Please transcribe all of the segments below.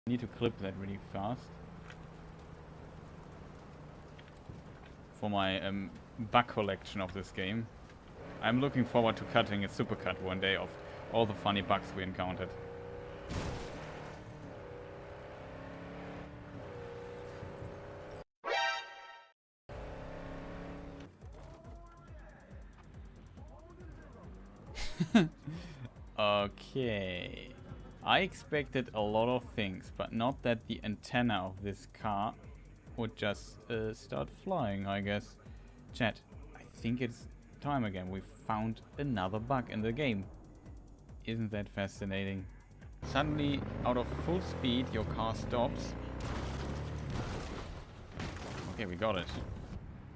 Need to clip that really fast. For my bug collection of this game. I'm looking forward to cutting a supercut one day of all the funny bugs we encountered. Okay. I expected a lot of things, but not that the antenna of this car would just start flying, I guess. Chat, I think it's time again. We found another bug in the game. Isn't that fascinating? Suddenly, out of full speed, your car stops. Okay, we got it.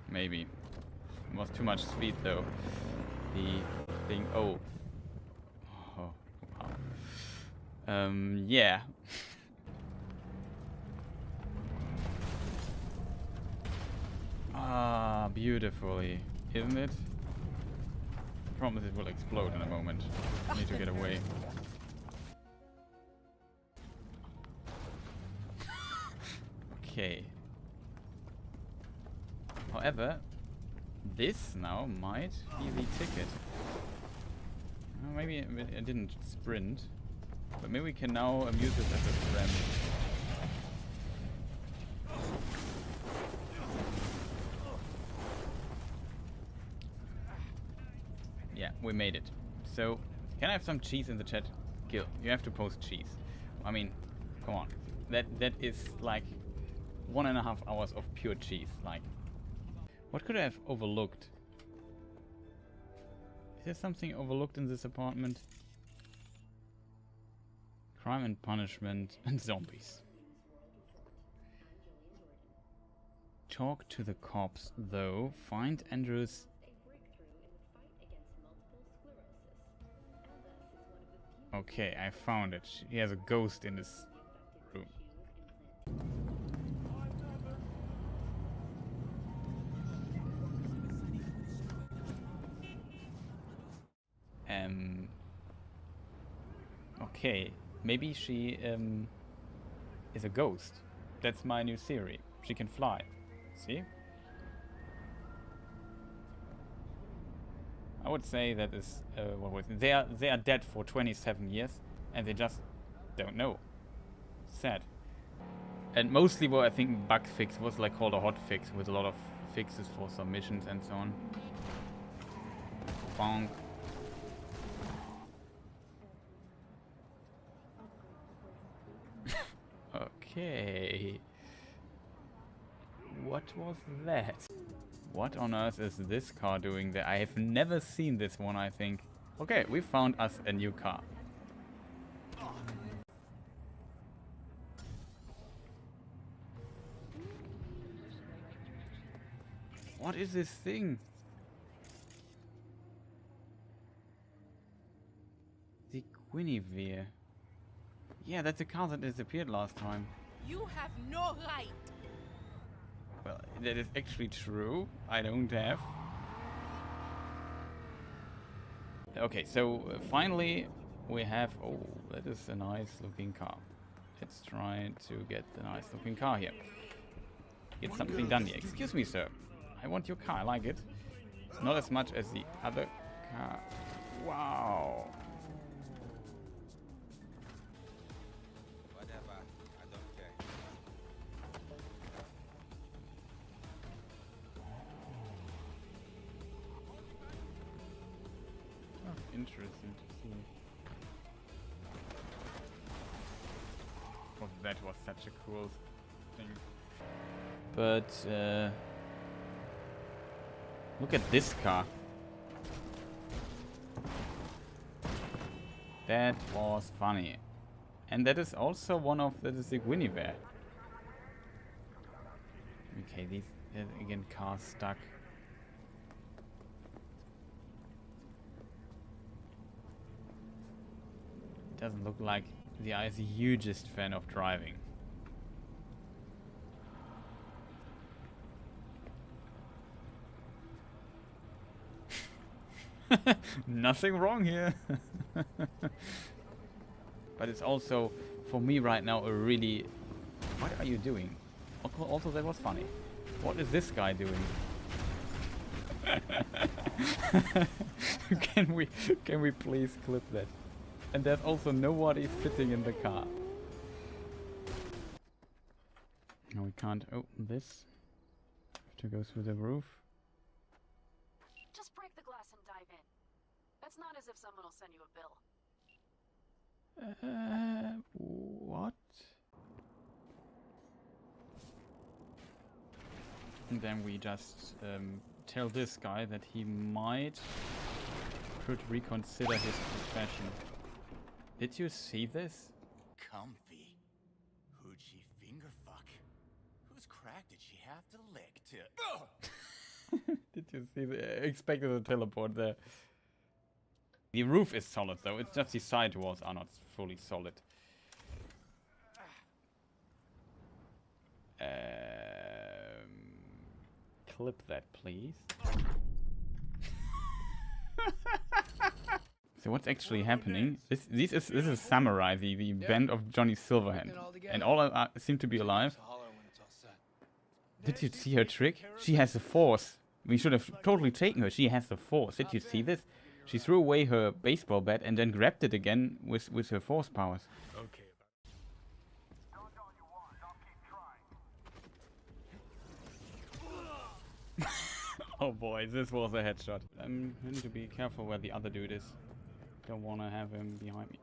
Maybe. It was too much speed though. The thing... Oh. Oh, wow. Yeah. Ah, beautifully. Isn't it? I promise it will explode in a moment. I need to get away. Okay. However, this now might be the ticket. Maybe I didn't sprint, but maybe we can now use it as a friend. Yeah, we made it. So, can I have some cheese in the chat? Gil, you have to post cheese. I mean, come on. That is like 1.5 hours of pure cheese. Like, what could I have overlooked? Is there something overlooked in this apartment? Crime and punishment and zombies. Talk to the cops, though. Find Andrew's... Okay, I found it. He has a ghost in his room. Okay, maybe she is a ghost. That's my new theory. She can fly. See? I would say that is what was it? They are dead for 27 years and they just don't know. Sad. And mostly what I think bug fix was like called a hot fix with a lot of fixes for some missions and so on. Bonk. Okay. What was that? What on earth is this car doing there? I have never seen this one, I think. Okay, we found us a new car. What is this thing? The Guinevere. Yeah, that's a car that disappeared last time. You have no right. Well, that is actually true. I don't have. Okay, so finally we have... Oh, that is a nice looking car. Let's try to get the nice looking car here. Get something done here. Excuse me, sir. I want your car. I like it. Not as much as the other car. Wow. Interesting to see. Oh, that was such a cool thing. But look at this car. That was funny. And that is also one of that is the Guinevere. Okay, these again cars stuck. Doesn't look like the guy is the hugest fan of driving. Nothing wrong here. But but it's also, for me right now, a really... What are you doing? Also, that was funny. What is this guy doing? Can we please clip that? And there's also nobody sitting in the car. No, we can't open this. Have to go through the roof. Just break the glass and dive in. It's not as if someone will send you a bill. What? And then we just tell this guy that he could reconsider his profession. Did you see this? Comfy. Who'd she finger fuck? Whose crack did she have to lick to... Did you see the... expected a teleport there. The roof is solid though, it's just the side walls are not fully solid. Clip that, please. So what's actually happening? This is Samurai, the band of Johnny Silverhand, and all seem to be alive. Did you see her trick? She has the force. We should have totally taken her. She has the force. Did you see this? She threw away her baseball bat and then grabbed it again with her force powers. Okay. Oh boy, this was a headshot. I'm going to be careful where the other dude is. Don't want to have him behind me.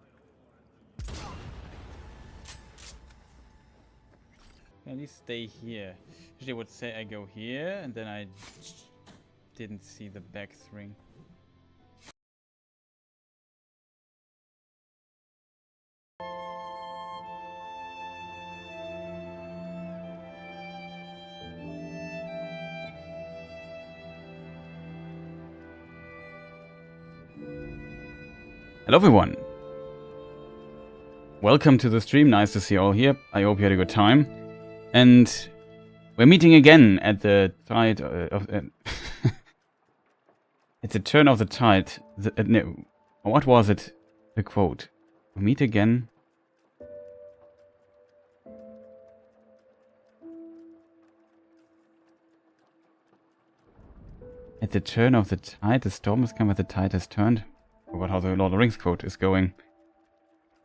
At least stay here. Usually I would say I go here, and then I didn't see the back ring. Hello everyone! Welcome to the stream, nice to see you all here. I hope you had a good time. And we're meeting again at the tide of... it's a turn of the tide. No, what was it? The quote. We meet again. At the turn of the tide, the storm has come, but the tide has turned. I forgot how the Lord of the Rings quote is going.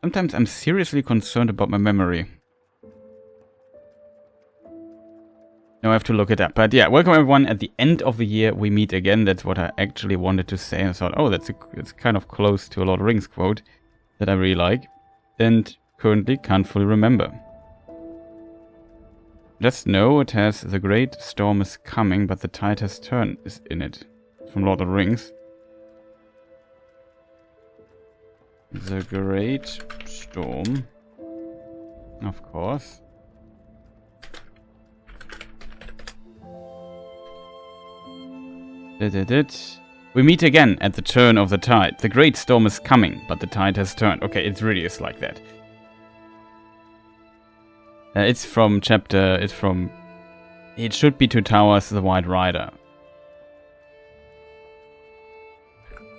Sometimes I'm seriously concerned about my memory. Now I have to look it up. But yeah, welcome everyone. At the end of the year we meet again. That's what I actually wanted to say. I thought, oh, it's kind of close to a Lord of the Rings quote that I really like. And currently can't fully remember. Just know it has the great storm is coming, but the tide has turned is in it. From Lord of the Rings. The great storm, of course. We meet again at the turn of the tide. The great storm is coming, but the tide has turned. Okay, it really is like that. It's from chapter... It's from... It should be Two Towers, the White Rider.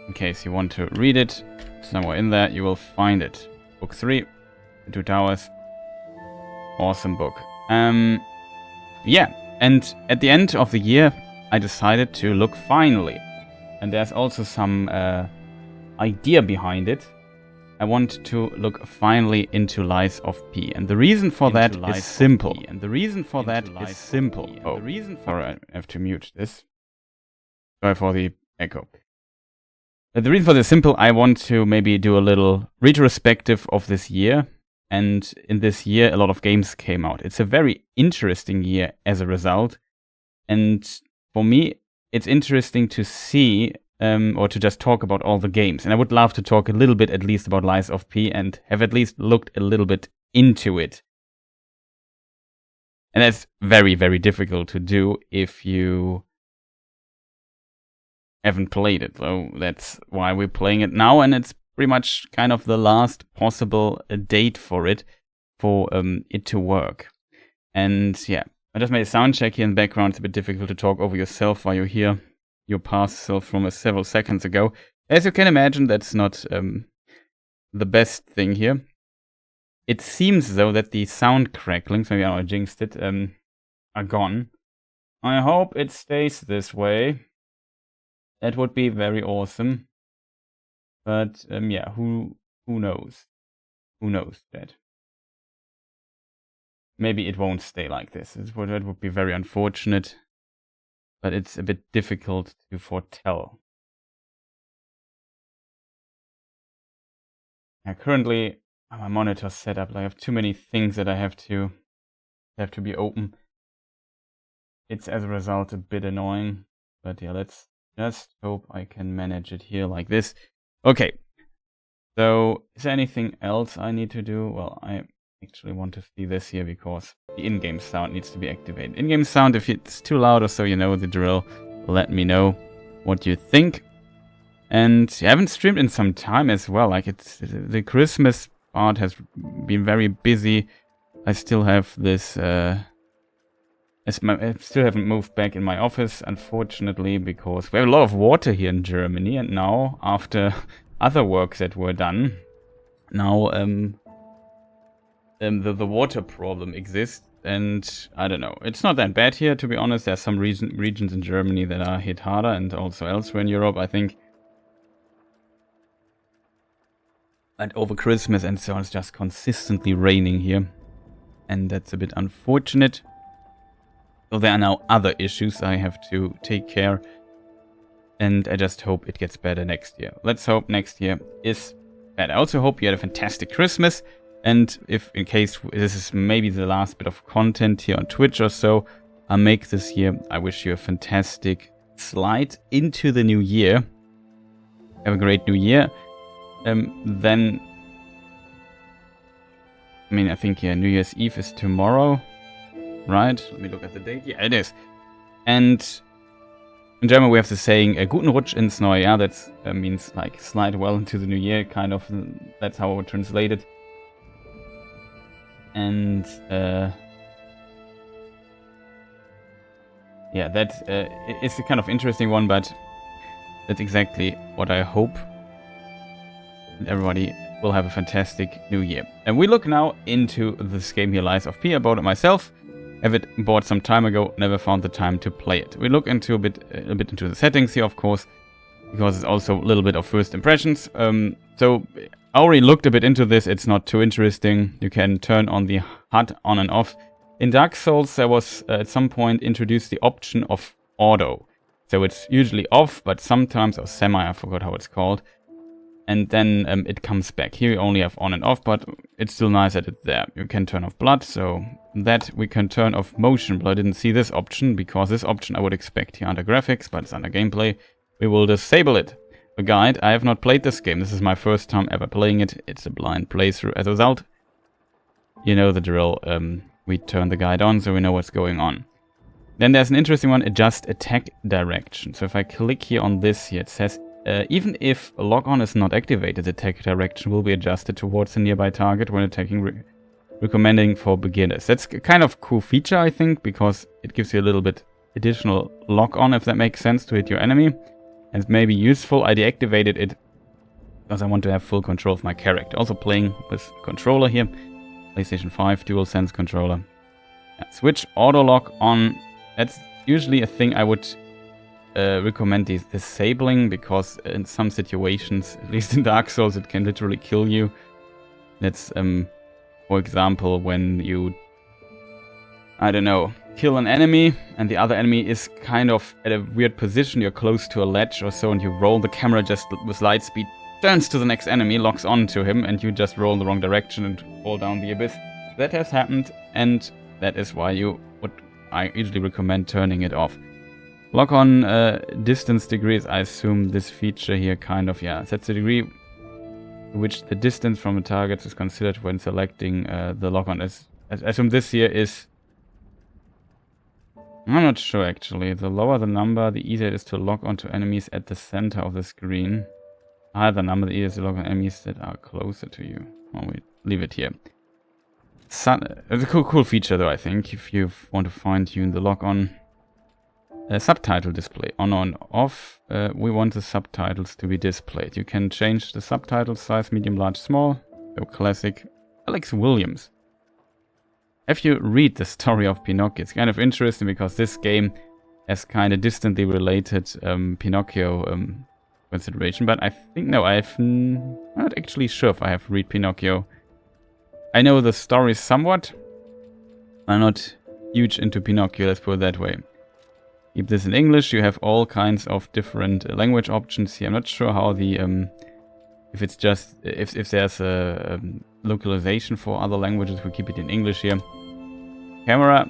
In case you want to read it, somewhere in there you will find it. Book 3, Two Towers. Awesome book. Yeah, and at the end of the year I decided to look finally. And there's also some idea behind it. I want to look finally into Lies of P. And the reason for that is simple. Oh, I have to mute this. Sorry for the echo. The reason for this is simple. I want to maybe do a little retrospective of this year. And in this year, a lot of games came out. It's a very interesting year as a result. And for me, it's interesting to see, or to just talk about all the games. And I would love to talk a little bit at least about Lies of P and have at least looked a little bit into it. And that's very, very difficult to do if you haven't played it, so that's why we're playing it now, and it's pretty much kind of the last possible date for it to work. And yeah, I just made a sound check here in the background. It's a bit difficult to talk over yourself while you hear your past self from several seconds ago. As you can imagine, that's not the best thing here. it seems though that the sound cracklings, maybe I jinxed it, are gone. I hope it stays this way. That would be very awesome. But yeah, who knows? Who knows that? Maybe it won't stay like this. That would be very unfortunate. But it's a bit difficult to foretell. Currently, my monitor's set up. I have too many things that I have to be open. It's as a result a bit annoying. But yeah, let's just hope I can manage it here like this. Okay. So, is there anything else I need to do? Well, I actually want to see this here because the in-game sound needs to be activated. In-game sound, if it's too loud or so, you know the drill. Let me know what you think. And I haven't streamed in some time as well. Like, the Christmas part has been very busy. I still have this. I still haven't moved back in my office, unfortunately, because we have a lot of water here in Germany. And now, after other works that were done, now the water problem exists. And I don't know, it's not that bad here, to be honest. There's some regions in Germany that are hit harder, and also elsewhere in Europe, I think. And over Christmas and so on, it's just consistently raining here. And that's a bit unfortunate. So there are now other issues I have to take care. And I just hope it gets better next year. Let's hope next year is better. I also hope you had a fantastic Christmas. And if, in case this is maybe the last bit of content here on Twitch or so, I'll make this year. I wish you a fantastic slide into the new year. Have a great new year. Then, I mean, I think, yeah, New Year's Eve is tomorrow, right? Let me look at the date. Yeah, it is. And in German, we have the saying, Guten Rutsch ins neue Jahr. That means, like, slide well into the new year, kind of. That's how I would translate it. And, yeah, that is a kind of interesting one, but that's exactly what I hope. And everybody will have a fantastic new year. And we look now into this game here, Lies of P. I bought it myself. Have it bought some time ago, never found the time to play it. We look into a bit into the settings here, of course, because it's also a little bit of first impressions. So I already looked a bit into this. It's not too interesting. You can turn on the HUD on and off. In Dark Souls, there was at some point introduced the option of auto. So it's usually off, but sometimes, or semi, I forgot how it's called. And then it comes back. Here you only have on and off, but it's still nice that it's there. You can turn off blood, so that we can turn off motion. But I didn't see this option, because this option I would expect here under graphics, but it's under gameplay. We will disable it. A guide, I have not played this game. This is my first time ever playing it. It's a blind playthrough. As a result, you know the drill. We turn the guide on, so we know what's going on. Then there's an interesting one, adjust attack direction. So if I click here on this here, it says, even if lock-on is not activated, the attack direction will be adjusted towards a nearby target when attacking, recommending for beginners. That's a kind of cool feature, I think, because it gives you a little bit additional lock-on, if that makes sense, to hit your enemy. And it may be useful. I deactivated it because I want to have full control of my character. Also playing with controller here. PlayStation 5 DualSense controller. Yeah, switch auto lock on. That's usually a thing I would recommend disabling, because in some situations, at least in Dark Souls, it can literally kill you. That's, for example, when you, I don't know, kill an enemy and the other enemy is kind of at a weird position. You're close to a ledge or so, and you roll the camera just with light speed, turns to the next enemy, locks onto him, and you just roll in the wrong direction and fall down the abyss. That has happened, and that is why I usually recommend turning it off. Lock on distance degrees. I assume this feature here kind of, yeah, sets the degree to which the distance from a target is considered when selecting the lock on. I assume this here is, I'm not sure actually. The lower the number, the easier it is to lock onto enemies at the center of the screen. The higher the number, the easier it is to lock on enemies that are closer to you. Well, we leave it here. It's a cool feature though, I think, if you want to fine-tune the lock on. Subtitle display, on or off. We want the subtitles to be displayed. You can change the subtitle size, medium, large, small. So classic. Alex Williams. If you read the story of Pinocchio, it's kind of interesting because this game has kind of distantly related Pinocchio consideration. But I think, no, I'm not actually sure if I have read Pinocchio. I know the story somewhat. I'm not huge into Pinocchio, let's put it that way. Keep this in English. You have all kinds of different language options here. I'm not sure how the if it's just if there's a localization for other languages. We keep it in English here. Camera,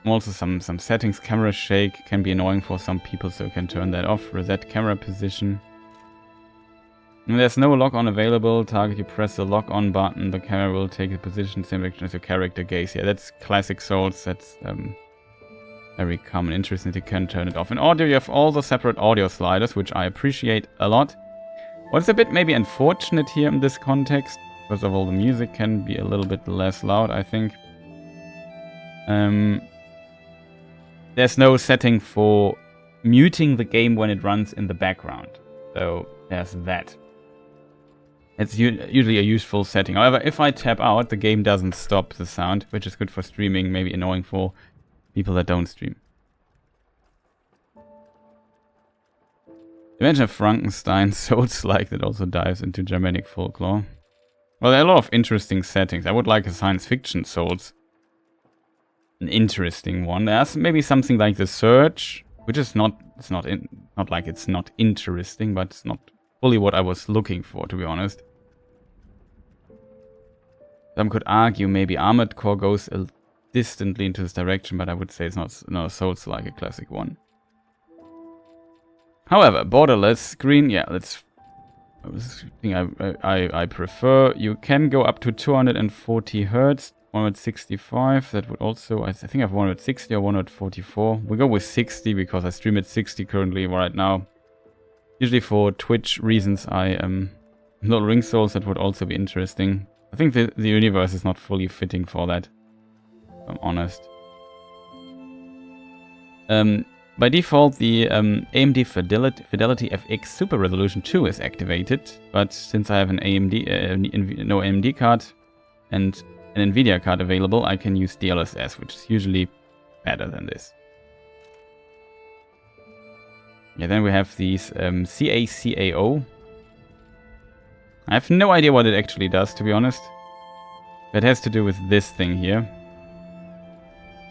also some settings. Camera shake can be annoying for some people, so you can turn that off. Reset camera position. And there's no lock-on available. Target, you press the lock-on button, the camera will take a position same direction as your character gaze. Yeah, that's classic Souls. That's very common. Interesting, you can turn it off. In audio, you have all the separate audio sliders, which I appreciate a lot. What's a bit maybe unfortunate here in this context, first of all, the music can be a little bit less loud, I think. There's no setting for muting the game when it runs in the background. So there's that. It's usually a useful setting. However, if I tap out, the game doesn't stop the sound, which is good for streaming, maybe annoying for people that don't stream. Imagine a Frankenstein Soulslike that also dives into Germanic folklore. Well, there are a lot of interesting settings. I would like a science fiction Souls. An interesting one. There's maybe something like The Surge, which is not like it's not interesting, but it's not fully what I was looking for, to be honest. Some could argue maybe Armored Core goes distantly into this direction, but I would say it's not a Souls like a classic one. However, borderless screen, yeah, that's the thing I prefer. You can go up to 240 Hertz, 165. That would also, I think I have 160 or 144. We'll go with 60 because I stream at 60 currently right now. Usually for Twitch reasons, I not Ring Souls. That would also be interesting. I think the universe is not fully fitting for that, if I'm honest. By default, the AMD Fidelity FX Super Resolution 2 is activated, but since I have an no AMD card and an Nvidia card available, I can use DLSS, which is usually better than this. Yeah, then we have these CACAO. I have no idea what it actually does, to be honest. That has to do with this thing here.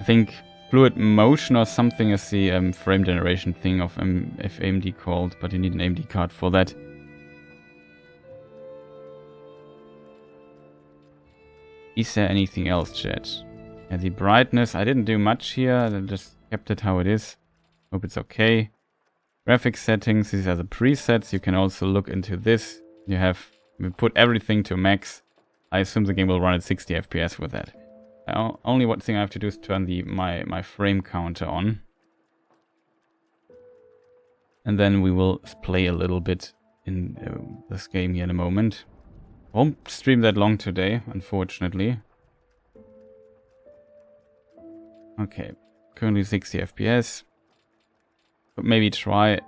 I think fluid motion or something is the frame generation thing of AMD called, but you need an AMD card for that. Is there anything else, chat? Yeah, the brightness, I didn't do much here. I just kept it how it is. Hope it's okay. Graphics settings, these are the presets. You can also look into this. We put everything to max. I assume the game will run at 60 FPS with that. Only one thing I have to do is turn my frame counter on. And then we will play a little bit in this game here in a moment. Won't stream that long today, unfortunately. Okay, currently 60 FPS. But maybe try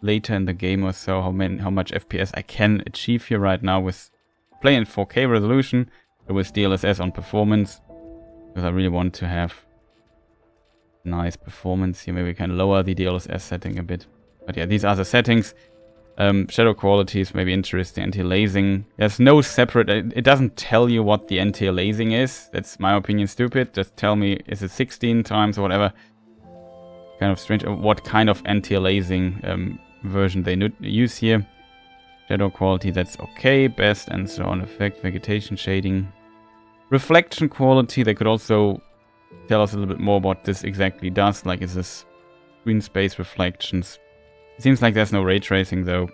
later in the game or so how much FPS I can achieve here right now with playing 4K resolution with DLSS on performance. Because I really want to have nice performance here. Maybe we can lower the DLSS setting a bit. But yeah, these are the settings. Shadow quality is maybe interesting. Anti-aliasing. There's no separate... It doesn't tell you what the anti-aliasing is. That's my opinion stupid. Just tell me, is it 16 times or whatever? Kind of strange. What kind of anti-aliasing version they use here. Shadow quality, that's okay. Best and so on. Effect, vegetation shading. Reflection quality, they could also tell us a little bit more what this exactly does. Like, is this screen space reflections? It seems like there's no ray tracing though.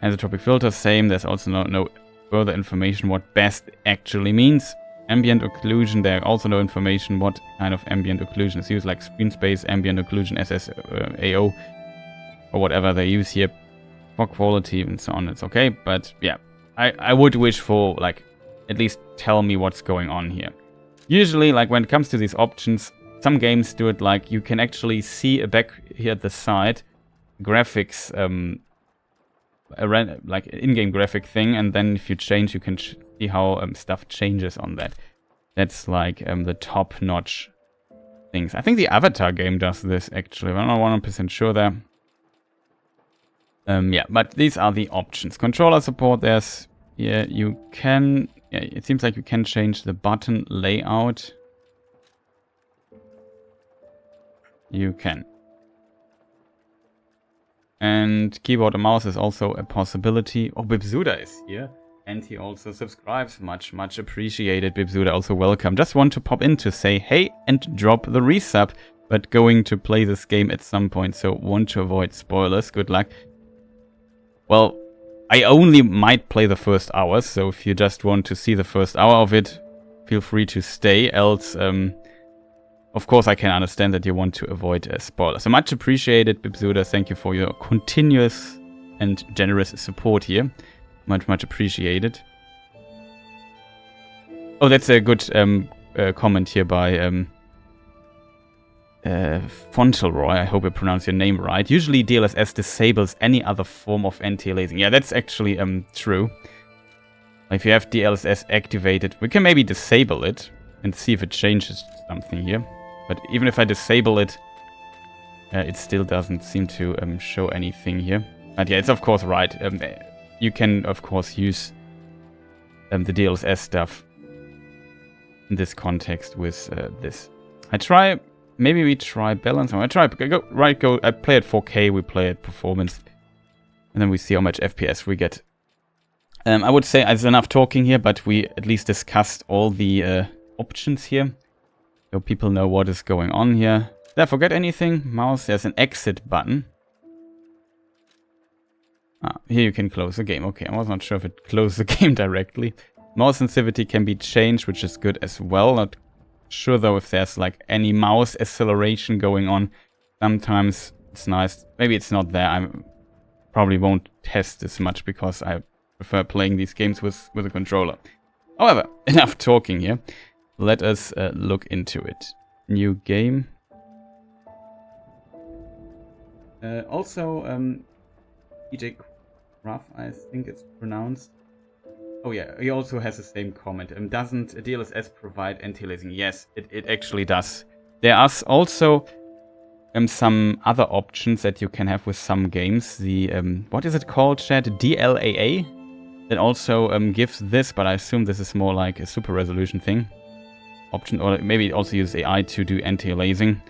Anisotropic filter, same. There's also no further information what best actually means. Ambient occlusion, there are also no information what kind of ambient occlusion is used, like screen space, ambient occlusion, SSAO, or whatever they use here. For quality and so on, it's okay. But yeah, I would wish for, like, at least tell me what's going on here. Usually, like, when it comes to these options, some games do it like you can actually see a back here at the side graphics, like in-game graphic thing, and then if you change, you can see how stuff changes on that. That's like the top-notch things. I think the Avatar game does this, actually. I'm not 100% sure there. Yeah, but these are the options. Controller support, there's... Yeah, you can... Yeah, it seems like you can change the button layout. You can. And keyboard and mouse is also a possibility. Oh, Bibzuda is here. And he also subscribes. Much, much appreciated. Bibzuda, also welcome. Just want to pop in to say hey and drop the resub. But going to play this game at some point, so want to avoid spoilers. Good luck. Well, I only might play the first hours, so if you just want to see the first hour of it, feel free to stay. Else, of course, I can understand that you want to avoid spoilers. So much appreciated, Bibzuda. Thank you for your continuous and generous support here. Much, much appreciated. Oh, that's a good comment here by Fontelroy. I hope I pronounce your name right. Usually DLSS disables any other form of anti-aliasing. Yeah, that's actually true. If you have DLSS activated, we can maybe disable it and see if it changes something here. But even if I disable it, it still doesn't seem to show anything here. But yeah, it's of course right. You can of course use the DLSS stuff in this context with this. Maybe we try balance. I play at 4K, we play at performance. And then we see how much FPS we get. I would say there's enough talking here, but we at least discussed all the options here. So people know what is going on here. Did I forget anything? Mouse, there's an exit button. Here you can close the game. Okay, I was not sure if it closed the game directly. Mouse sensitivity can be changed, which is good as well. Not sure though if there's like any mouse acceleration going on. Sometimes it's nice. Maybe it's not there. I probably won't test this much because I prefer playing these games with a controller. However, enough talking here. Let us look into it. New game. Also, EJ Ruff, I think it's pronounced. Oh yeah, he also has the same comment. Doesn't DLSS provide anti-aliasing? Yes, it actually does. There are also some other options that you can have with some games. The, what is it called, chat? DLAA? That also gives this, but I assume this is more like a super resolution thing. Option, or maybe it also uses AI to do anti-aliasing.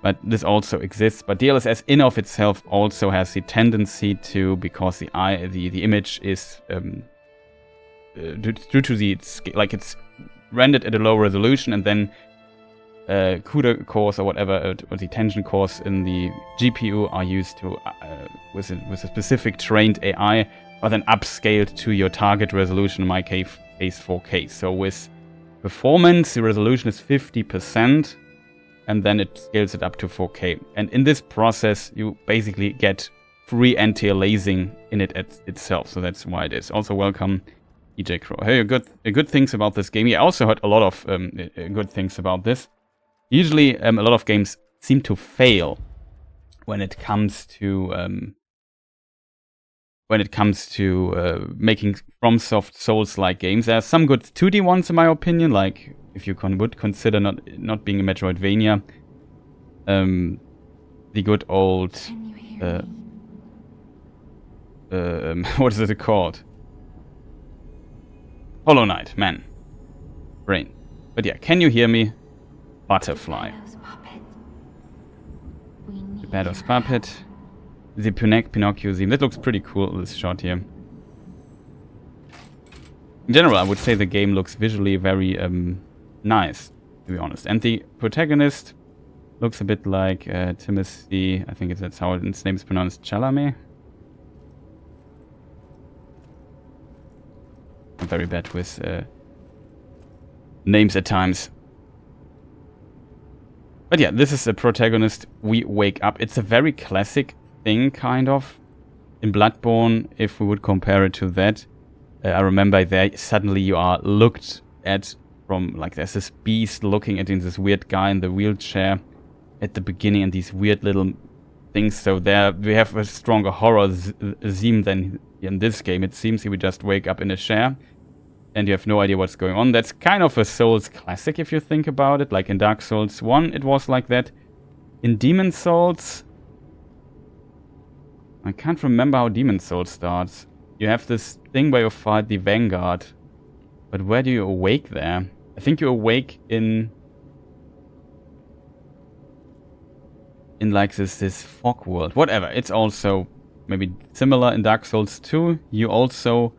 But this also exists. But DLSS in of itself also has the tendency to, because the image is due to the like it's rendered at a low resolution, and then CUDA cores or whatever, or the tension cores in the GPU are used to with a specific trained AI, but then upscaled to your target resolution. In my case, 4K. So with performance, the resolution is 50%. And then it scales it up to 4K. And in this process, you basically get free anti-aliasing in it itself. So that's why it is. Also, welcome, EJ Crow. Hey, good things about this game. I also heard a lot of good things about this. Usually, a lot of games seem to fail when it comes to making Fromsoft Souls-like games. There are some good 2D ones, in my opinion, like if you would consider not being a Metroidvania, the good old what is it called? Hollow Knight, man, brain. But yeah, can you hear me? Butterfly. The Badass Puppet. The Pinocchio theme. That looks pretty cool, this shot here. In general, I would say the game looks visually very nice, to be honest. And the protagonist looks a bit like Timothy, I think that's how his name is pronounced, Chalamet. I'm very bad with names at times. But yeah, this is a protagonist. We wake up. It's a very classic thing, kind of. In Bloodborne, if we would compare it to that, I remember there suddenly you are looked at from, like, there's this beast looking at this weird guy in the wheelchair at the beginning, and these weird little things. So there we have a stronger horror theme than in this game. It seems he would just wake up in a chair and you have no idea what's going on. That's kind of a Souls classic if you think about it. Like in Dark Souls 1 it was like that. In Demon Souls... I can't remember how Demon Souls starts. You have this thing where you fight the Vanguard. But where do you awake there? I think you awake in like this fog world. Whatever. It's also maybe similar in Dark Souls 2. You also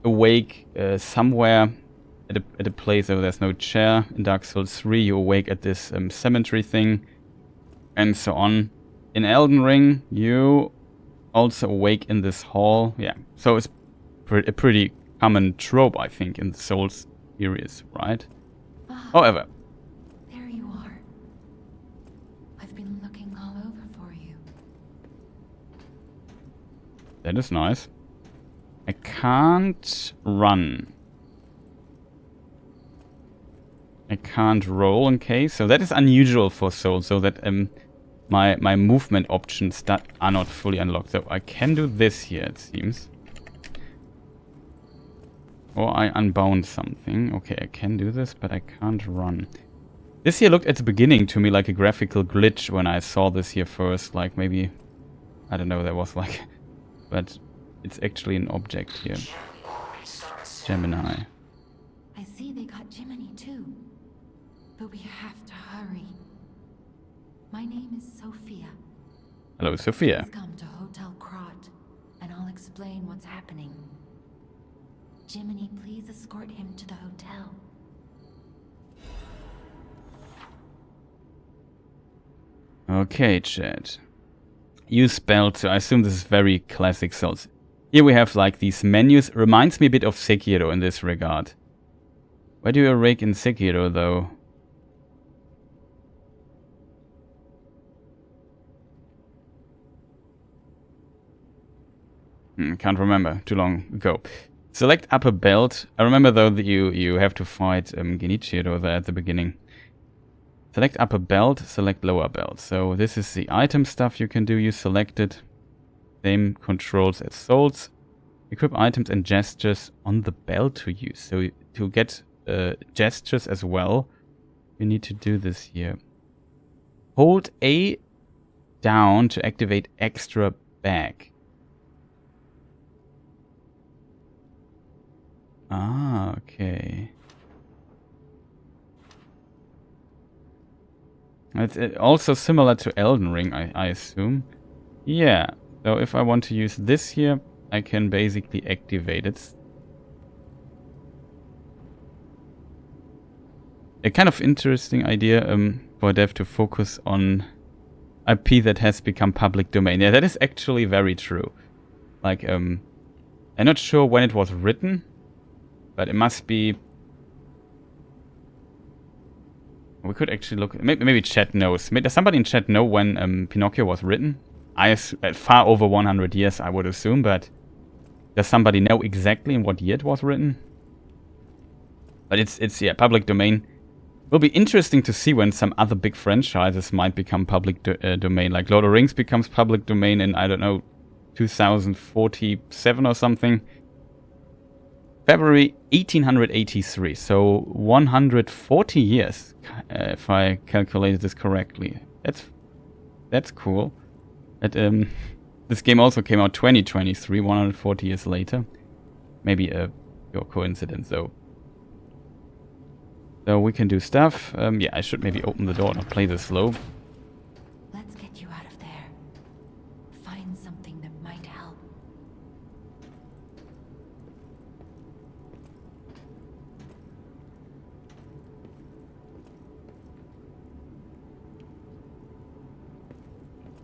awake somewhere at a place where there's no chair. In Dark Souls 3 you awake at this cemetery thing, and so on. In Elden Ring you also awake in this hall. Yeah, so it's a pretty common trope, I think, in the Souls series, right? However, There you are. I've been looking all over for you. that is nice. I can't run. I can't roll in case, so that is unusual for Souls, so that my movement options that are not fully unlocked. So I can do this here, it seems. Or I unbound something. Okay, I can do this, but I can't run. This here looked at the beginning to me like a graphical glitch when I saw this here first. Like maybe, I don't know, there was like... But it's actually an object here. Gemini. I see they got Jiminy too. But we have to hurry. My name is Sophia. Hello, Sophia. Please come to Hotel Krot, and I'll explain what's happening. Jiminy, please escort him to the hotel. Okay, chat. Use spell, so I assume this is very classic Souls. Here we have like these menus. Reminds me a bit of Sekiro in this regard. Where do you awake in Sekiro though? Can't remember. Too long ago. Select upper belt. I remember though that you have to fight Genichiro there at the beginning. Select upper belt, select lower belt. So this is the item stuff you can do. You select it. Same controls as Souls. Equip items and gestures on the belt to use. So to get gestures as well, you need to do this here. Hold A down to activate extra bag. Ah, okay. It's also similar to Elden Ring, I assume. Yeah, so if I want to use this here, I can basically activate it. A kind of interesting idea for dev to focus on IP that has become public domain. Yeah, that is actually very true. Like, I'm not sure when it was written, but it must be... We could actually look... Maybe chat knows. Does somebody in chat know when Pinocchio was written? Far over 100 years, I would assume, but... Does somebody know exactly in what year it was written? But it's yeah, public domain. Will be interesting to see when some other big franchises might become public domain. Like Lord of the Rings becomes public domain in, I don't know, 2047 or something. February 1883, so 140 years, if I calculated this correctly. That's cool. But, this game also came out 2023, 140 years later. Maybe a pure coincidence, though. So we can do stuff. Yeah, I should maybe open the door and not play this slow. Let's get you out of there. Find something that might help.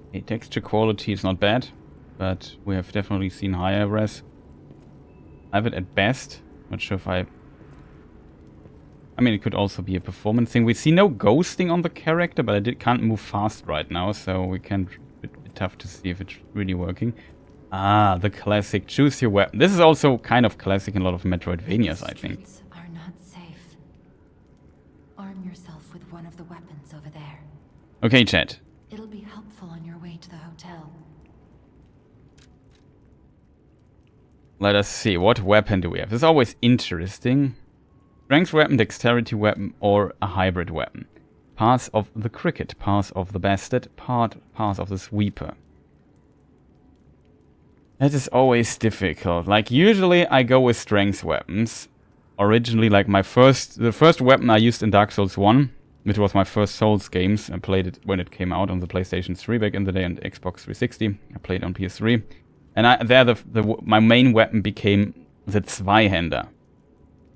Okay, texture quality is not bad, but we have definitely seen higher res. I have it at best. Not sure if I mean, it could also be a performance thing. We see no ghosting on the character, but I can't move fast right now, so we can't... It's tough to see if it's really working. Ah, the classic choose your weapon. This is also kind of classic in a lot of Metroidvanias, I think. Streets are not safe. Arm yourself with one of the weapons over there. Okay, chat. It'll be helpful on your way to the hotel. Let us see, what weapon do we have? This is always interesting. Strength weapon, dexterity weapon, or a hybrid weapon. Path of the cricket, path of the bastard, path of the sweeper. That is always difficult. Like, usually I go with strength weapons. Originally, like the first weapon I used in Dark Souls 1, which was my first Souls games. I played it when it came out on the PlayStation 3 back in the day and Xbox 360. I played on PS3. And my main weapon became the Zweihander.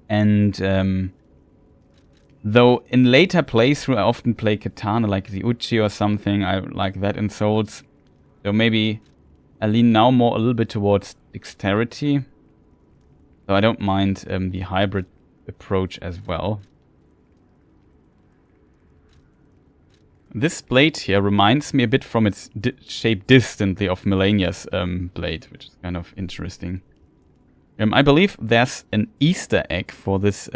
And though in later playthrough I often play katana like the Uchi or something, I like that in Souls. So maybe I lean now a little bit towards dexterity. So I don't mind the hybrid approach as well. This blade here reminds me a bit from its shape distantly of Melania's blade, which is kind of interesting. I believe there's an Easter egg for this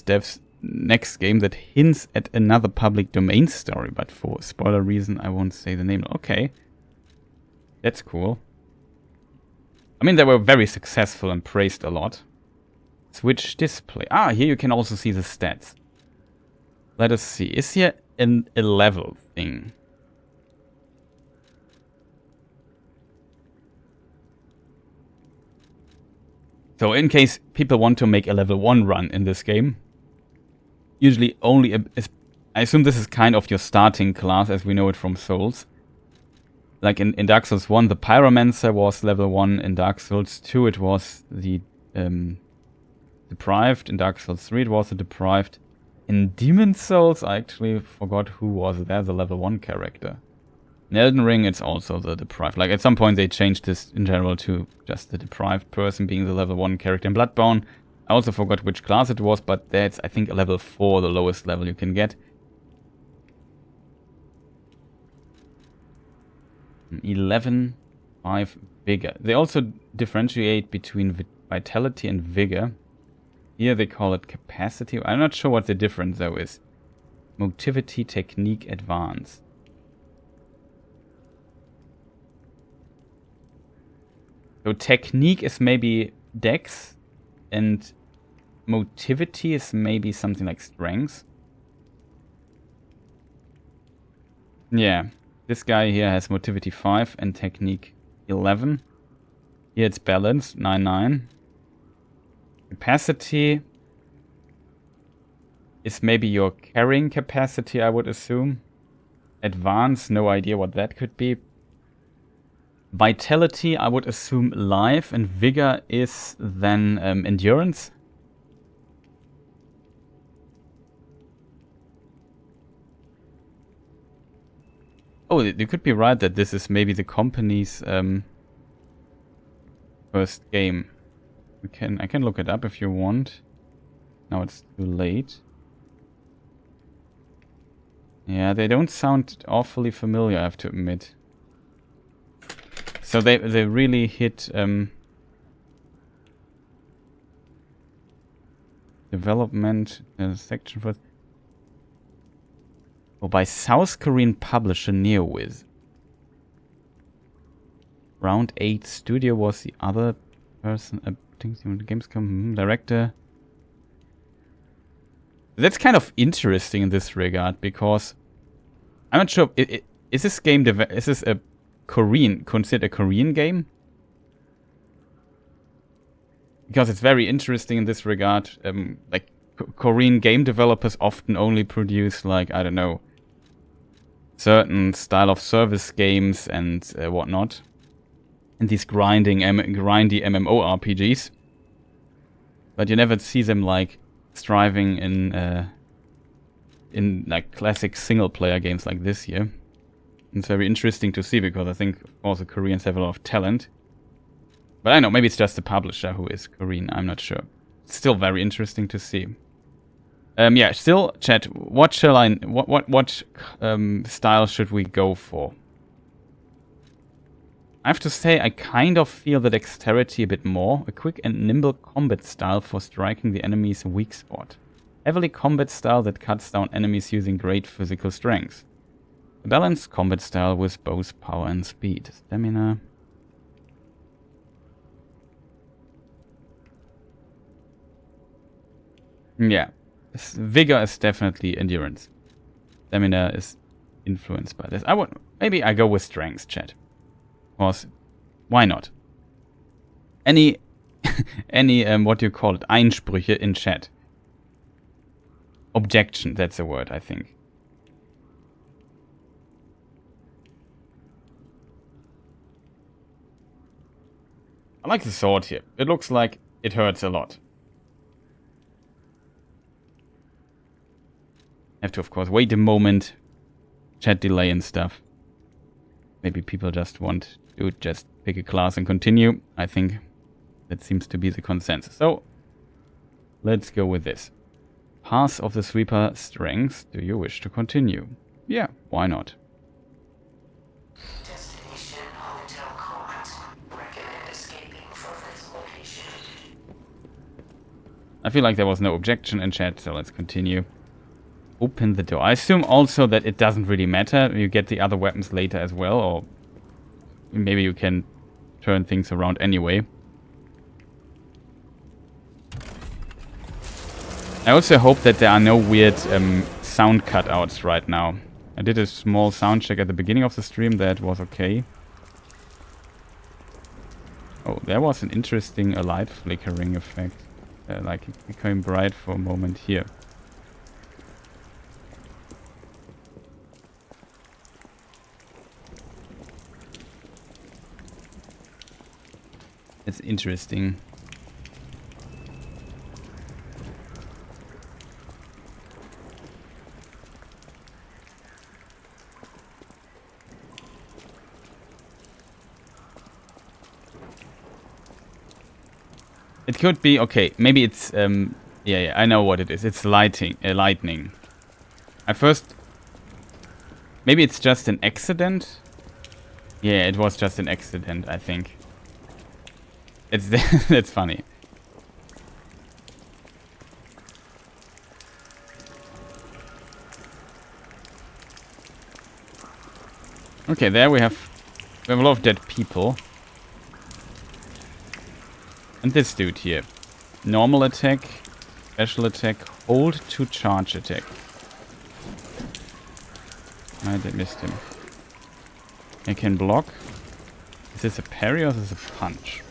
dev's next game that hints at another public domain story, but for spoiler reason I won't say the name. Okay. That's cool. I mean, they were very successful and praised a lot. Switch display. Ah, here you can also see the stats. Let us see. Is here a level thing? So in case people want to make a level 1 run in this game, usually only I assume this is kind of your starting class as we know it from Souls. Like in Dark Souls 1, the Pyromancer was level 1. In Dark Souls 2, it was the Deprived. In Dark Souls 3, it was the Deprived. In Demon Souls, I actually forgot who was there, the level 1 character. In Elden Ring, it's also the Deprived. Like, at some point, they changed this in general to just the Deprived person being the level 1 character. In Bloodborne, I also forgot which class it was, but that's, I think, a level 4, the lowest level you can get. 11, 5, vigor. They also differentiate between vitality and vigor. Here they call it capacity. I'm not sure what the difference though is. Motivity, technique, advance. So technique is maybe dex, and motivity is maybe something like strength. Yeah. This guy here has motivity 5 and technique 11. Here it's balance 9. Capacity is maybe your carrying capacity, I would assume. Advance, no idea what that could be. Vitality, I would assume life, and vigor is then endurance. Oh, you could be right that this is maybe the company's first game. I can look it up if you want. Now it's too late. Yeah, they don't sound awfully familiar, I have to admit. So they really hit development section for. Oh, by South Korean publisher NeoWiz. Round 8 Studio was the other person. Gamescom director. That's kind of interesting in this regard because I'm not sure. Is this game is this a considered a Korean game? Because it's very interesting in this regard. Like Korean game developers often only produce like I don't know. Certain style of service games and whatnot, and these grindy MMORPGs, but you never see them like striving in like classic single player games like this here. It's very interesting to see because I think of course the Koreans have a lot of talent, but I know maybe it's just the publisher who is Korean. I'm not sure. It's still very interesting to see. Yeah, still, chat, what shall what style should we go for? I have to say, I kind of feel the dexterity a bit more. A quick and nimble combat style for striking the enemy's weak spot. Heavily combat style that cuts down enemies using great physical strength. A balanced combat style with both power and speed. Stamina. Yeah. Vigor is definitely endurance. Stamina is influenced by this. Maybe I go with strength, chat. Because why not? Any what do you call it? Einsprüche in chat. Objection, that's a word, I think. I like the sword here. It looks like it hurts a lot. Have to, of course, wait a moment. Chat delay and stuff. Maybe people just want to just pick a class and continue. I think that seems to be the consensus. So, let's go with this. Path of the Sweeper strength. Do you wish to continue? Yeah, why not? Destination Hotel Court. Recommend escaping from this location. I feel like there was no objection in chat, so let's continue. Open the door. I assume also that it doesn't really matter. You get the other weapons later as well, or maybe you can turn things around anyway. I also hope that there are no weird sound cutouts right now. I did a small sound check at the beginning of the stream. That was okay. Oh, there was an interesting light flickering effect. Like it became bright for a moment here. It's interesting. It could be, okay, maybe it's, yeah, I know what it is. It's lightning. At first, maybe it's just an accident. Yeah, it was just an accident, I think. It's that's funny. Okay, there we have a lot of dead people. And this dude here. Normal attack, special attack, hold to charge attack. I missed him. I can block. Is this a parry or is this a punch?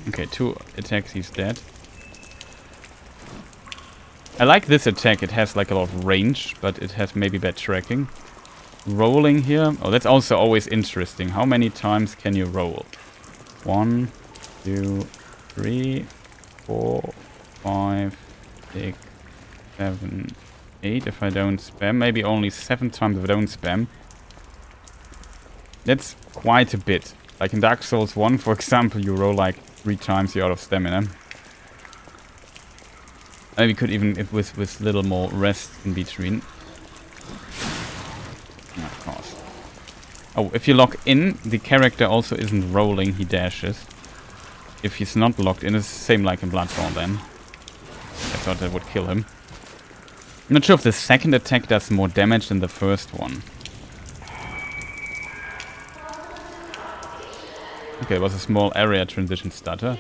Okay, 2 attacks, he's dead. I like this attack, it has like a lot of range, but it has maybe bad tracking. Rolling here. Oh, that's also always interesting. How many times can you roll? 1, 2, 3, 4, 5, 6, 7, 8 if I don't spam. Maybe only 7 times if I don't spam. That's quite a bit. Like in Dark Souls 1, for example, you roll like 3 times, you're out of stamina. Maybe could even, if with little more rest in between. Of course. Oh, if you lock in, the character also isn't rolling, he dashes. If he's not locked in, it's the same like in Bloodborne then. I thought that would kill him. I'm not sure if the second attack does more damage than the first one. Okay, it was a small area transition stutter.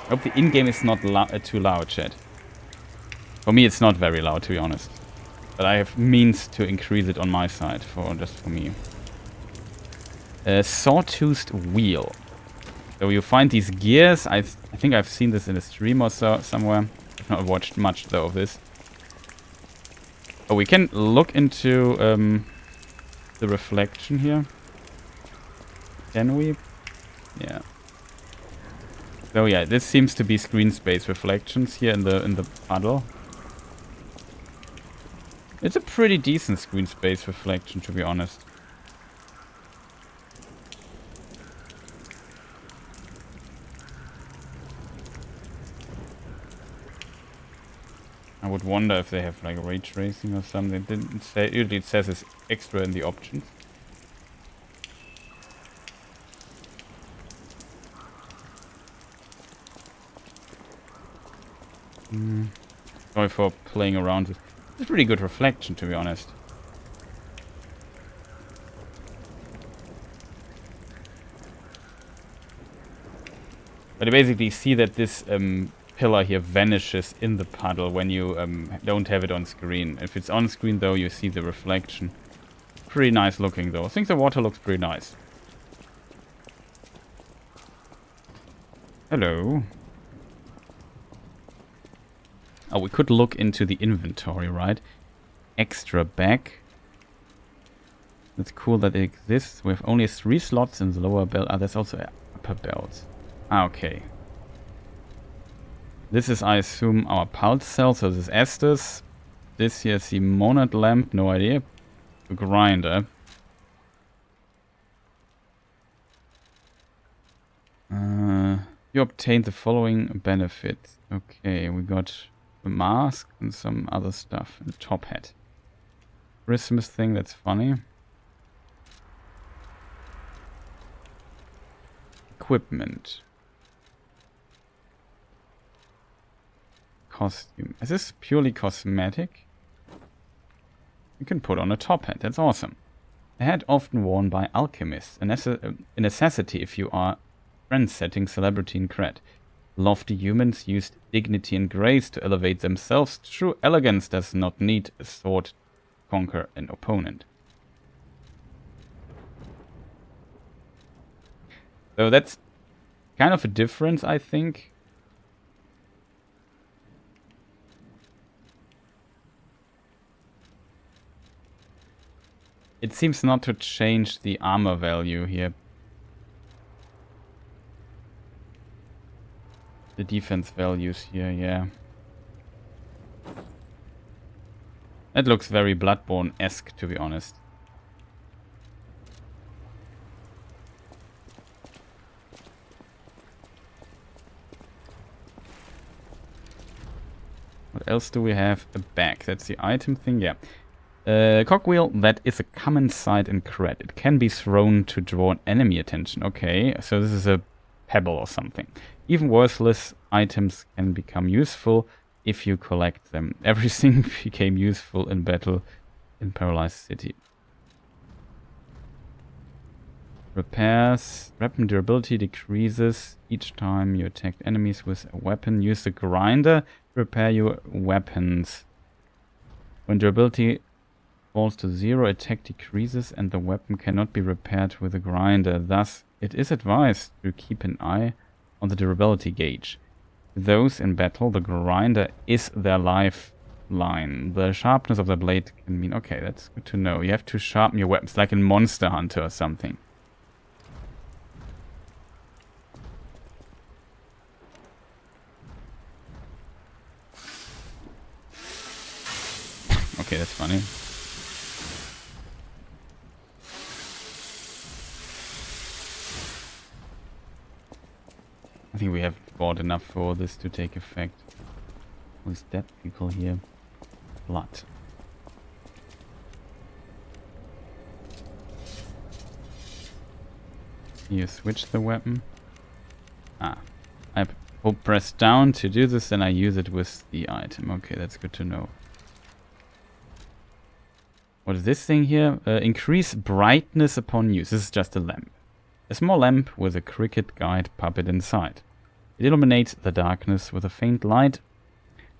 I hope the in-game is not too loud, chat. For me, it's not very loud, to be honest. But I have means to increase it on my side, just for me. Sawtoothed wheel. So you find these gears. I think I've seen this in a stream or so somewhere. I've not watched much though of this. Oh, we can look into the reflection here. Can we? Yeah. So yeah, this seems to be screen space reflections here in the puddle. It's a pretty decent screen space reflection, to be honest. I would wonder if they have like ray tracing or something. It didn't say. Usually it says it's extra in the options. Sorry for playing around with. It's a pretty good reflection, to be honest. But you basically see that this pillar here vanishes in the puddle when you don't have it on screen. If it's on screen though, you see the reflection. Pretty nice looking though. I think the water looks pretty nice. Hello. Oh, we could look into the inventory, right? Extra bag. It's cool that it exists. We have only 3 slots in the lower belt. Ah, there's also upper belts. Ah, okay. This is, I assume, our pulse cell. So this is Estes. This here is the monad lamp. No idea. A grinder. You obtain the following benefits. Okay, we got a mask and some other stuff. And a top hat. Christmas thing, that's funny. Equipment. Costume. Is this purely cosmetic? You can put on a top hat, that's awesome. A hat often worn by alchemists. A necessity if you are trend-setting celebrity in cred. Lofty humans used dignity and grace to elevate themselves. True elegance does not need a sword to conquer an opponent. So that's kind of a difference, I think. It seems not to change the armor value here. The defense values here, yeah. That looks very Bloodborne-esque, to be honest. What else do we have? A bag. That's the item thing, yeah. Cogwheel, that is a common sight in cred. It can be thrown to draw enemy attention. Okay, so this is a pebble or something. Even worthless items can become useful if you collect them. Everything became useful in battle in Paralyzed City. Repairs. Weapon durability decreases each time you attack enemies with a weapon. Use the grinder to repair your weapons. When durability falls to 0, attack decreases and the weapon cannot be repaired with a grinder. Thus, it is advised to keep an eye on the durability gauge. Those in battle, the grinder is their lifeline. The sharpness of the blade can mean... Okay, that's good to know. You have to sharpen your weapons like in Monster Hunter or something. Okay, that's funny. I think we have bought enough for this to take effect. Who's dead people here? Blood. You switch the weapon. Ah. I press down to do this, then I use it with the item. Okay, that's good to know. What is this thing here? Increase brightness upon use. This is just a lamp. A small lamp with a cricket guide puppet inside. It illuminates the darkness with a faint light.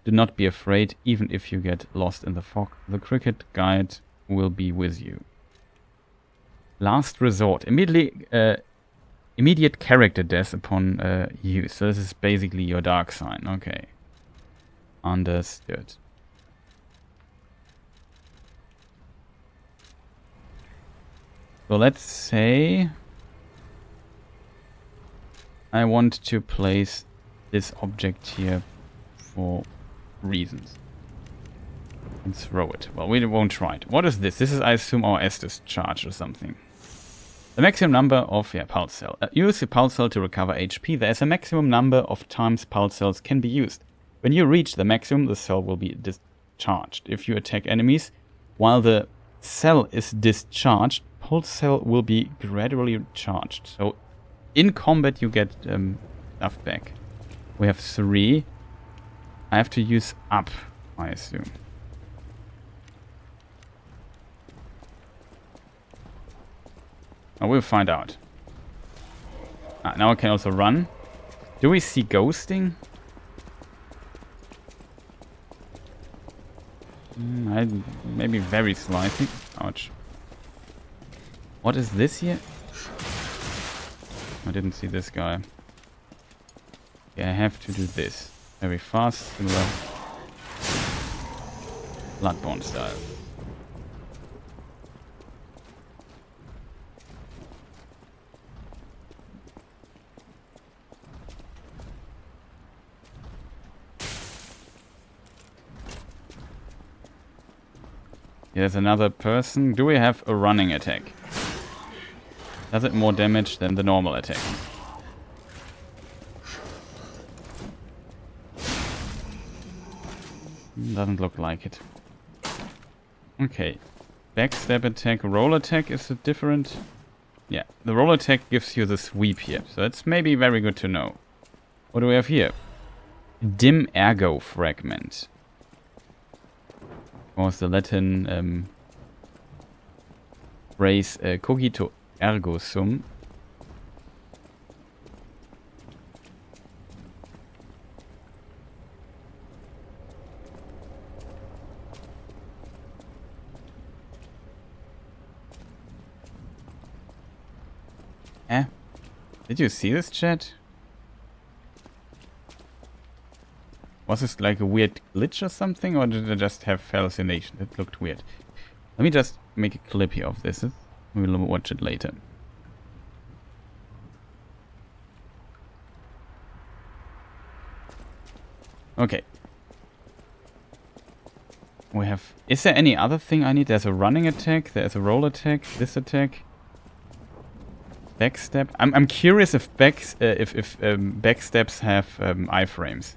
Do not be afraid, even if you get lost in the fog. The cricket guide will be with you. Last resort. Immediate character death upon use. So this is basically your dark sign. Okay. Understood. So let's say I want to place this object here for reasons. And throw it. Well, we won't try it. What is this? This is, I assume, our Estes charge or something. The maximum number of... Yeah, pulse cell. Use the pulse cell to recover HP. There is a maximum number of times pulse cells can be used. When you reach the maximum, the cell will be discharged. If you attack enemies while the cell is discharged, pulse cell will be gradually charged. So in combat you get stuff back. We have 3. I have to use up, I assume. We'll find out. Now I can also run. Do we see ghosting? Maybe very slightly. Ouch. What is this here? I didn't see this guy. Yeah, I have to do this. Very fast, similar Bloodborne style. Here's another person. Do we have a running attack? Does it more damage than the normal attack? Doesn't look like it. Okay. Backstab attack, roll attack is it different? Yeah, the roll attack gives you the sweep here. So that's maybe very good to know. What do we have here? Dim ergo fragment. Was the Latin phrase cogito ergo sum. Did you see this, chat? Was this like a weird glitch or something, or did I just have hallucination? It looked weird. Let me just make a clip here of this. We'll watch it later. Okay. We have... Is there any other thing I need? There's a running attack, there's a roll attack, this attack. Backstab. I'm curious if backstabs have iframes.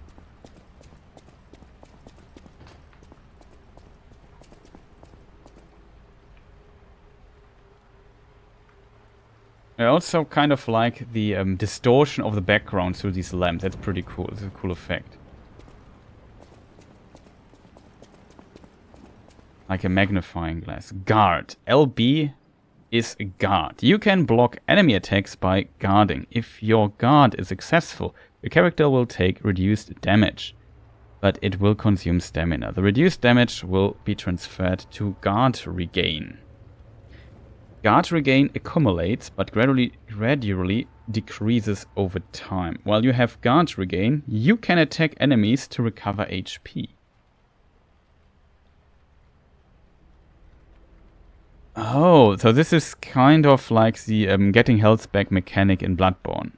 I also kind of like the distortion of the background through these lamps. That's pretty cool. It's a cool effect. Like a magnifying glass. Guard. LB is a guard. You can block enemy attacks by guarding. If your guard is successful, the character will take reduced damage, but it will consume stamina. The reduced damage will be transferred to guard regain. Guard regain accumulates, but gradually decreases over time. While you have guard regain, you can attack enemies to recover HP. Oh, so this is kind of like the getting health back mechanic in Bloodborne.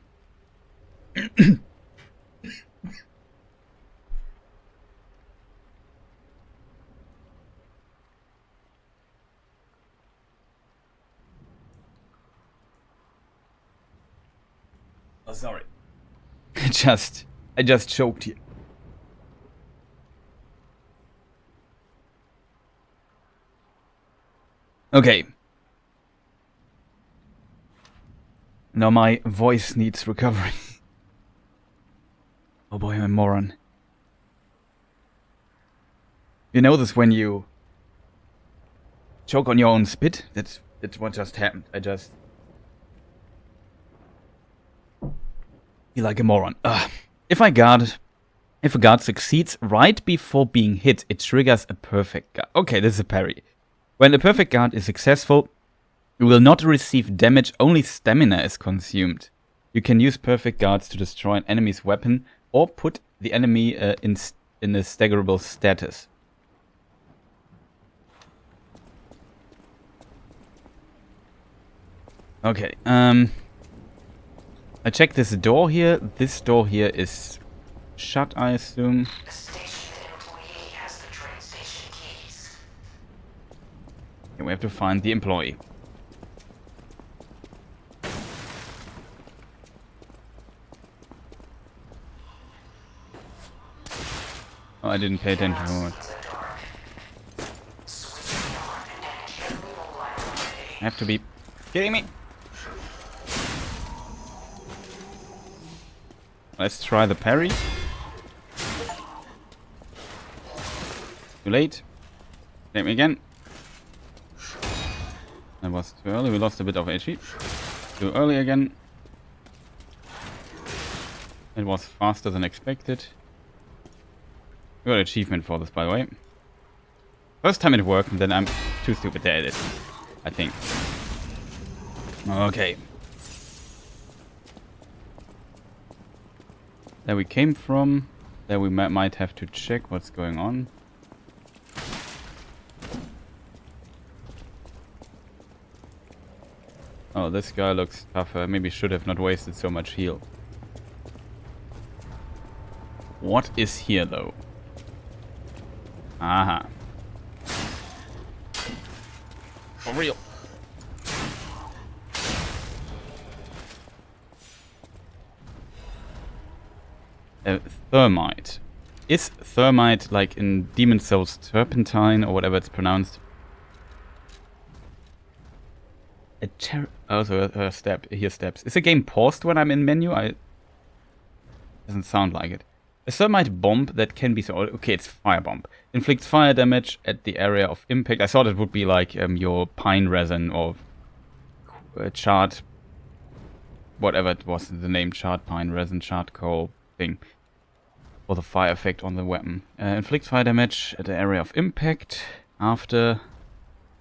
Oh, sorry. I just choked here. Okay. Now my voice needs recovery. Oh boy, I'm a moron. You know this when you choke on your own spit? That's what just happened. I just feel like a moron. If a guard succeeds right before being hit, it triggers a perfect guard. Okay, this is a parry. When a perfect guard is successful, you will not receive damage, only stamina is consumed. You can use perfect guards to destroy an enemy's weapon or put the enemy in a staggerable status. Okay, I checked this door here. This door here is shut, I assume. The station employee has the train station keys. Okay, we have to find the employee. Oh, I didn't pay attention to it. I have to be kidding me. Let's try the parry. Too late. Hit me again. That was too early. We lost a bit of HP. Too early again. It was faster than expected. We got an achievement for this, by the way. First time it worked, and then I'm too stupid to edit, I think. Okay. There we came from. There we might have to check what's going on. Oh, this guy looks tougher. Maybe should have not wasted so much heal. What is here, though? Aha. For real. Thermite. Is thermite like in Demon Souls turpentine or whatever it's pronounced? A step. Here steps. Is the game paused when I'm in menu? Doesn't sound like it. A thermite bomb that can be so. Okay, it's fire bomb. Inflicts fire damage at the area of impact. I thought it would be like your pine resin or charred, whatever it was the name, charred pine resin, charred coal thing, for the fire effect on the weapon. Inflicts fire damage at the area of impact. After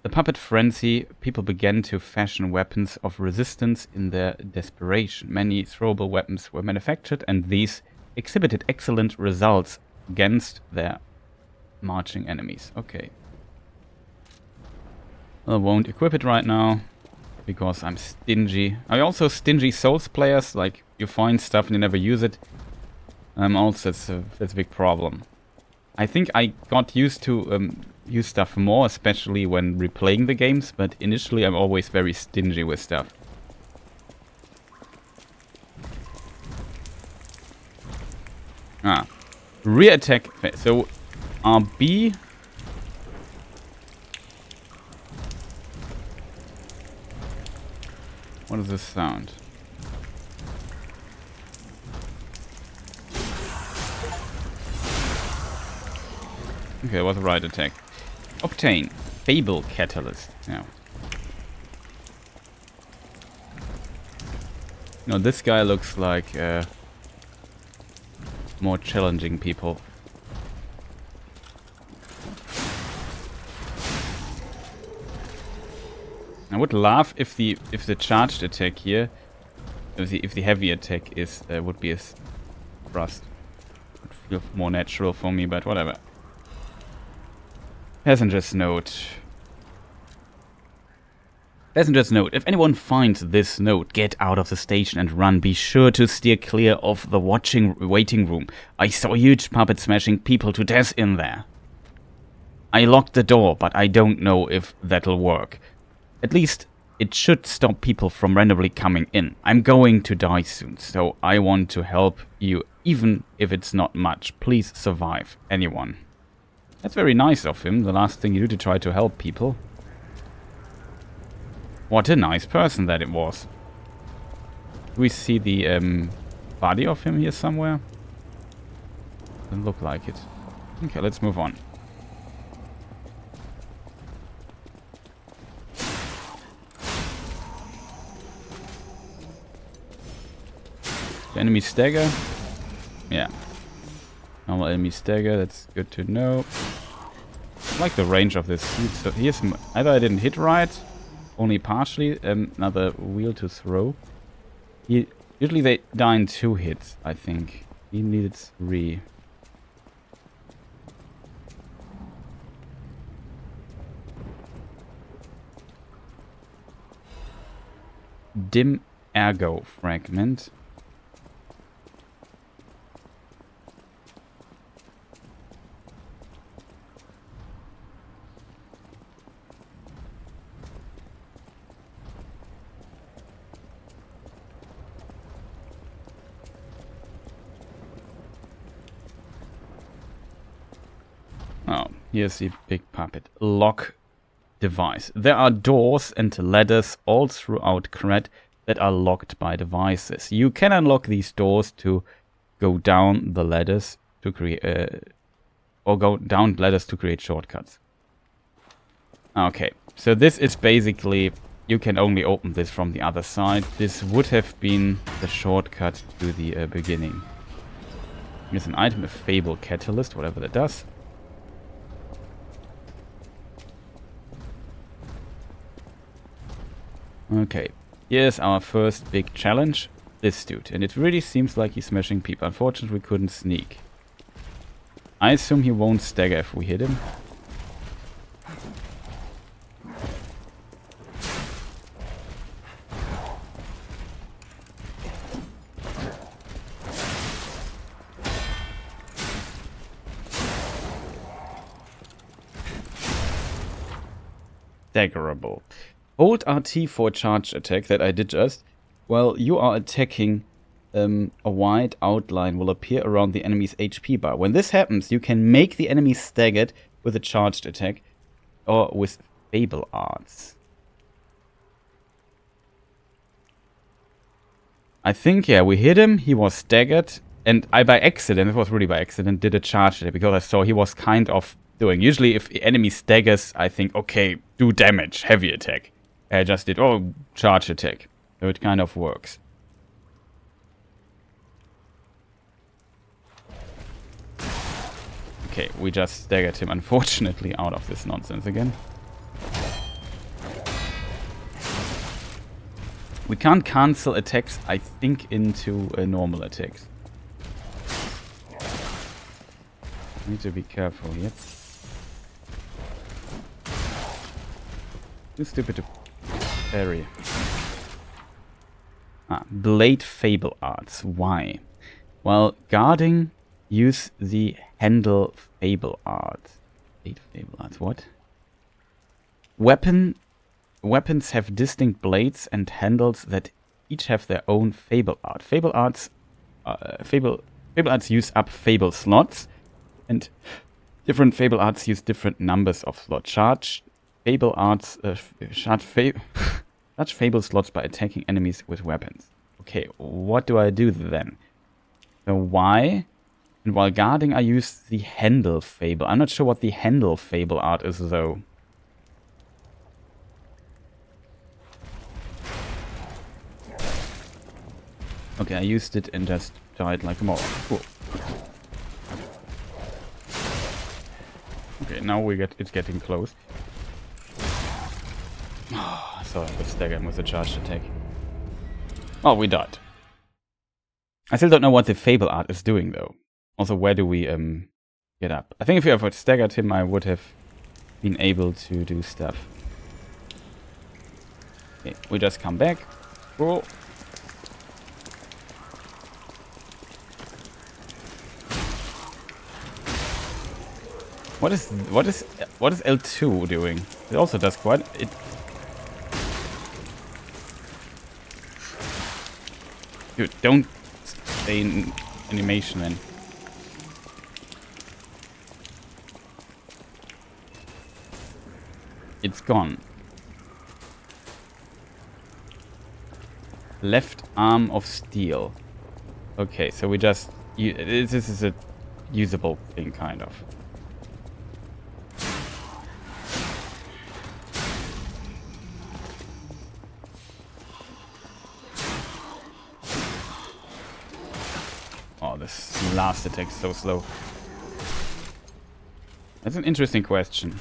the puppet frenzy, people began to fashion weapons of resistance in their desperation. Many throwable weapons were manufactured, and these exhibited excellent results against their marching enemies. Okay. I won't equip it right now because I'm stingy. Are you also stingy Souls players? Like, you find stuff and you never use it? Also, that's a big problem. I think I got used to use stuff more, especially when replaying the games, but initially I'm always very stingy with stuff. Rear attack. So RB. What does this sound? Okay, it was a right attack. Obtain. Fable Catalyst. Yeah. No, this guy looks like more challenging people. I would laugh if the charged attack here, if the heavy attack is would be a thrust. Would feel more natural for me, but whatever. Passenger's note. Passenger's note. If anyone finds this note, get out of the station and run. Be sure to steer clear of the waiting room. I saw a huge puppet smashing people to death in there. I locked the door, but I don't know if that'll work. At least it should stop people from randomly coming in. I'm going to die soon, so I want to help you, even if it's not much. Please survive. Anyone. That's very nice of him. The last thing you do to try to help people. What a nice person that it was. Do we see the body of him here somewhere? Doesn't look like it. Okay, let's move on. The enemy stagger. Yeah. Normal enemy stagger, that's good to know. I like the range of this suit. So here's either I didn't hit right, only partially, another wheel to throw. Usually they die in 2 hits, I think. He needed 3. Dim ergo fragment. Oh, here's the big puppet. Lock device. There are doors and ladders all throughout Kret that are locked by devices. You can unlock these doors to go down the ladders to create shortcuts. Okay, so this is basically, you can only open this from the other side. This would have been the shortcut to the beginning. Here's an item, a Fable Catalyst, whatever that does. Okay, here's our first big challenge. This dude. And it really seems like he's smashing people. Unfortunately, we couldn't sneak. I assume he won't stagger if we hit him. Staggerable. Hold RT for charge attack that I did just. While you are attacking, a white outline will appear around the enemy's HP bar. When this happens, you can make the enemy staggered with a charged attack or with Fable Arts. I think, yeah, we hit him, he was staggered, and I by accident, it was really by accident, did a charge attack because I saw he was kind of doing. Usually if the enemy staggers, I think, okay, do damage, heavy attack. I just did, oh, charge attack. So it kind of works. Okay, we just staggered him, unfortunately, out of this nonsense again. We can't cancel attacks, I think, into normal attacks. Need to be careful here. Too stupid to parry. Blade Fable Arts. Why? Well, guarding, use the handle Fable Arts. Blade Fable Arts, what? Weapons have distinct blades and handles that each have their own Fable Art. Fable Arts use up Fable slots, and different Fable Arts use different numbers of slots. Charge Fable slots by attacking enemies with weapons. Okay, what do I do then? So why? And while guarding, I use the handle Fable. I'm not sure what the handle Fable Art is, though. Okay, I used it and just died like a moron. Cool. Okay, now it's getting close. So I could stagger him with a charged attack. Oh, we died. I still don't know what the Fable Art is doing, though. Also, where do we get up? I think if you had staggered him, I would have been able to do stuff. Okay, we just come back. Cool. What is L2 doing? It also does quite it. Dude, don't stay in animation then. It's gone. Left arm of steel. Okay, so we just this is a usable thing, kind of. Oh, this last attack's so slow. That's an interesting question.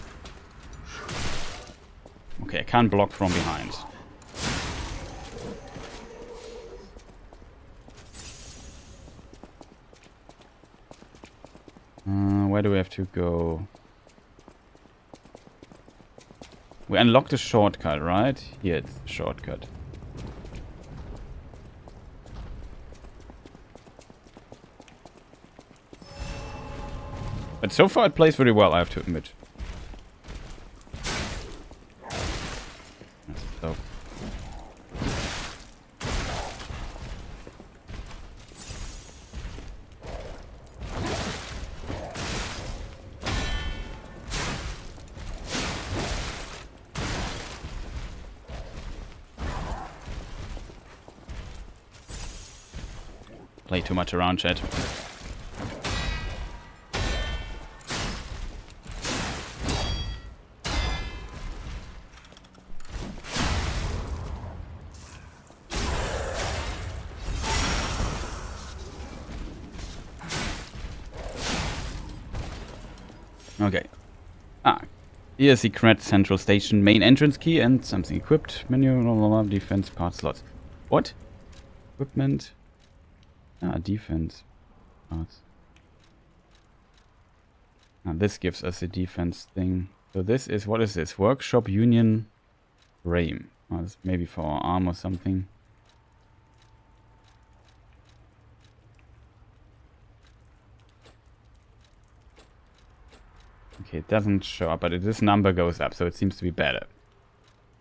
Okay, I can't block from behind. Where do we have to go? We unlocked a shortcut, right? Here it's a shortcut. But so far it plays very well, I have to admit. So. Play too much around, chat. Okay. Here's the correct central station main entrance key and something equipped. Menu, blah, blah, blah, defense part slots. What? Equipment. Defense parts. This gives us a defense thing. So this is, what is this? Workshop Union Frame. It's maybe for our arm or something. Okay, it doesn't show up, but this number goes up, so it seems to be better.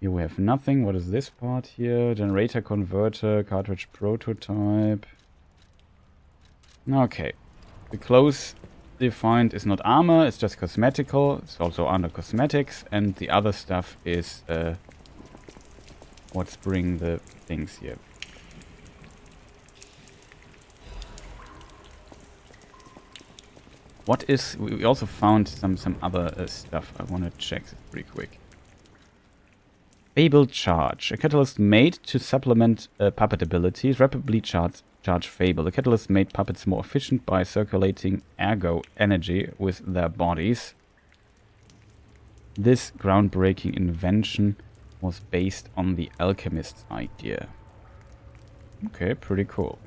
Here we have nothing. What is this part here? Generator converter, cartridge prototype. Okay. The clothes defined is not armor, it's just cosmetical. It's also under cosmetics, and the other stuff is what's bringing the things here. What is... We also found some other stuff. I want to check this pretty quick. Fable Charge. A catalyst made to supplement puppet abilities. Rapidly charge Fable. The catalyst made puppets more efficient by circulating ergo energy with their bodies. This groundbreaking invention was based on the alchemist's idea. Okay, pretty cool.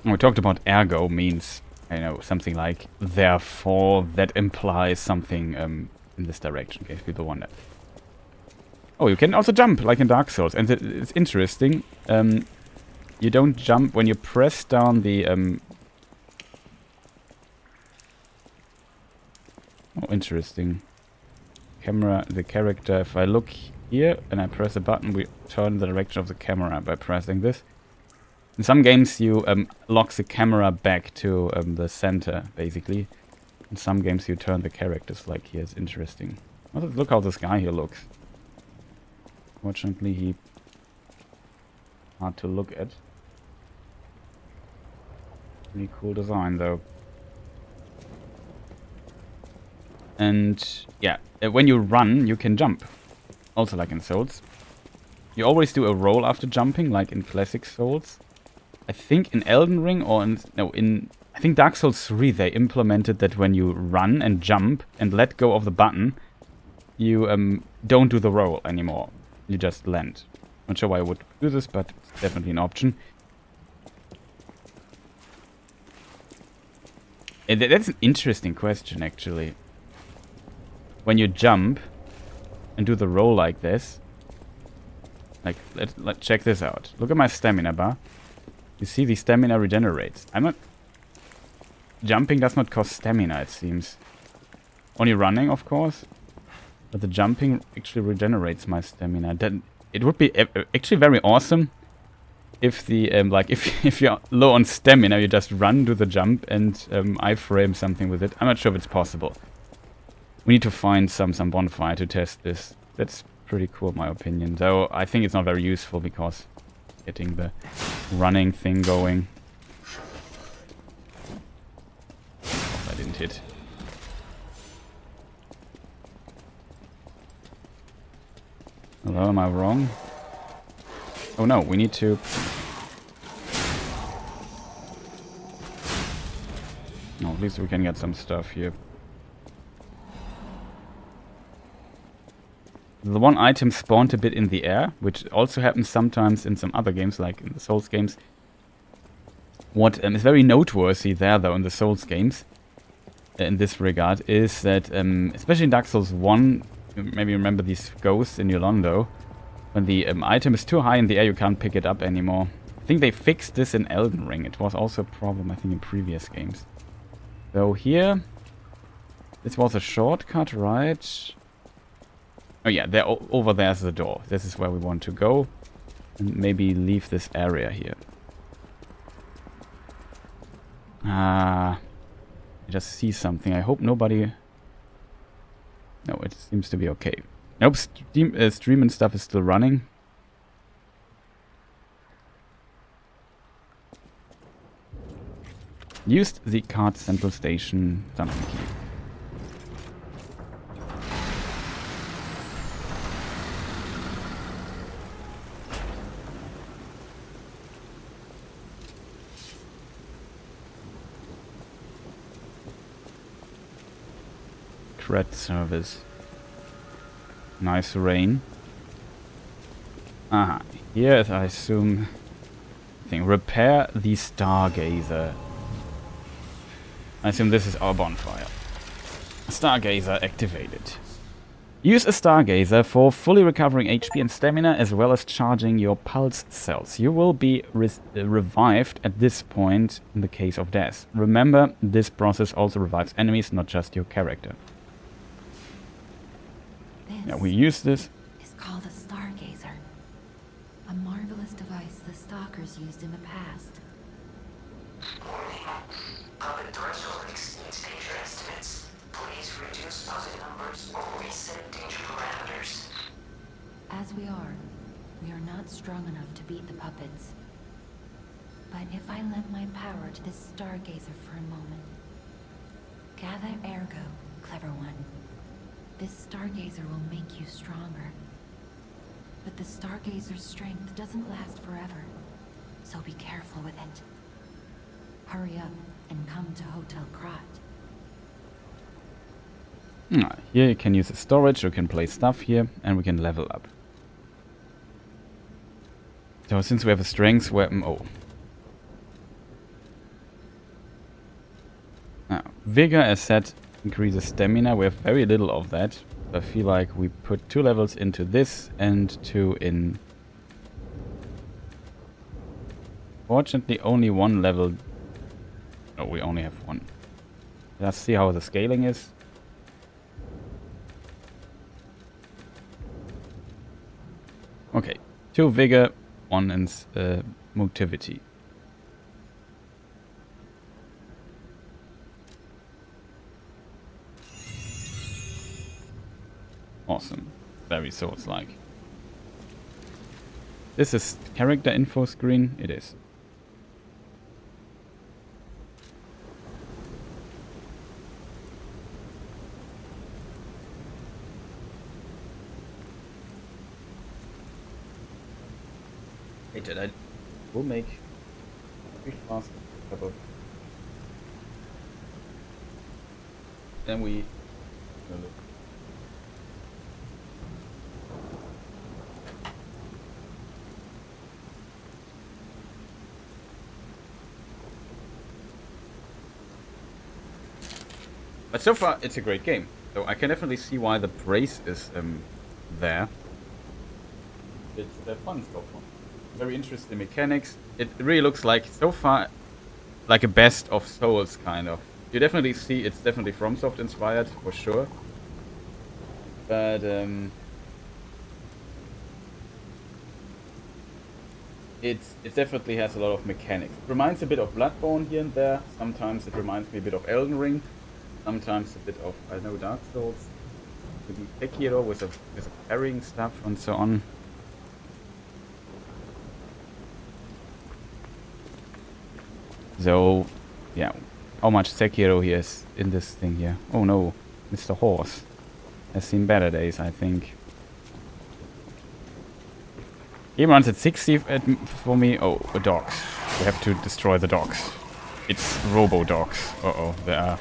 We talked about ergo means, you know, something like therefore, that implies something in this direction, in case people wonder. Oh, you can also jump, like in Dark Souls, and it's interesting. You don't jump when you press down the... Oh, interesting. Camera, the character, if I look here and I press a button, we turn the direction of the camera by pressing this. In some games you lock the camera back to the center, basically. In some games you turn the characters like here. It's interesting. Look how this guy here looks. Fortunately, he hard to look at. Pretty cool design, though. And yeah, when you run, you can jump. Also like in Souls. You always do a roll after jumping, like in classic Souls. I think in Elden Ring or I think Dark Souls 3 they implemented that when you run and jump and let go of the button, you don't do the roll anymore. You just land. Not sure why I would do this, but it's definitely an option. And that's an interesting question, actually. When you jump and do the roll like this, like let's check this out. Look at my stamina bar. You see the stamina regenerates. Jumping does not cost stamina, it seems. Only running, of course. But the jumping actually regenerates my stamina. It would be actually very awesome if the if you're low on stamina, you just run, do the jump, and iframe something with it. I'm not sure if it's possible. We need to find some bonfire to test this. That's pretty cool, in my opinion. Though I think it's not very useful because getting the running thing going. Oh, I didn't hit. Hello, am I wrong? Oh no, we need to... No, at least we can get some stuff here. The one item spawned a bit in the air, which also happens sometimes in some other games, like in the Souls games. What is very noteworthy there, though, in the Souls games, in this regard, is that, especially in Dark Souls 1, maybe you remember these ghosts in Yolando, when the item is too high in the air, you can't pick it up anymore. I think they fixed this in Elden Ring. It was also a problem, I think, in previous games. So here, this was a shortcut, right? Oh yeah, over there's the door. This is where we want to go. And maybe leave this area here. I just see something. I hope nobody... No, it seems to be okay. Nope, stream and stuff is still running. Used the card central station. Something key. threat service. Nice rain. Aha. Here, I assume... repair the Stargazer. I assume this is our bonfire. Stargazer activated. Use a Stargazer for fully recovering HP and stamina, as well as charging your pulse cells. You will be revived at this point in the case of death. Remember, this process also revives enemies, not just your character. Yeah, we use this. It's called a Stargazer. A marvelous device the Stalkers used in the past. Warning. Puppet threshold exceeds danger estimates. Please reduce puppet numbers or reset danger parameters. As we are not strong enough to beat the puppets. But if I lend my power to this Stargazer for a moment. Gather ergo, clever one. This Stargazer will make you stronger. But the Stargazer's strength doesn't last forever. So be careful with it. Hurry up and come to Hotel Krat. Here you can use the storage, you can place stuff here, and we can level up. So since we have a strength weapon... Oh. Now, Vigor, as said, increases stamina. We have very little of that. I feel like we put 2 levels into this and 2 in... Fortunately, only 1 level... Oh, we only have 1. Let's see how the scaling is. Okay, 2 Vigor, 1 in Motivity. Awesome. Very Souls-like. This is character info screen? It is. Hey Jedi, we'll make very fast a cup of... Then we... But so far, it's a great game. So I can definitely see why the praise is there. It's fun so far. Very interesting mechanics. It really looks like, so far, like a best of Souls, kind of. You definitely see it's definitely Fromsoft inspired, for sure. But, it definitely has a lot of mechanics. It reminds a bit of Bloodborne here and there. Sometimes it reminds me a bit of Elden Ring. Sometimes a bit of, I know, Dark Souls. Maybe Sekiro with a parrying stuff and so on. So, yeah, how much Sekiro he is in this thing here. Oh no, Mr. Horse has seen better days, I think. He runs at 60 for me. Oh, dogs. We have to destroy the dogs. It's robo-dogs. Uh-oh, there are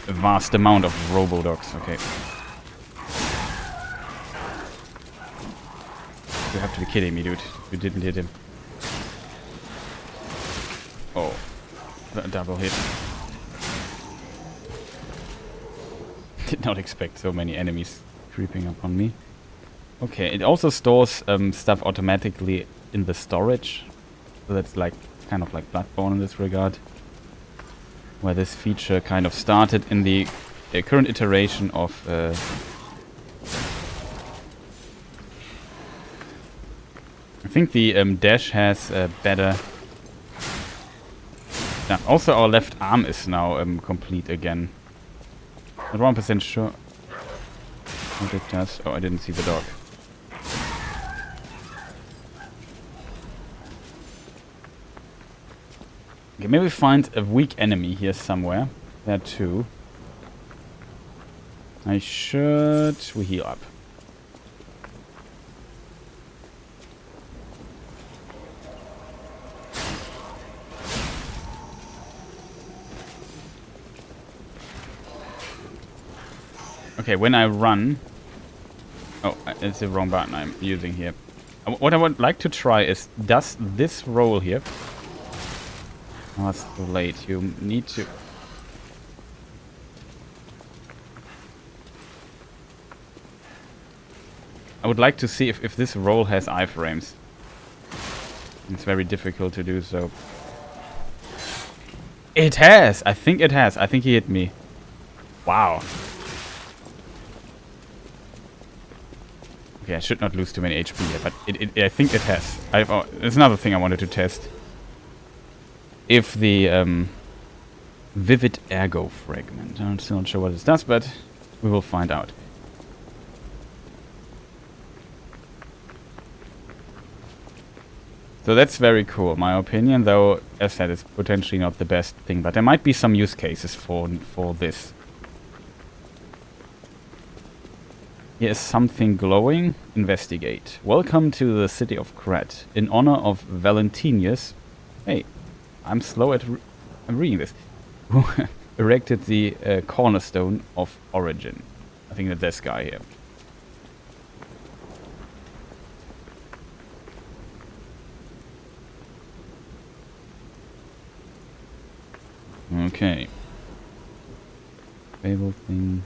a vast amount of robo-dogs. Okay. You have to be kidding me, dude. You didn't hit him. Oh, a double hit. Did not expect so many enemies creeping up on me. Okay, it also stores stuff automatically in the storage. So that's like kind of like Bloodborne in this regard. Where this feature kind of started in the current iteration of... I think the dash has better... Yeah, also our left arm is now complete again. Not 1% sure what it does. Oh, I didn't see the dog. Okay, maybe find a weak enemy here somewhere. There too. We heal up. Okay, when I run... Oh, it's the wrong button I'm using here. What I would like to try is, does this roll here... Oh, it's too late. You need to... I would like to see if this roll has iframes. It's very difficult to do so. It has! I think it has. I think he hit me. Wow. Okay, I should not lose too many HP here, but I think it has. There's another thing I wanted to test. If the Vivid Ergo Fragment. I'm still not sure what it does, but we will find out. So that's very cool, my opinion, though, as I said, it's potentially not the best thing, but there might be some use cases for this. Here is something glowing. Investigate. Welcome to the city of Krat. In honor of Valentinius... Hey, I'm slow at I'm reading this. Who erected the cornerstone of origin. I think that's this guy here. Okay. Fable thing.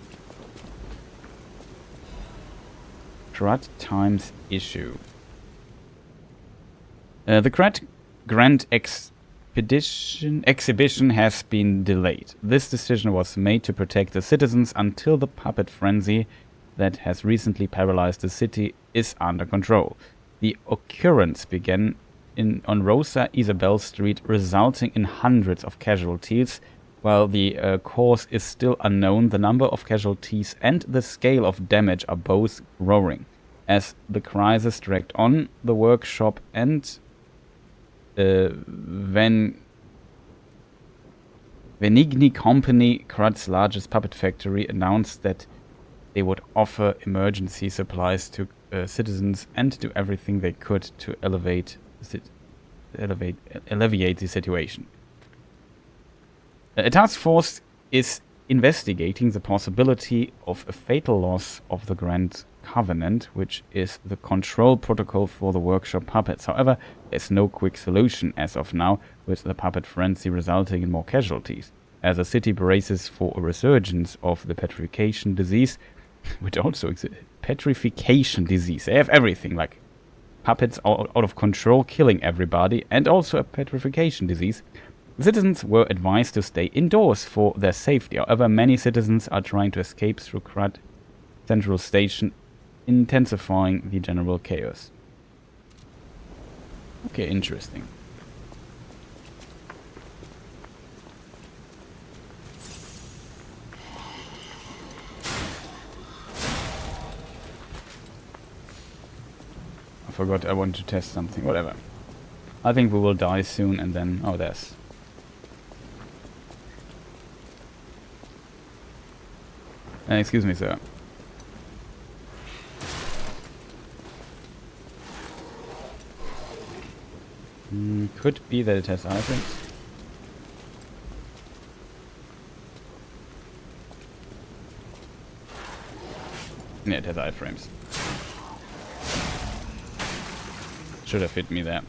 Krat times issue. The Krat Grand Exhibition has been delayed. This decision was made to protect the citizens until the puppet frenzy that has recently paralyzed the city is under control. The occurrence began on Rosa Isabel Street, resulting in hundreds of casualties. While the cause is still unknown, the number of casualties and the scale of damage are both growing. As the crisis dragged on, the workshop and Venigni Company, Krat's largest puppet factory, announced that they would offer emergency supplies to citizens and do everything they could to alleviate the situation. A task force is investigating the possibility of a fatal loss of the Grand Covenant, which is the control protocol for the workshop puppets. However, there's no quick solution as of now, with the puppet frenzy resulting in more casualties. As the city braces for a resurgence of the petrification disease, which also exists. Petrification disease. They have everything, like puppets out of control, killing everybody, and also a petrification disease. Citizens were advised to stay indoors for their safety. However, many citizens are trying to escape through Krat Central Station, intensifying the general chaos. Okay, interesting. I forgot I wanted to test something. Whatever. I think we will die soon and then... Oh, there's... excuse me, sir. Could be that it has items. Yeah, it has iframes. Should have hit me there.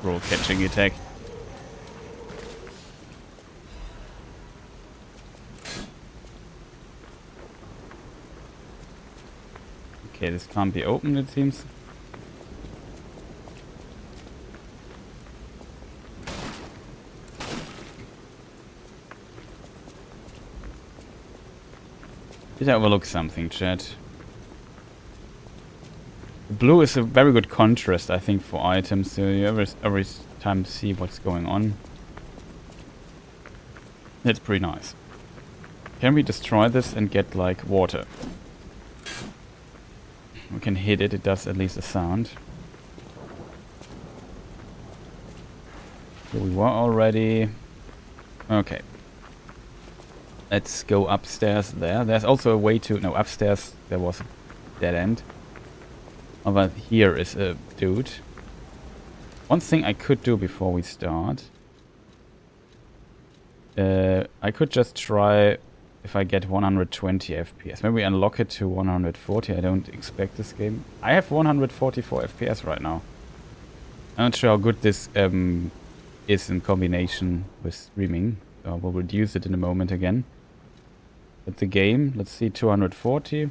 Roll catching attack. Okay, this can't be opened, it seems. Did I overlook something, chat? Blue is a very good contrast, I think, for items, so you every time see what's going on. That's pretty nice. Can we destroy this and get, like, water? We can hit it, it does at least a sound. Here we were already. Okay. Let's go upstairs there. There's also a way to... No, upstairs there was a dead end. Over here is a dude. One thing I could do before we start. I could just try if I get 120 FPS. Maybe unlock it to 140. I don't expect this game. I have 144 FPS right now. I'm not sure how good this is in combination with streaming. So we'll reduce it in a moment again. But the game, let's see, 240.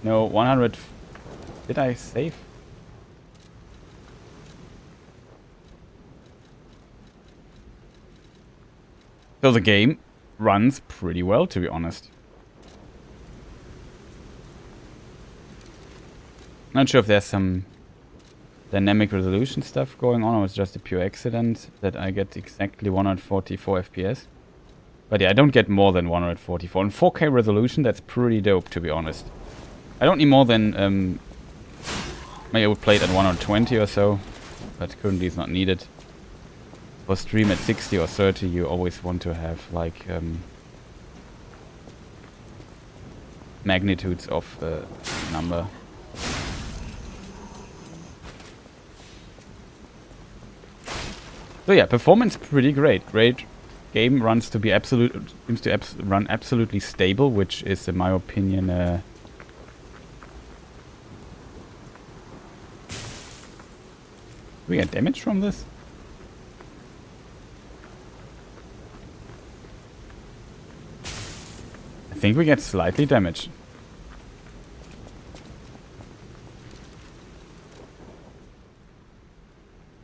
No, 100. Did I save? So the game runs pretty well, to be honest. Not sure if there's some dynamic resolution stuff going on, or it's just a pure accident that I get exactly 144 FPS. But yeah, I don't get more than 144. In 4K resolution, that's pretty dope, to be honest. I don't need more than... maybe I would play it at 120 or so, but currently it's not needed. For stream at 60 or 30, you always want to have, like, magnitudes of the number. So yeah, performance pretty great. Great game, runs to be seems to run absolutely stable, which is, in my opinion, do we get damage from this? I think we get slightly damaged.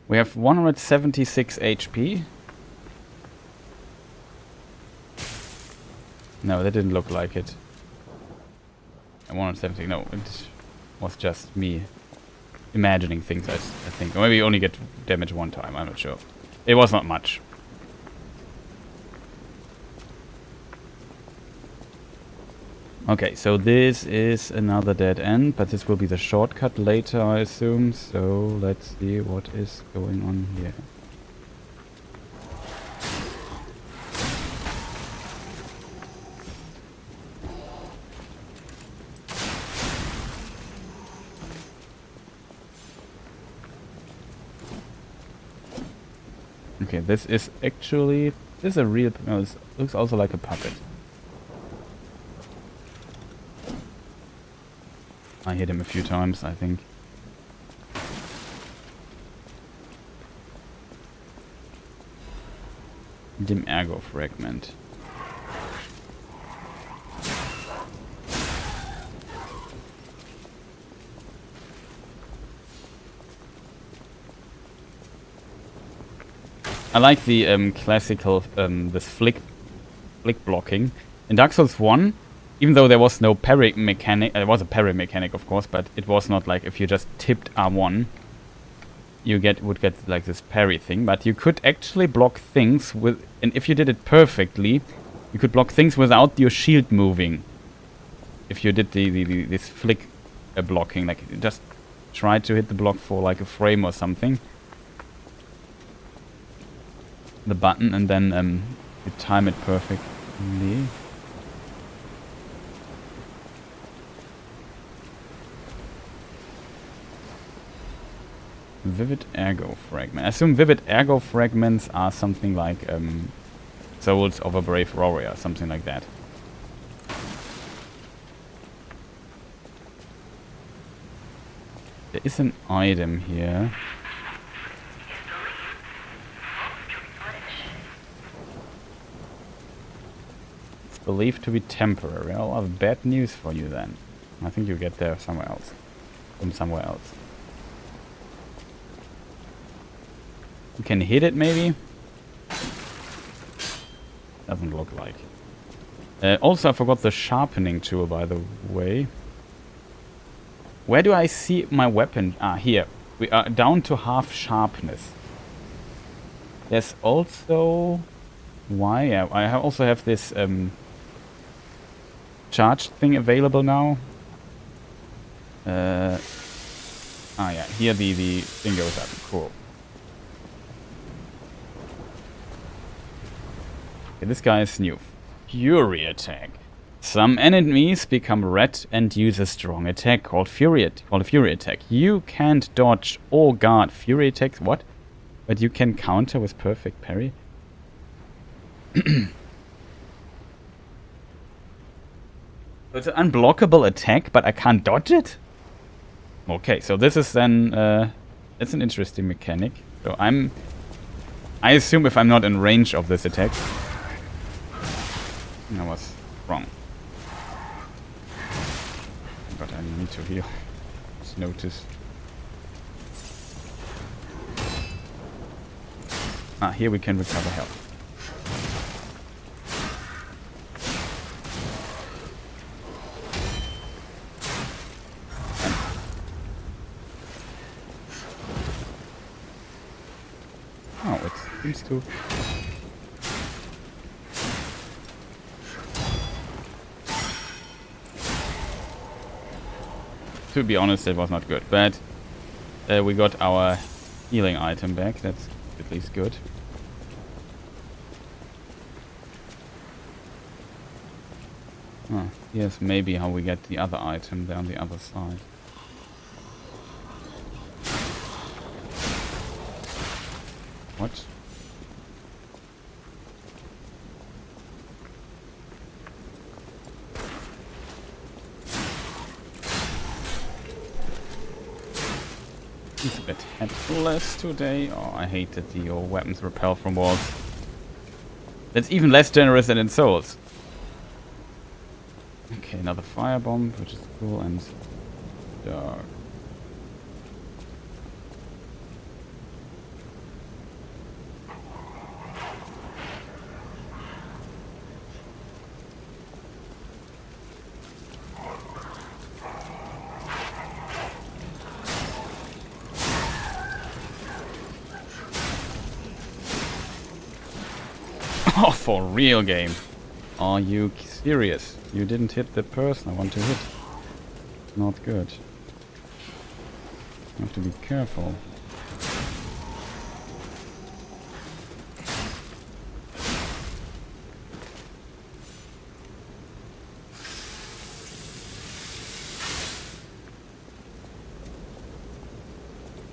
We have 176 HP. No, that didn't look like it. 170, no, it was just me imagining things, I think. Or maybe you only get damage one time, I'm not sure. It was not much. Okay, so this is another dead end, but this will be the shortcut later, I assume. So let's see what is going on here. Okay, this is actually... This is a real... No, this looks also like a puppet. I hit him a few times, I think. Dim ergo fragment. I like the classical this flick blocking in Dark Souls 1. Even though there was no parry mechanic, there was a parry mechanic, of course, but it was not like if you just tipped R1, you would get like this parry thing. But you could actually block things with, and if you did it perfectly, you could block things without your shield moving. If you did this flick blocking, like just try to hit the block for like a frame or something, the button, and then you time it perfectly. Vivid ergo fragment. I assume vivid ergo fragments are something like Souls of a Brave Warrior, something like that. There is an item here. It's believed to be temporary. I'll have bad news for you then. I think you get there somewhere else. From somewhere else. You can hit it, maybe? Doesn't look like. Also, I forgot the sharpening tool, by the way. Where do I see my weapon? Ah, here. We are down to half sharpness. There's also... Why? Yeah, I also have this charged thing available now. Ah, yeah. Here the thing goes up. Cool. Okay, this guy is new. Fury attack. Some enemies become red and use a strong attack called Fury Attack. You can't dodge or guard Fury attacks. What? But you can counter with perfect parry? It's an unblockable attack, but I can't dodge it? Okay, so this is then... it's an interesting mechanic. So I assume if I'm not in range of this attack... I was wrong. But I need to heal. Just notice. Ah, here we can recover health. Oh, it seems to... To be honest, it was not good, but we got our healing item back. That's at least good. Oh, here's maybe how we get the other item there on the other side. What? He's a bit headless today. Oh, I hate that your weapons repel from walls. That's even less generous than in Souls. Okay, another firebomb, which is cool, and dark. Oh, for real game. Are you serious? You didn't hit the person I want to hit. Not good. You have to be careful.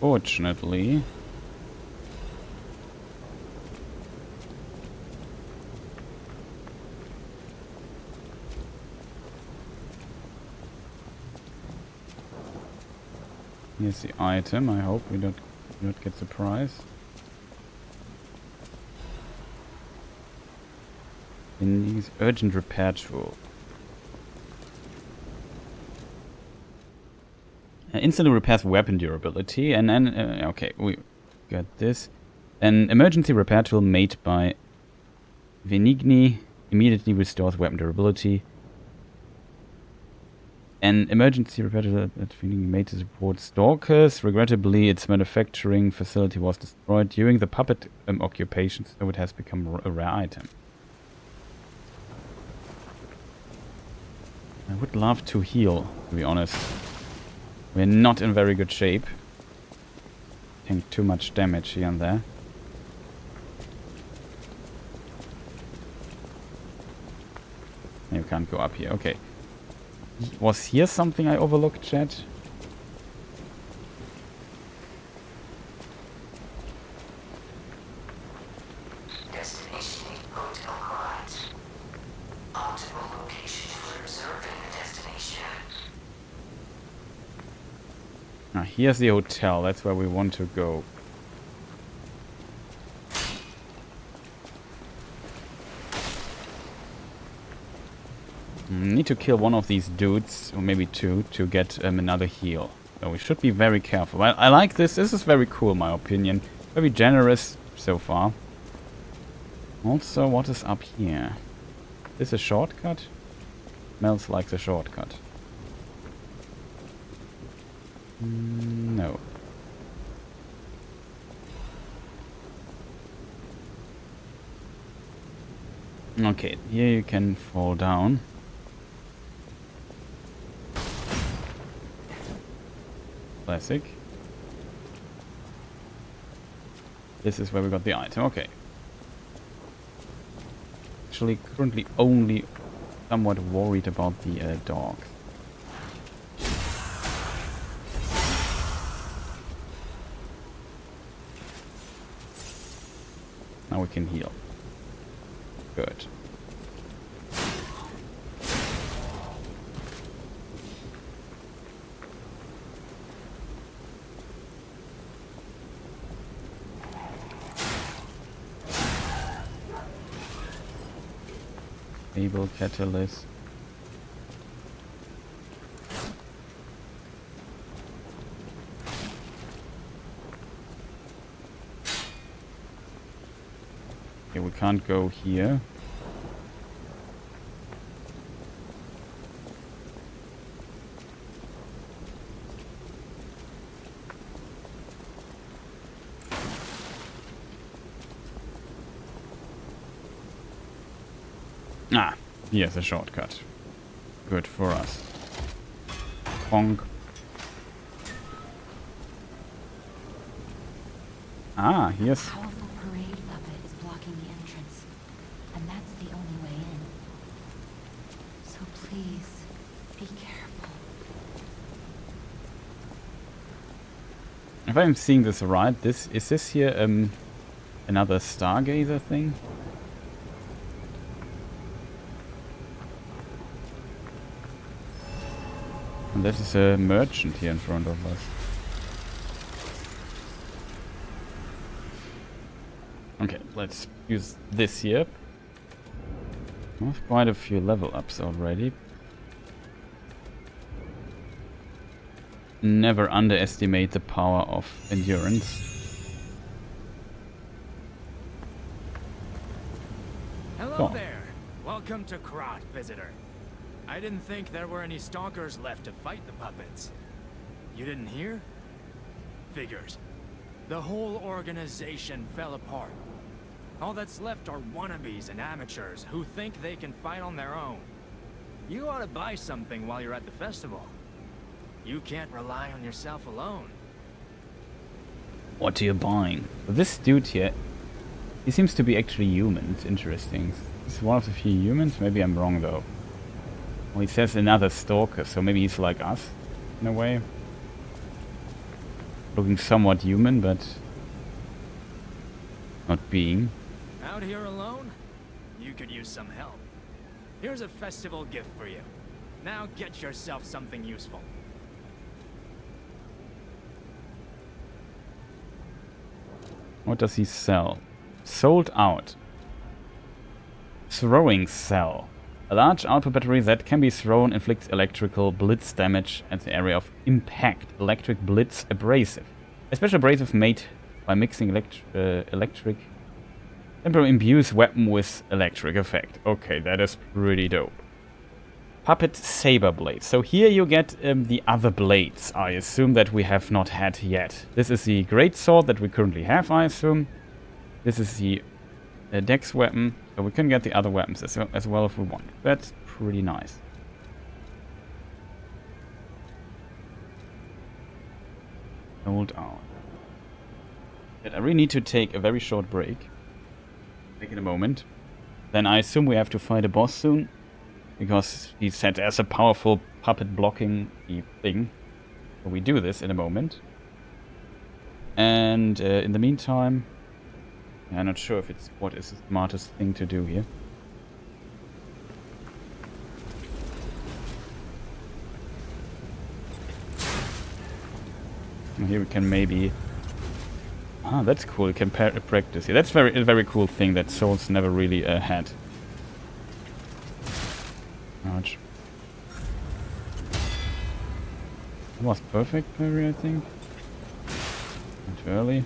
Fortunately... Here's the item. I hope we don't get surprised. In these urgent repair tool. Instantly repairs weapon durability, and then okay, we got this. An emergency repair tool made by Venigni immediately restores weapon durability. An emergency repair tool that Venigni made to support stalkers. Regrettably, its manufacturing facility was destroyed during the puppet occupation, so it has become a rare item. I would love to heal, to be honest. We're not in very good shape. Take too much damage here and there. You can't go up here. Okay. Was here something I overlooked, chat? Destination Hotel Quad. Optimal location for reserving a destination. Ah, here's the hotel. That's where we want to go. Need to kill one of these dudes, or maybe two, to get another heal. So we should be very careful. I like this. This is very cool, in my opinion. Very generous so far. Also, what is up here? Is this a shortcut? Smells like the shortcut. No. Okay, here you can fall down. Classic. This is where we got the item. Okay. Actually, currently only somewhat worried about the dog. Now we can heal. Good. Able catalyst. Okay, we can't go here. Ah, here's a shortcut. Good for us. Bonk. Ah, here's... Powerful parade puppet is blocking the entrance, and that's the only way in. So please, be careful. If I'm seeing this right, is this here another stargazer thing? And this is a merchant here in front of us. Okay, let's use this here. We have quite a few level ups already. Never underestimate the power of endurance. Hello there. Welcome to Krot, visitor. I didn't think there were any stalkers left to fight the puppets. You didn't hear? Figures. The whole organization fell apart. All that's left are wannabes and amateurs who think they can fight on their own. You ought to buy something while you're at the festival. You can't rely on yourself alone. What are you buying? This dude here, he seems to be actually human. It's interesting. He's one of the few humans. Maybe I'm wrong though. Well, he says another stalker, so maybe he's like us in a way. Looking somewhat human, but not being. Out here alone? You could use some help. Here's a festival gift for you. Now get yourself something useful. What does he sell? Sold out. Throwing cell. A large output battery that can be thrown inflicts electrical blitz damage at the area of impact. Electric blitz abrasive. A special abrasive made by mixing electric temporary imbues weapon with electric effect. Okay, that is pretty dope. Puppet saber blade. So here you get the other blades, I assume, that we have not had yet. This is the great sword that we currently have, I assume. This is the dex weapon. So we can get the other weapons as well if we want. That's pretty nice. Hold on. But I really need to take a very short break. Back in a moment. Then I assume we have to fight a boss soon. Because he said there's a powerful puppet blocking the thing. So we do this in a moment. And in the meantime... I'm not sure if it's what is the smartest thing to do here. And here we can maybe... Ah, that's cool. You can practice here. That's a very cool thing that Souls never really had. Ouch. That was perfect parry, I think. Not too early.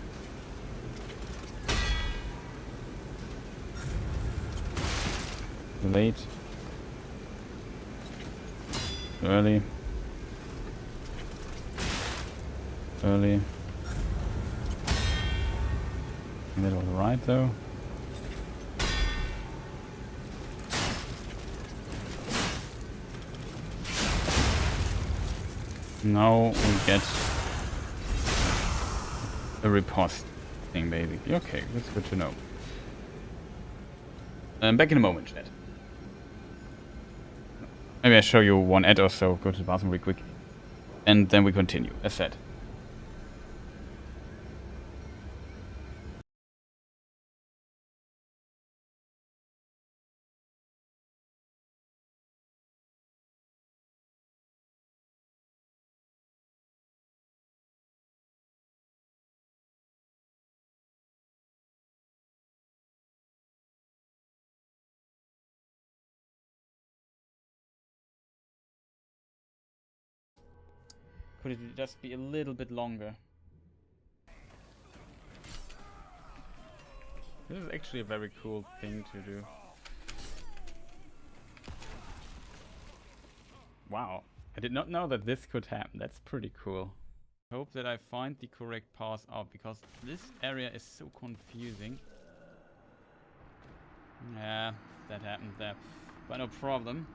Too late. Too early. Early. That was right though. Now we get a riposte thing basically. Okay, that's good to know. Back in a moment, chat. Maybe I show you one ad or so, go to the bathroom real quick. And then we continue, as said. Could it just be a little bit longer? This is actually a very cool thing to do. Wow, I did not know that this could happen. That's pretty cool. I hope that I find the correct path out, because this area is so confusing. Yeah, that happened there. But no problem.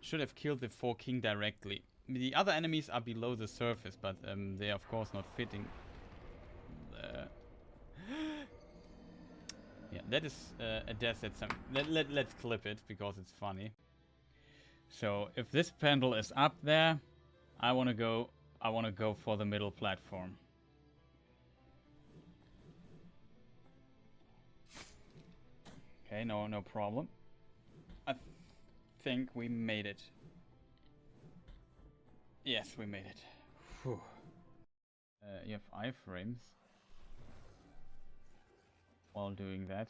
Should have killed the 4 king directly. The other enemies are below the surface, but they are of course not fitting. Yeah, that is a death that's some. Let's clip it because it's funny. So if this pendle is up there, I wanna go for the middle platform. Okay, no problem. I think we made it. Yes, we made it. Whew. You have iframes while doing that.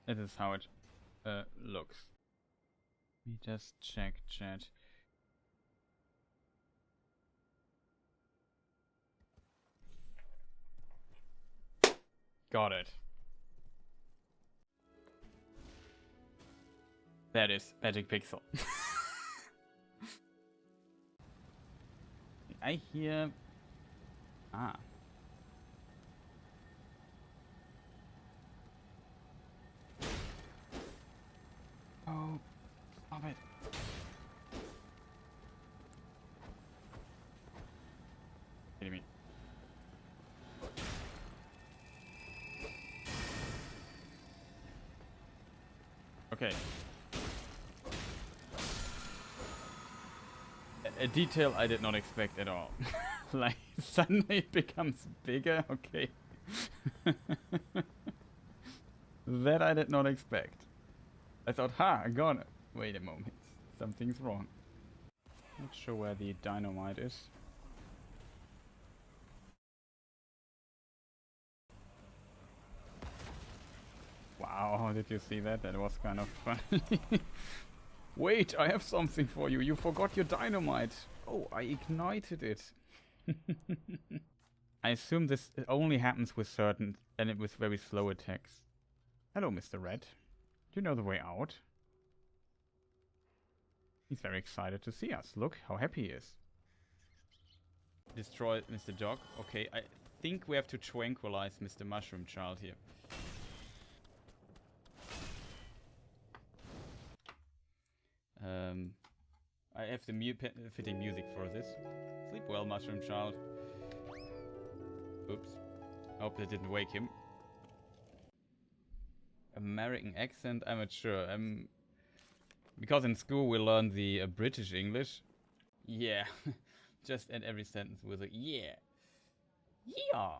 This is how it looks. Let me just check chat. Got it. That is Magic Pixel. I hear... Ah. Oh, stop it. Kidding me. Okay. A detail I did not expect at all. Like, suddenly it becomes bigger? Okay. That I did not expect. I thought, ha, I got it. Wait a moment. Something's wrong. Not sure where the dynamite is. Wow, did you see that? That was kind of funny. Wait, I have something for you. You forgot your dynamite. Oh, I ignited it. I assume this only happens with certain and with very slow attacks. Hello, Mr. Red. Do you know the way out? He's very excited to see us. Look how happy he is. Destroy Mr. Dog. Okay, I think we have to tranquilize Mr. Mushroom Child here. I have the fitting music for this. Sleep well, Mushroom Child. Oops. Hope that didn't wake him. American accent? I'm not sure. Because in school we learned the British English. Yeah. Just end every sentence with a yeah. Yeah.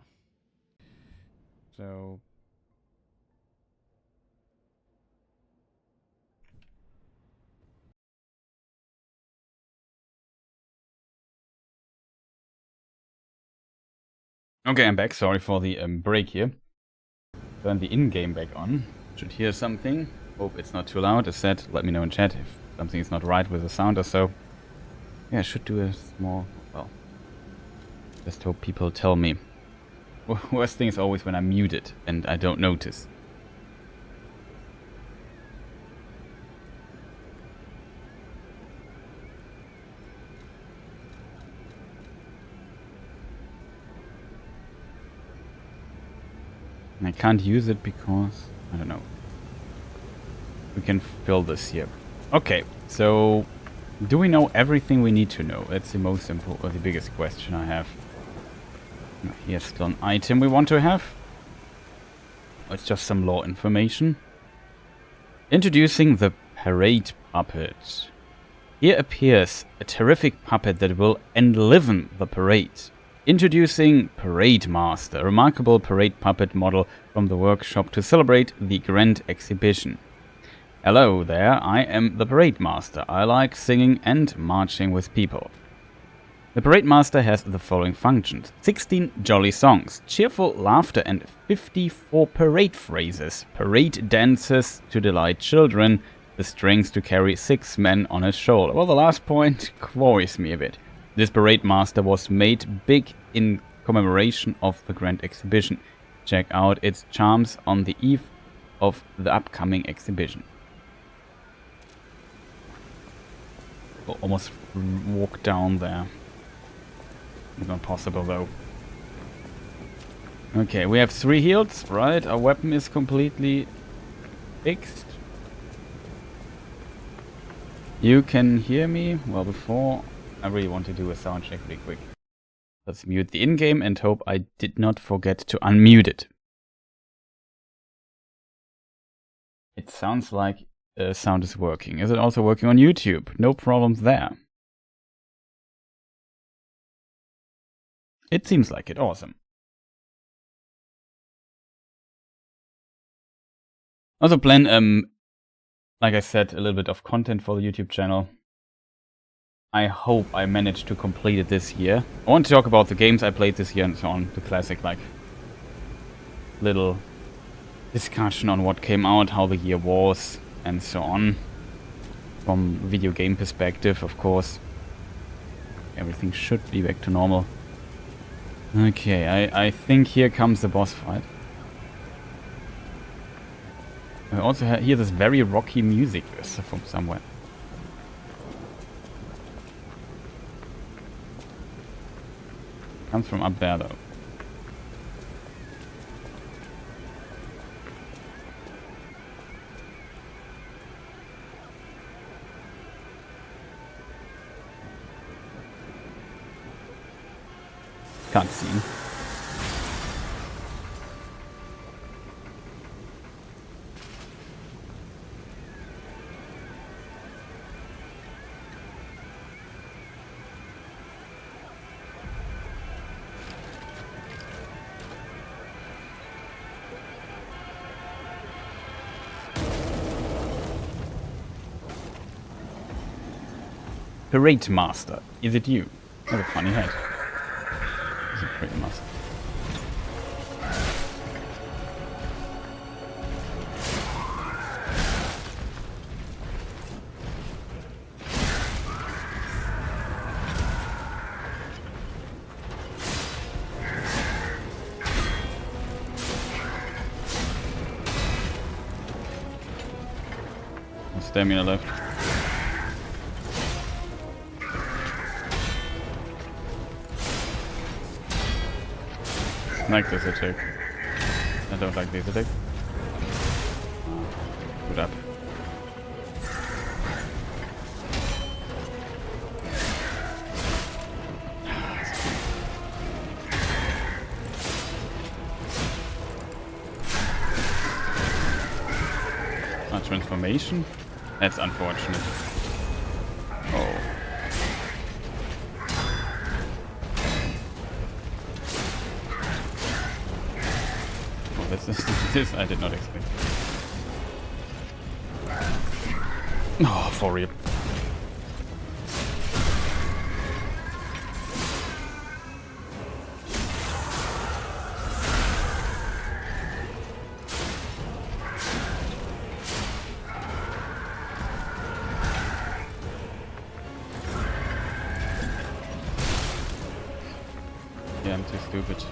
So... Okay, I'm back. Sorry for the break here. Turn the in-game back on. Should hear something. Hope it's not too loud. As said, let me know in chat if something is not right with the sound or so. Yeah, I should do a small... well... just hope people tell me. Worst thing is always when I'm muted and I don't notice. And I can't use it because... I don't know. we can fill this here. Okay, so do we know everything we need to know? That's the most important, or the biggest question I have. Here's still an item we want to have. It's just some lore information. Introducing the Parade Puppet. Here appears a terrific puppet that will enliven the parade. Introducing Parade Master, a remarkable parade puppet model from the workshop to celebrate the grand exhibition. Hello there, I am the Parade Master. I like singing and marching with people. The Parade Master has the following functions: 16 jolly songs, cheerful laughter and 54 parade phrases, parade dances to delight children, the strength to carry 6 men on his shoulder. Well, the last point worries me a bit. This Parade Master was made big in commemoration of the Grand Exhibition. Check out its charms on the eve of the upcoming exhibition. We'll almost walk down there. Not possible though. Okay, we have 3 heals, right? Our weapon is completely fixed. You can hear me? Well, before I really want to do a sound check really quick. Let's mute the in-game and hope I did not forget to unmute it. It sounds like sound is working. Is it also working on YouTube? No problems there. It seems like it. Awesome. Also plan, like I said, a little bit of content for the YouTube channel. I hope I managed to complete it this year. I want to talk about the games I played this year and so on. The classic, like, little discussion on what came out, how the year was, and so on. From video game perspective, of course. Everything should be back to normal. Okay, I think here comes the boss fight. I also hear this very rocky music from somewhere. Comes from up there though. Cutscene. Parade Master, is it you? What a funny head. Is it Parade Master? No stamina left. I like this attack. I don't like this attack. Good up. A transformation? That's unfortunate. Oh. This I did not expect. Oh, for real. Yeah, I'm too stupid.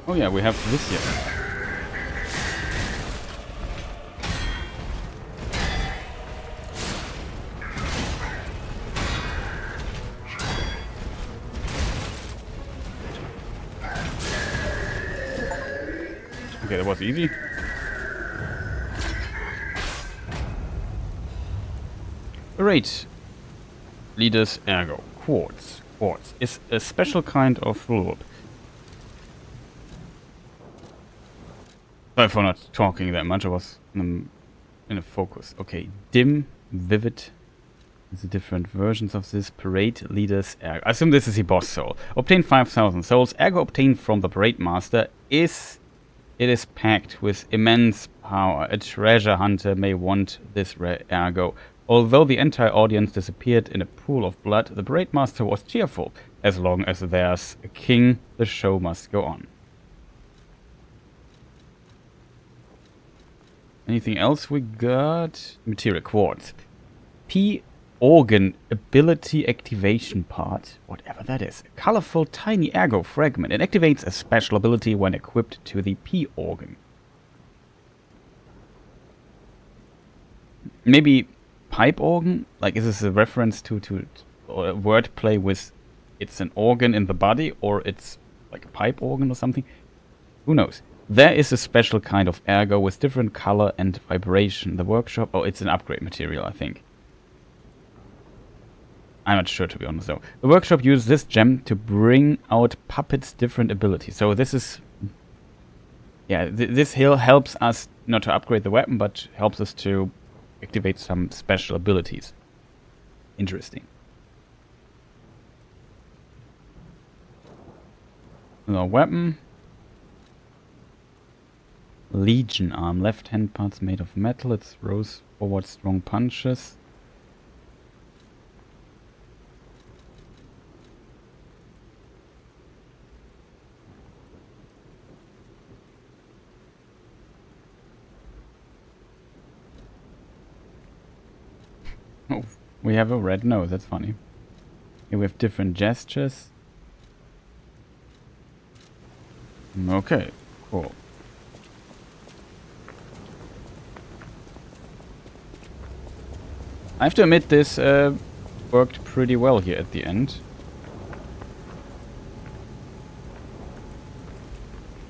Oh yeah, we have this here. Okay, that was easy. Great. Leaders ergo. Quartz. Quartz is a special kind of wood. Sorry for not talking that much. I was in a focus. Okay. Dim, vivid. There's different versions of this. Parade leaders ergo. I assume this is the boss soul. Obtain 5,000 souls. Ergo obtained from the parade master is... It is packed with immense power. A treasure hunter may want this rare ergo. Although the entire audience disappeared in a pool of blood, the parade master was cheerful. As long as there's a king, the show must go on. Anything else we got? Material quartz. P organ ability activation part. Whatever that is. A colorful tiny ergo fragment. It activates a special ability when equipped to the P organ. Maybe pipe organ? Like, is this a reference to or a wordplay with it's an organ in the body, or it's like a pipe organ or something? Who knows? There is a special kind of ergo with different color and vibration. The workshop... Oh, it's an upgrade material, I think. I'm not sure, to be honest, though. The workshop uses this gem to bring out puppets' different abilities. So this is... Yeah, this hill helps us not to upgrade the weapon, but helps us to activate some special abilities. Interesting. The weapon. Legion arm. Left hand parts made of metal. It throws forward strong punches. Oh, we have a red nose. That's funny. Here we have different gestures. Okay, cool. I have to admit this worked pretty well here at the end.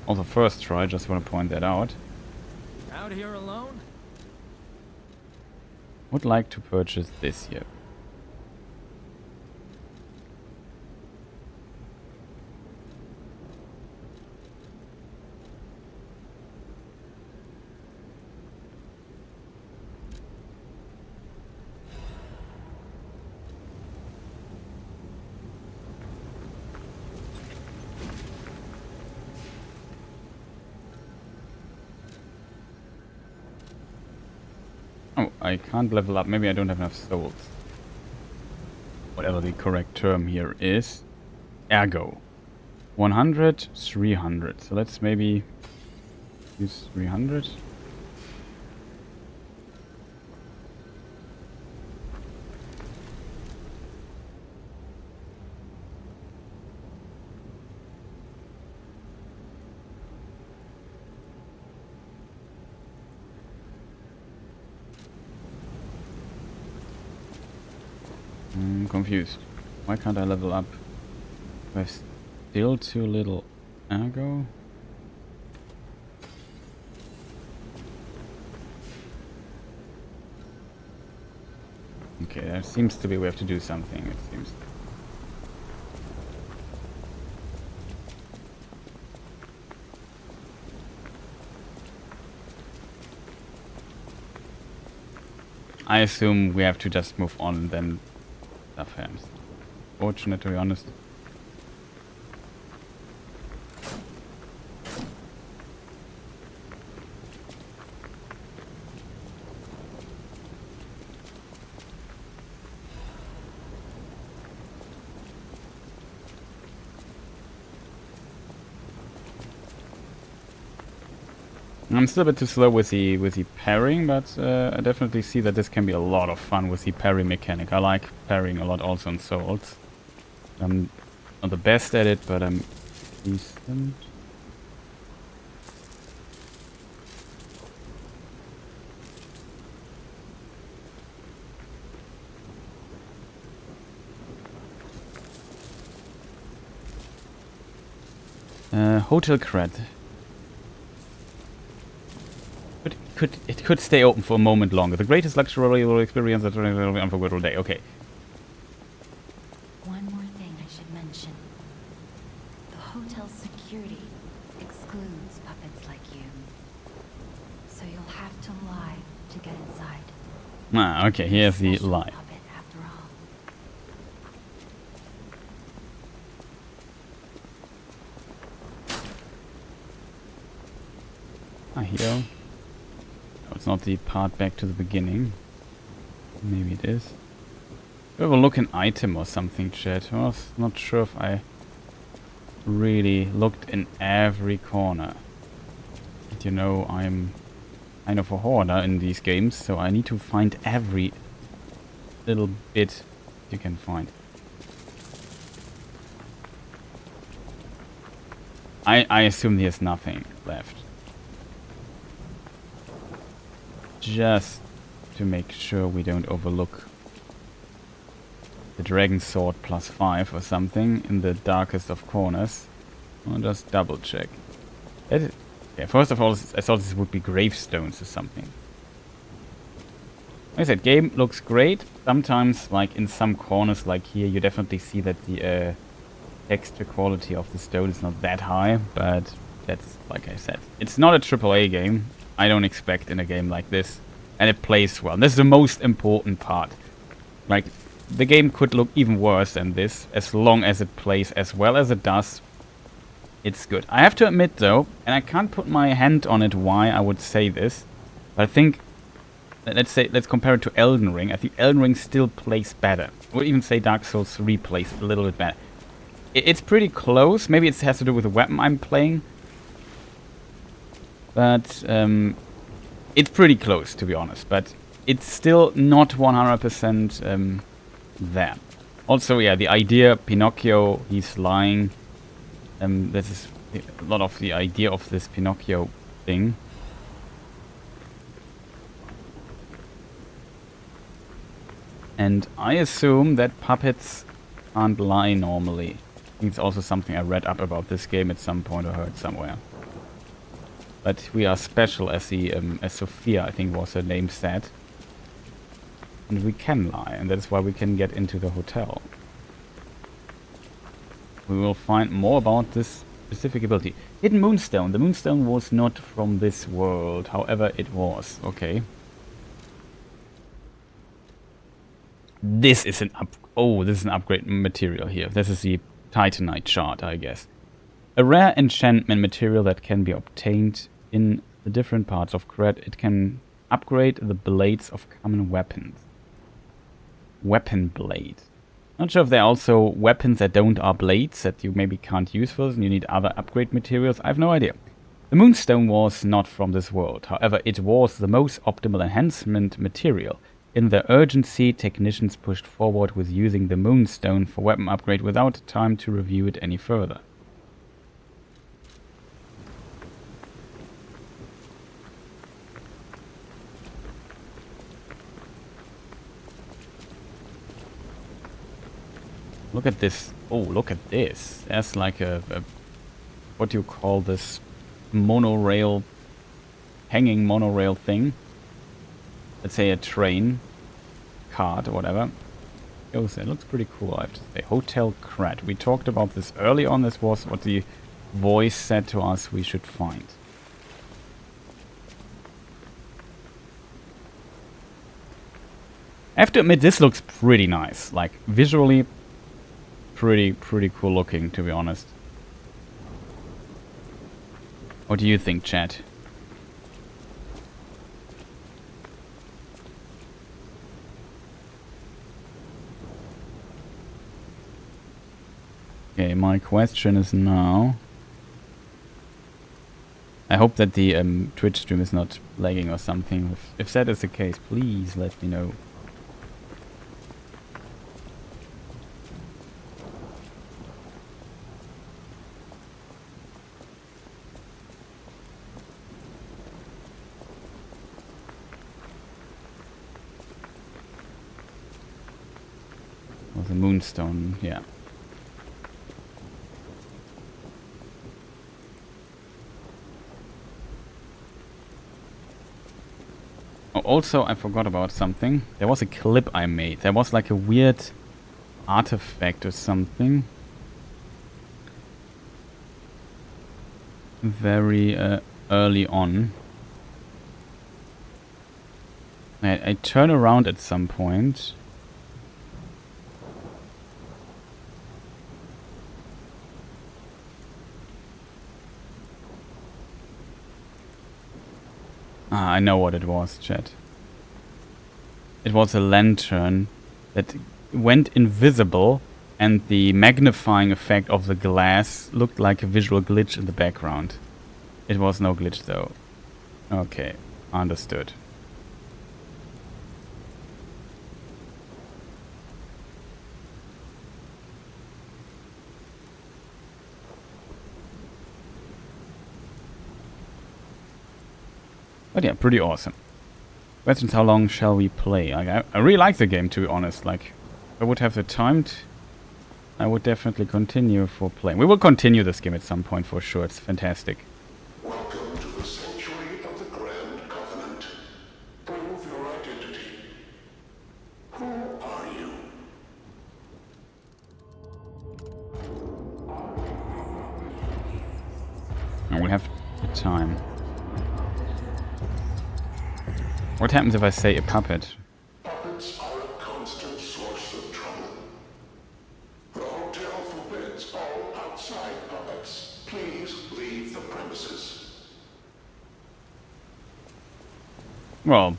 Also first try, just want to point that out. Out here alone? Would like to purchase this here. Oh, I can't level up. Maybe I don't have enough souls. Whatever the correct term here is. Ergo. 100, 300. So let's maybe use 300. I'm confused. Why can't I level up? I have still too little ergo. Okay, there seems to be we have to do something, it seems. I assume we have to just move on and then stuff happens. Fortunate, to be honest. I'm still a bit too slow with the parrying, but I definitely see that this can be a lot of fun with the parry mechanic. I like parrying a lot also on Souls. I'm not the best at it, but I'm decent. Hotel cred. could stay open for a moment longer. The greatest luxury experience of an unforgettable day. Okay. One more thing I should mention. The hotel's security excludes puppets like you. So you'll have to lie to get inside. Ah, okay, here's the Special lie. puppet, after all. Ah, here. Oh, it's not the part back to the beginning. Maybe it is. Have a look an item or something, chat. I was not sure if I really looked in every corner. But you know, I'm kind of a hoarder in these games, so I need to find every little bit you can find. I assume there's nothing left. Just to make sure we don't overlook the Dragon Sword +5 or something in the darkest of corners. I'll just double check. Yeah, first of all, I thought this would be gravestones or something. Like I said, game looks great. Sometimes, like in some corners like here, you definitely see that the texture quality of the stone is not that high, but that's, like I said, it's not a AAA game. I don't expect in a game like this. And it plays well. This is the most important part. Like, the game could look even worse than this, as long as it plays as well as it does. It's good. I have to admit though, and I can't put my hand on it why I would say this, but I think, let's compare it to Elden Ring. I think Elden Ring still plays better. I would even say Dark Souls 3 plays a little bit better. It's pretty close. Maybe it has to do with the weapon I'm playing. But it's pretty close, to be honest. But it's still not 100% there. Also, yeah, the idea, Pinocchio, he's lying. This is a lot of the idea of this Pinocchio thing. And I assume that puppets can't lie normally. I think it's also something I read up about this game at some point or heard somewhere. But we are special, as Sophia, I think was her name, said. And we can lie, and that is why we can get into the hotel. We will find more about this specific ability. Hidden Moonstone. The Moonstone was not from this world, however it was. Okay. This is an this is an upgrade material here. This is the Titanite shard, I guess. A rare enchantment material that can be obtained in the different parts of Krat. It can upgrade the blades of common weapons. Weapon blade. Not sure if there are also weapons that are blades that you maybe can't use for this and you need other upgrade materials. I have no idea. The Moonstone was not from this world. However, it was the most optimal enhancement material. In their urgency, technicians pushed forward with using the Moonstone for weapon upgrade without time to review it any further. Look at this. Oh, look at this. There's like a what do you call this? Monorail, hanging monorail thing. Let's say a train, cart or whatever. It looks pretty cool, I have to say. Hotel Krat. We talked about this early on. This was what the voice said to us we should find. I have to admit, this looks pretty nice. Like, visually, pretty cool looking, to be honest. What do you think, chat? Okay, my question is now... I hope that the Twitch stream is not lagging or something. If that is the case, please let me know. Oh, the Moonstone, yeah. Oh, also, I forgot about something. There was a clip I made. There was like a weird artifact or something. Very early on. I turn around at some point. Ah, I know what it was, chat. It was a lantern that went invisible, and the magnifying effect of the glass looked like a visual glitch in the background. It was no glitch though. Okay, understood. But yeah, pretty awesome. Questions, how long shall we play? Like, I really like the game, to be honest. Like, if I would have the time, I would definitely continue for playing. We will continue this game at some point for sure. It's fantastic. Welcome to the sanctuary of the Grand Covenant. Prove your identity. Who are you? And we have the time. What happens if I say a puppet? Puppets are a constant source of trouble. The hotel forbids all outside puppets. Please leave the premises. Well,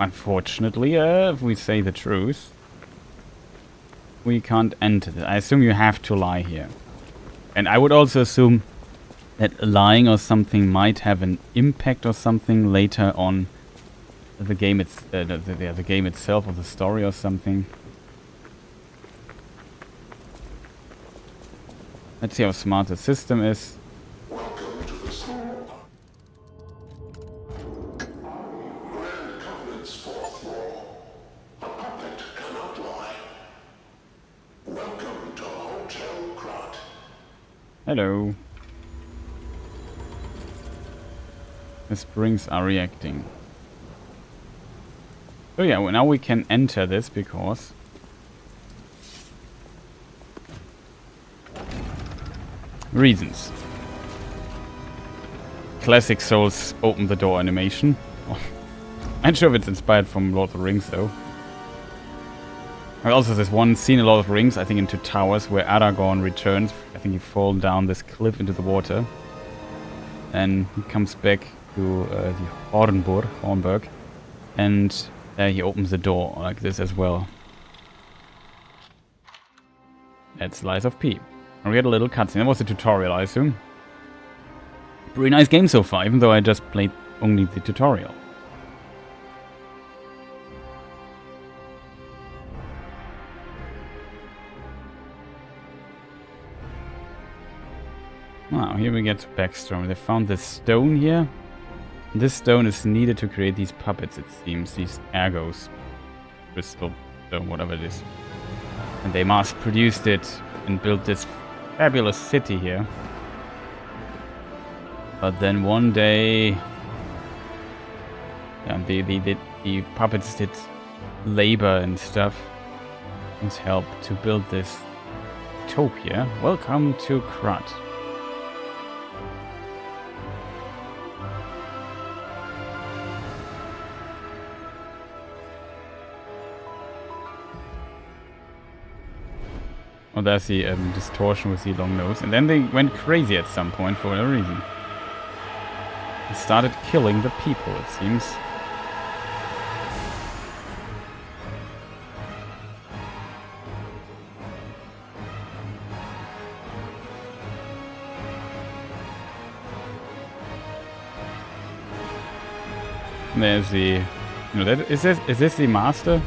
unfortunately, if we say the truth, we can't enter this. I assume you have to lie here. And I would also assume that lying or something might have an impact or something later on the game, the game itself or the story or something. Let's see how smart the system is. Welcome to the Grand Covenant's fourth law. A puppet cannot lie. Welcome to Hotel Krat. Hello. The springs are reacting. So yeah, well, now we can enter this because reasons. Classic Souls open the door animation. I'm not sure if it's inspired from Lord of the Rings though. And also there's one scene in Lord of the Rings, I think in Two Towers, where Aragorn returns. I think he falls down this cliff into the water. And he comes back to the Hornburg, and he opens the door like this as well. That's Lies of P. And we had a little cutscene. That was a tutorial, I assume. Pretty nice game so far, even though I just played only the tutorial. Wow, here we get to backstory. They found this stone here. This stone is needed to create these puppets, it seems. These ergos. Crystal stone, whatever it is. And they mass-produced it and built this fabulous city here. But then one day... yeah, the puppets did labor and stuff. And help to build this utopia. Welcome to Krat. Oh, there's the distortion with the long nose. And then they went crazy at some point for whatever reason. They started killing the people, it seems. There's the... is this the master?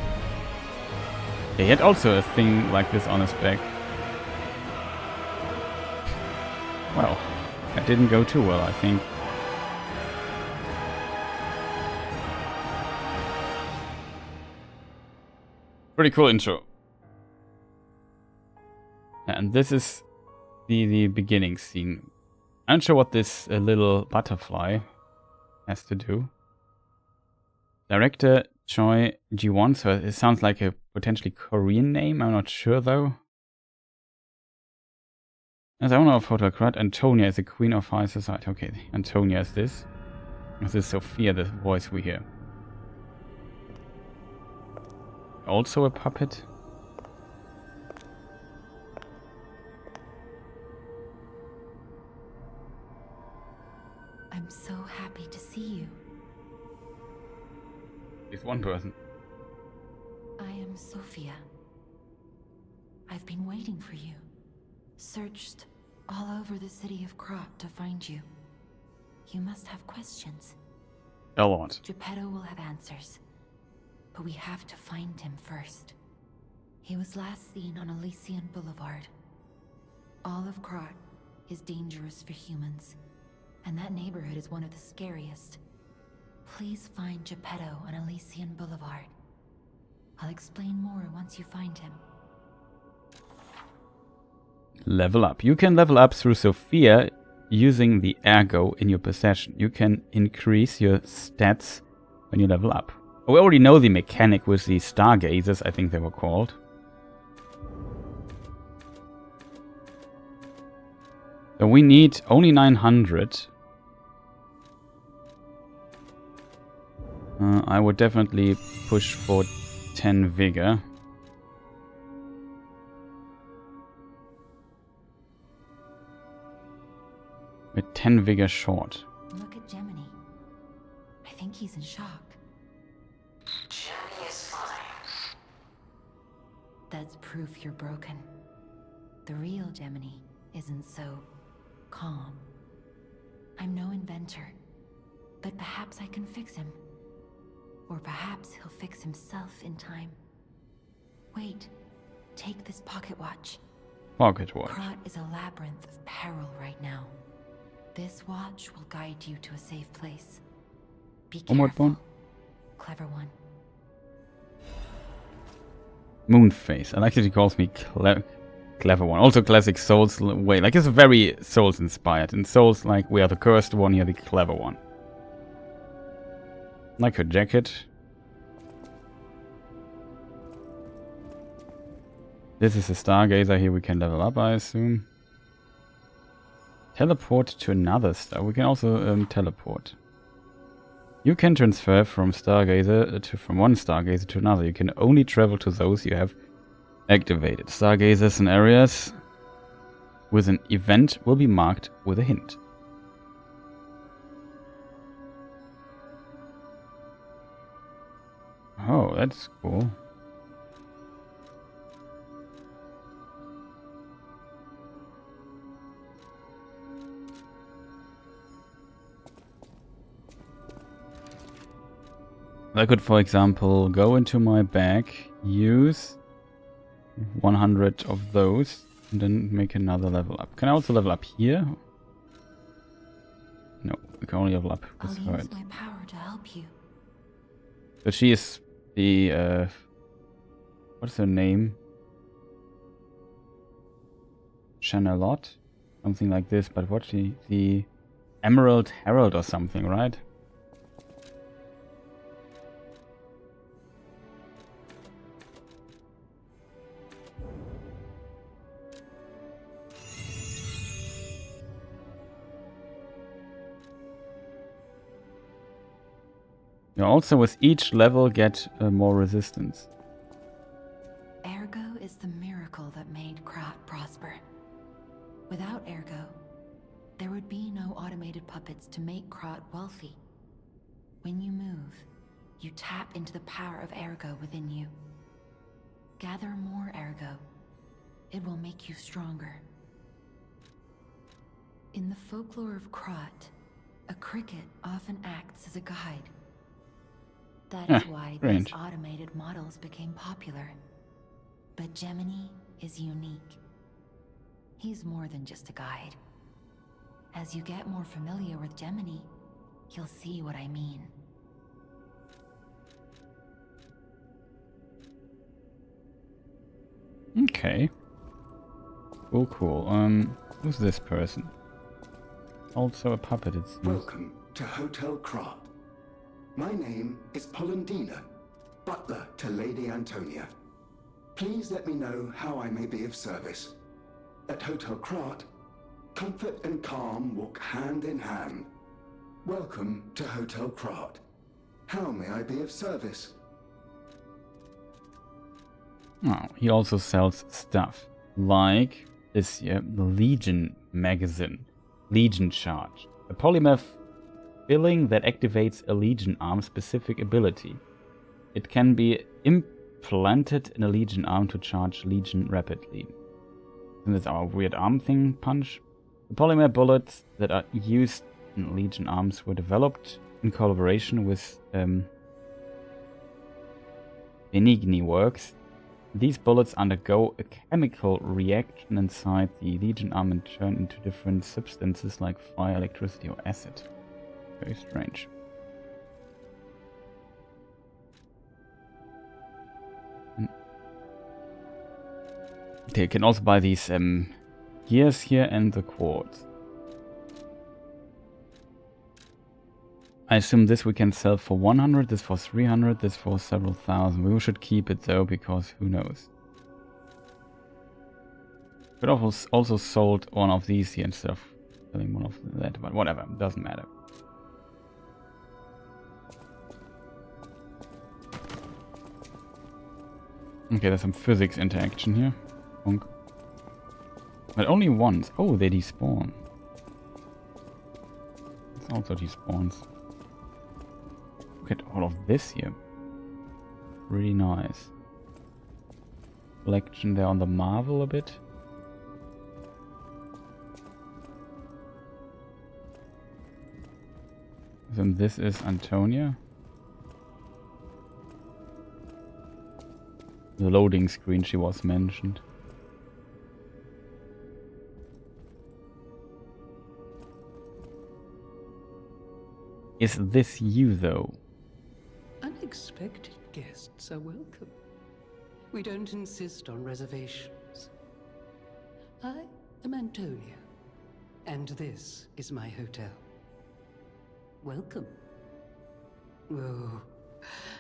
He had also a thing like this on his back. Well, that didn't go too well, I think. Pretty cool intro. And this is the beginning scene. I'm not sure what this little butterfly has to do. Director Choi Ji-won, so it sounds like a potentially Korean name, I'm not sure though. As owner of Hotel Krat, Antonia is the queen of high society. Okay, Antonia is this. This is Sophia, the voice we hear. Also a puppet. I'm so happy to see you. He's one person. I am Sophia. I've been waiting for you. Searched all over the city of Krat to find you. You must have questions. A lot. Geppetto will have answers. But we have to find him first. He was last seen on Elysian Boulevard. All of Krat is dangerous for humans. And that neighborhood is one of the scariest. Please find Geppetto on Elysian Boulevard. I'll explain more once you find him. Level up. You can level up through Sophia using the ergo in your possession. You can increase your stats when you level up. We already know the mechanic with the stargazers, I think they were called. So we need only 900. I would definitely push for 10 vigor. With 10 vigor short. Look at Gemini. I think he's in shock. Gemini is fine. That's proof you're broken. The real Gemini isn't so calm. I'm no inventor, but perhaps I can fix him. Or perhaps he'll fix himself in time. Wait, take this pocket watch. Pocket watch. Krat is a labyrinth of peril right now. This watch will guide you to a safe place. Be careful. Clever one. Moonface. I like that he calls me clever one. Also classic Souls way. Like, it's very Souls inspired. In Souls, like, we are the cursed one, here the clever one. Like her jacket. This is a stargazer. Here we can level up, I assume. Teleport to another star. We can also teleport. You can transfer from stargazer from one stargazer to another. You can only travel to those you have activated. Stargazers in areas with an event will be marked with a hint. Oh, that's cool. I could, for example, go into my bag, use 100 of those, and then make another level up. Can I also level up here? No, we can only level up with her. I'll use my power to help you. So she is the, what's her name? Chanelot? Something like this, but what's she? The Emerald Herald or something, right? You also, with each level, get more resistance. Ergo is the miracle that made Krat prosper. Without Ergo, there would be no automated puppets to make Krat wealthy. When you move, you tap into the power of Ergo within you. Gather more Ergo. It will make you stronger. In the folklore of Krat, a cricket often acts as a guide. That is why these automated models became popular. But Gemini is unique. He's more than just a guide. As you get more familiar with Gemini, you'll see what I mean. Okay. Cool, cool. Who's this person? Also a puppet, it seems. Welcome to Hotel Krat. My name is Polendina, butler to Lady Antonia. Please let me know how I may be of service. At Hotel Krat, comfort and calm walk hand in hand. Welcome to Hotel Krat. How may I be of service? Oh, he also sells stuff like this here, the Legion magazine, Legion charge, a polymer filling that activates a Legion arm specific ability. It can be implanted in a Legion arm to charge Legion rapidly. And that's our weird arm thing punch. The polymer bullets that are used in Legion arms were developed in collaboration with Benigni Works. These bullets undergo a chemical reaction inside the Legion arm and turn into different substances like fire, electricity, or acid. Very strange. Okay, you can also buy these gears here and the quartz. I assume this we can sell for 100, this for 300, this for several thousand. We should keep it though, because who knows. Could also sold one of these here instead of selling one of that, but whatever, doesn't matter. Okay, there's some physics interaction here. Bonk. But only once. Oh, they despawn. It's also despawns. Look at all of this here. Really nice. Collection there on the Marvel a bit. Then this is Antonia. The loading screen she was mentioned. Is this you though? Unexpected guests are welcome. We don't insist on reservations. I am Antonia, and this is my hotel. Welcome. Oh,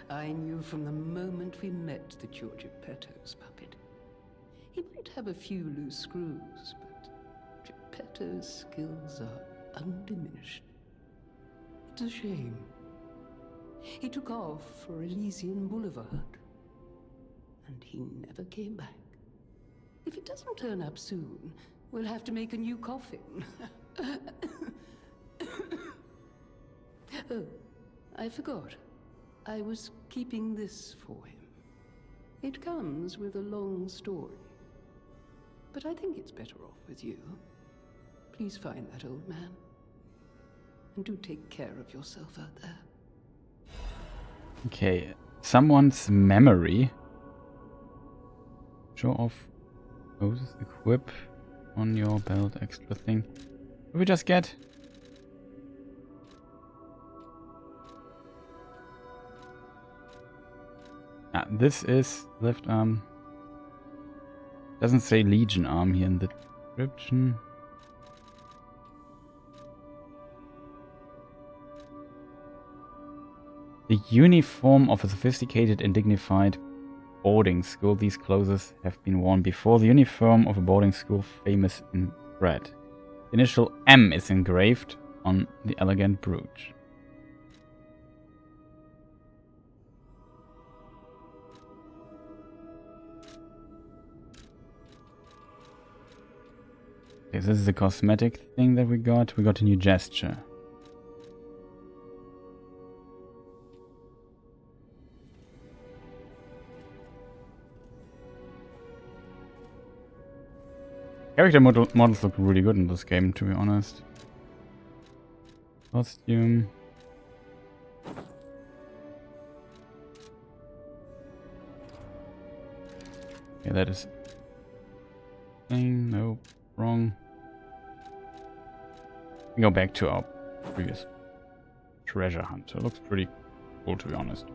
I knew from the moment we met that you're Geppetto's puppet. He might have a few loose screws, but Geppetto's skills are undiminished. It's a shame. He took off for Elysian Boulevard, and he never came back. If it doesn't turn up soon, we'll have to make a new coffin. Oh, I forgot. I was keeping this for him. It comes with a long story, but I think it's better off with you. Please find that old man, and do take care of yourself out there. Okay, someone's memory. Show off Moses equip on your belt extra thing. What did we just get? Ah, this is left arm. Doesn't say Legion arm here in the description. The uniform of a sophisticated and dignified boarding school. These clothes have been worn before. The uniform of a boarding school famous in red. The initial M is engraved on the elegant brooch. Okay, so this is the cosmetic thing that we got. We got a new gesture. Character models look really good in this game, to be honest. Costume. Okay, that is... Nope, wrong. We go back to our previous treasure hunt. It looks pretty cool, to be honest.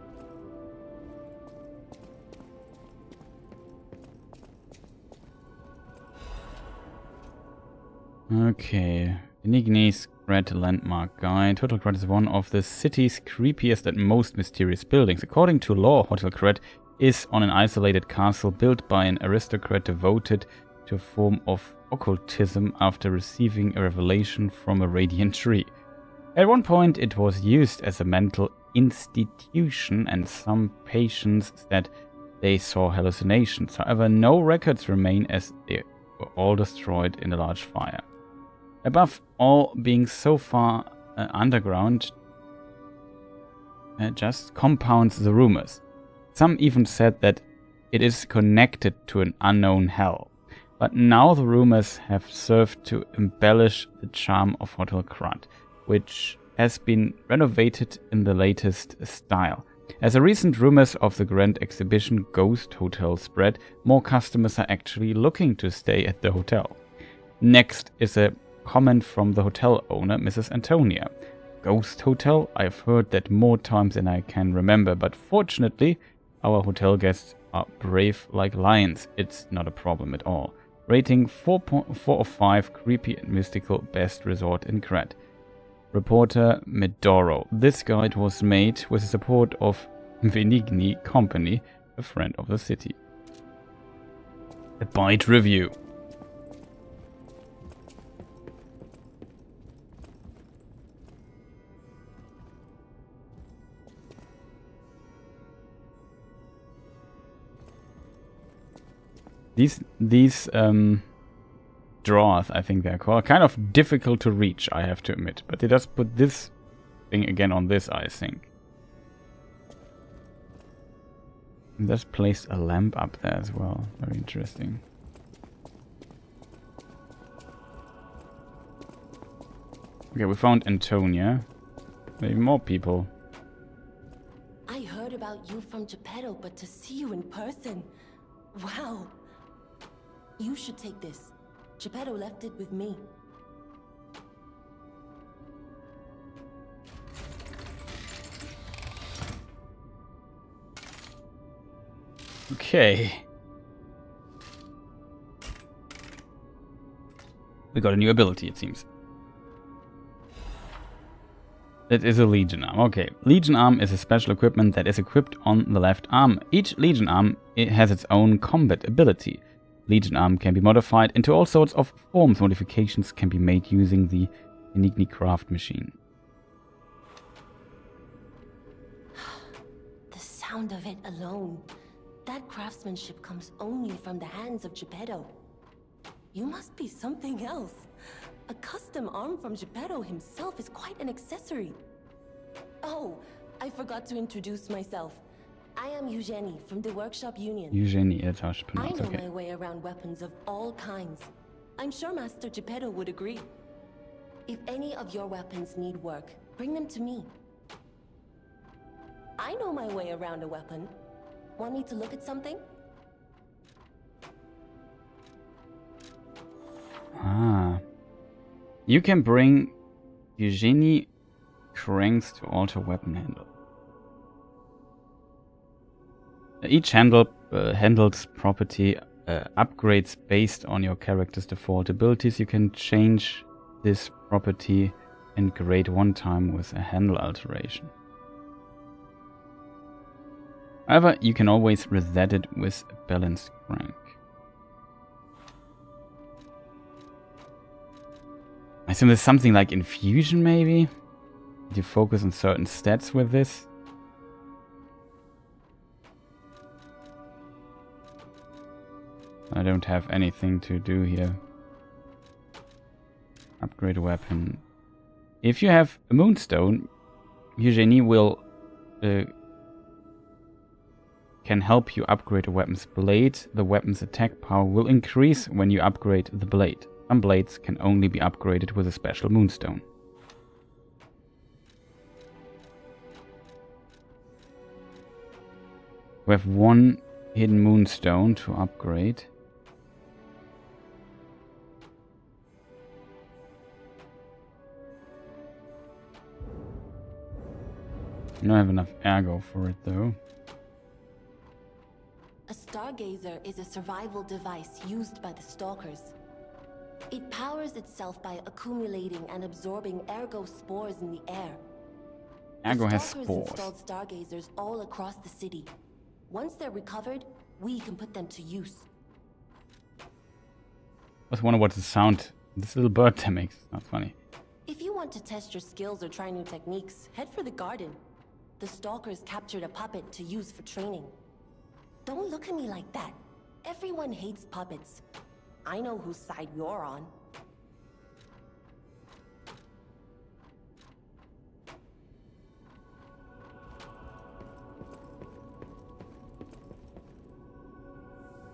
Okay, Benigni's Krat Landmark Guide. Hotel Krat is one of the city's creepiest and most mysterious buildings. According to lore, Hotel Krat is on an isolated castle built by an aristocrat devoted to a form of occultism after receiving a revelation from a radiant tree. At one point, it was used as a mental institution, and some patients said they saw hallucinations. However, no records remain as they were all destroyed in a large fire. Above all, being so far underground just compounds the rumors. Some even said that it is connected to an unknown hell. But now the rumors have served to embellish the charm of Hotel Krat, which has been renovated in the latest style. As the recent rumors of the grand exhibition Ghost Hotel spread, more customers are actually looking to stay at the hotel. Next is a comment from the hotel owner, Mrs. Antonia. Ghost Hotel? I've heard that more times than I can remember, but fortunately our hotel guests are brave like lions. It's not a problem at all. Rating 4.4 of 5, creepy and mystical, best resort in Krat. Reporter Medoro. This guide was made with the support of Venigni Company, a friend of the city. A Byte Review. These drawers, I think they're called, are kind of difficult to reach, I have to admit. But they just put this thing again on this, I think. And just placed a lamp up there as well. Very interesting. Okay, we found Antonia. Maybe more people. I heard about you from Geppetto, but to see you in person, wow. You should take this. Geppetto left it with me. Okay. We got a new ability, it seems. It is a Legion Arm. Okay. Legion Arm is a special equipment that is equipped on the left arm. Each Legion Arm has its own combat ability. Legion Arm can be modified into all sorts of forms. Modifications can be made using the Enigni craft machine. The sound of it alone. That craftsmanship comes only from the hands of Geppetto. You must be something else. A custom arm from Geppetto himself is quite an accessory. Oh, I forgot to introduce myself. I am Eugenie from the Workshop Union. Eugenie, that's how she I pronounced know it. my way around weapons of all kinds. I'm sure Master Geppetto would agree. If any of your weapons need work, bring them to me. I know my way around a weapon. Want me to look at something? Ah. You can bring Eugenie cranks to alter weapon handle. Each handle's property upgrades based on your character's default abilities. You can change this property and grade one time with a handle alteration. However, you can always reset it with a balanced crank. I assume there's something like infusion, maybe? Did you focus on certain stats with this? I don't have anything to do here. Upgrade a weapon. If you have a Moonstone, Eugenie will can help you upgrade a weapon's blade. The weapon's attack power will increase when you upgrade the blade. Some blades can only be upgraded with a special Moonstone. We have one hidden Moonstone to upgrade. I don't have enough ergo for it though. A stargazer is a survival device used by the stalkers. It powers itself by accumulating and absorbing ergo spores in the air. Ergo The has stalkers spores. installed stargazers all across the city. Once they're recovered, we can put them to use. I was wondering what the sound this little bird there makes. It's not funny. If you want to test your skills or try new techniques, head for the garden. The stalkers captured a puppet to use for training. Don't look at me like that. Everyone hates puppets. I know whose side you're on.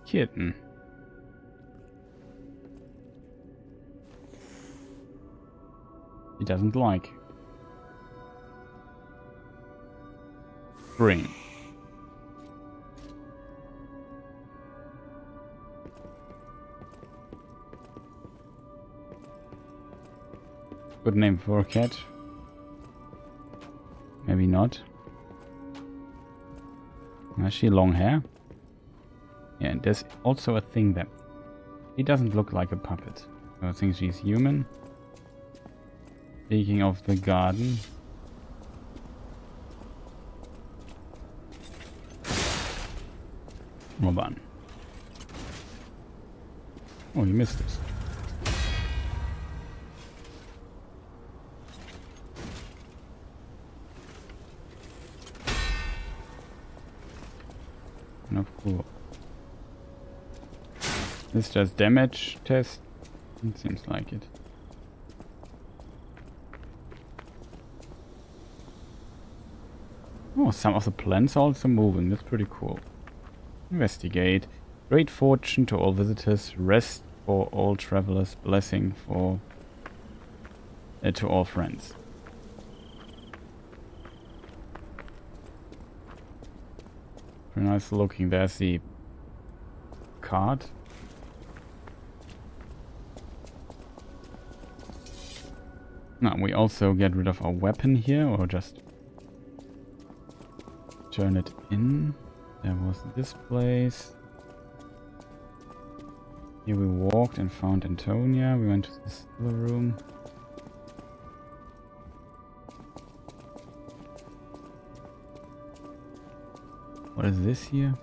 Kitten. He doesn't like. Spring. Good name for a cat. Maybe not. Has she long hair? Yeah, and there's also a thing that he doesn't look like a puppet. So I think she's human. Speaking of the garden. Robin. Oh, you missed this. And of course. This just damage test? It seems like it. Oh, some of the plants are also moving. That's pretty cool. Investigate. Great fortune to all visitors. Rest for all travelers. Blessing for to all friends. Very nice looking. There's the card. Now we also get rid of our weapon here, or just turn it in. There was this place. Here we walked and found Antonia. We went to this other room. What is this here?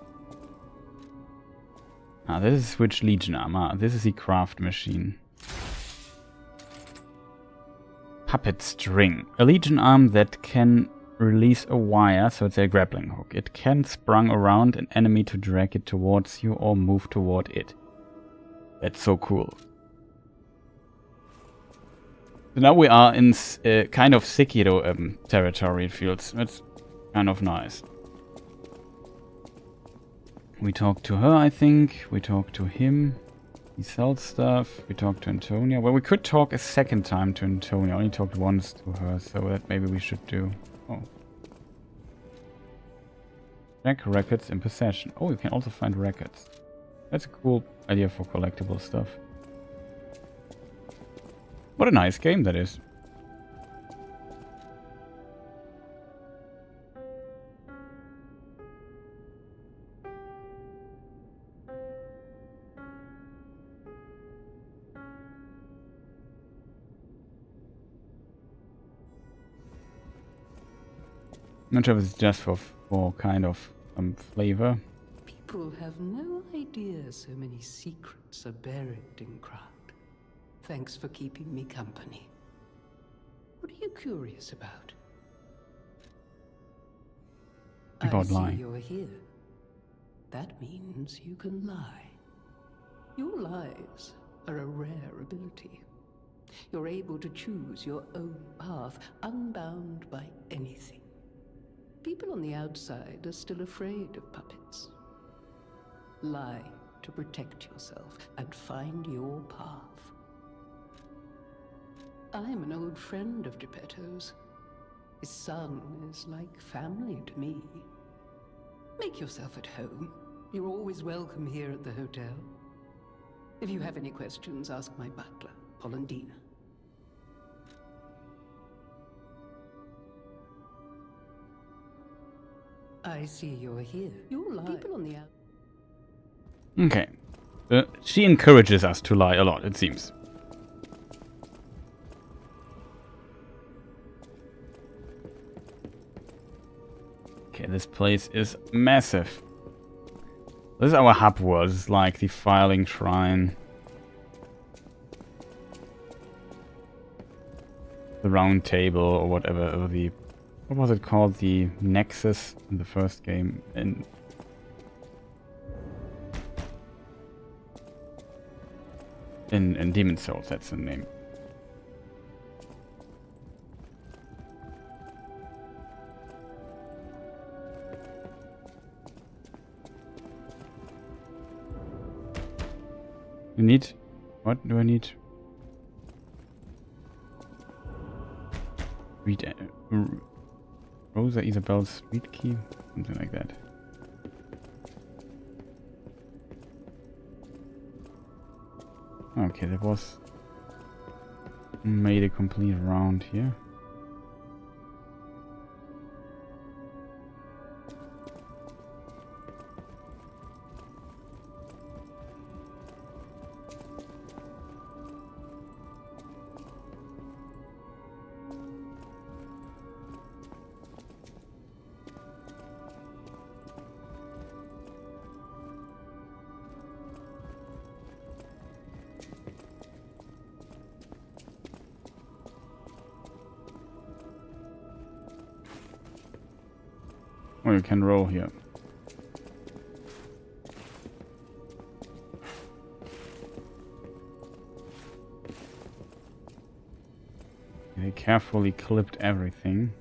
Ah, this is Switch Legion armor. This is the craft machine. Puppet string. A Legion arm that can release a wire, so it's a grappling hook. It can sprung around an enemy to drag it towards you or move toward it. That's so cool. So now we are in kind of Sekiro territory, it feels. That's kind of nice. We talked to her, I think. We talked to him. He sells stuff. We talked to Antonia. Well, we could talk a second time to Antonia. I only talked once to her, so that maybe we should do. Oh. Check records in possession. Oh, you can also find records. That's a cool idea for collectible stuff. What a nice game that is. Not sure if it's just for kind of flavor. People have no idea so many secrets are buried in Krat. Thanks for keeping me company. What are you curious about? About lying. You're here. That means you can lie. Your lies are a rare ability. You're able to choose your own path, unbound by anything. People on the outside are still afraid of puppets. Lie to protect yourself and find your path. I'm an old friend of Geppetto's. His son is like family to me. Make yourself at home. You're always welcome here at the hotel. If you have any questions, ask my butler, Polendina. I see you're here. You're lying. People on the out. Okay. She encourages us to lie a lot, it seems. Okay, this place is massive. This is our hub world. It's like the filing shrine. The round table or whatever. Or the, what was it called? The Nexus in the first game. In Demon Souls, that's the name. You need... What do I need? Read... Rosa Isabel's read key? Something like that. Okay, that was... Made a complete round here. Oh, you can roll here. They carefully clipped everything.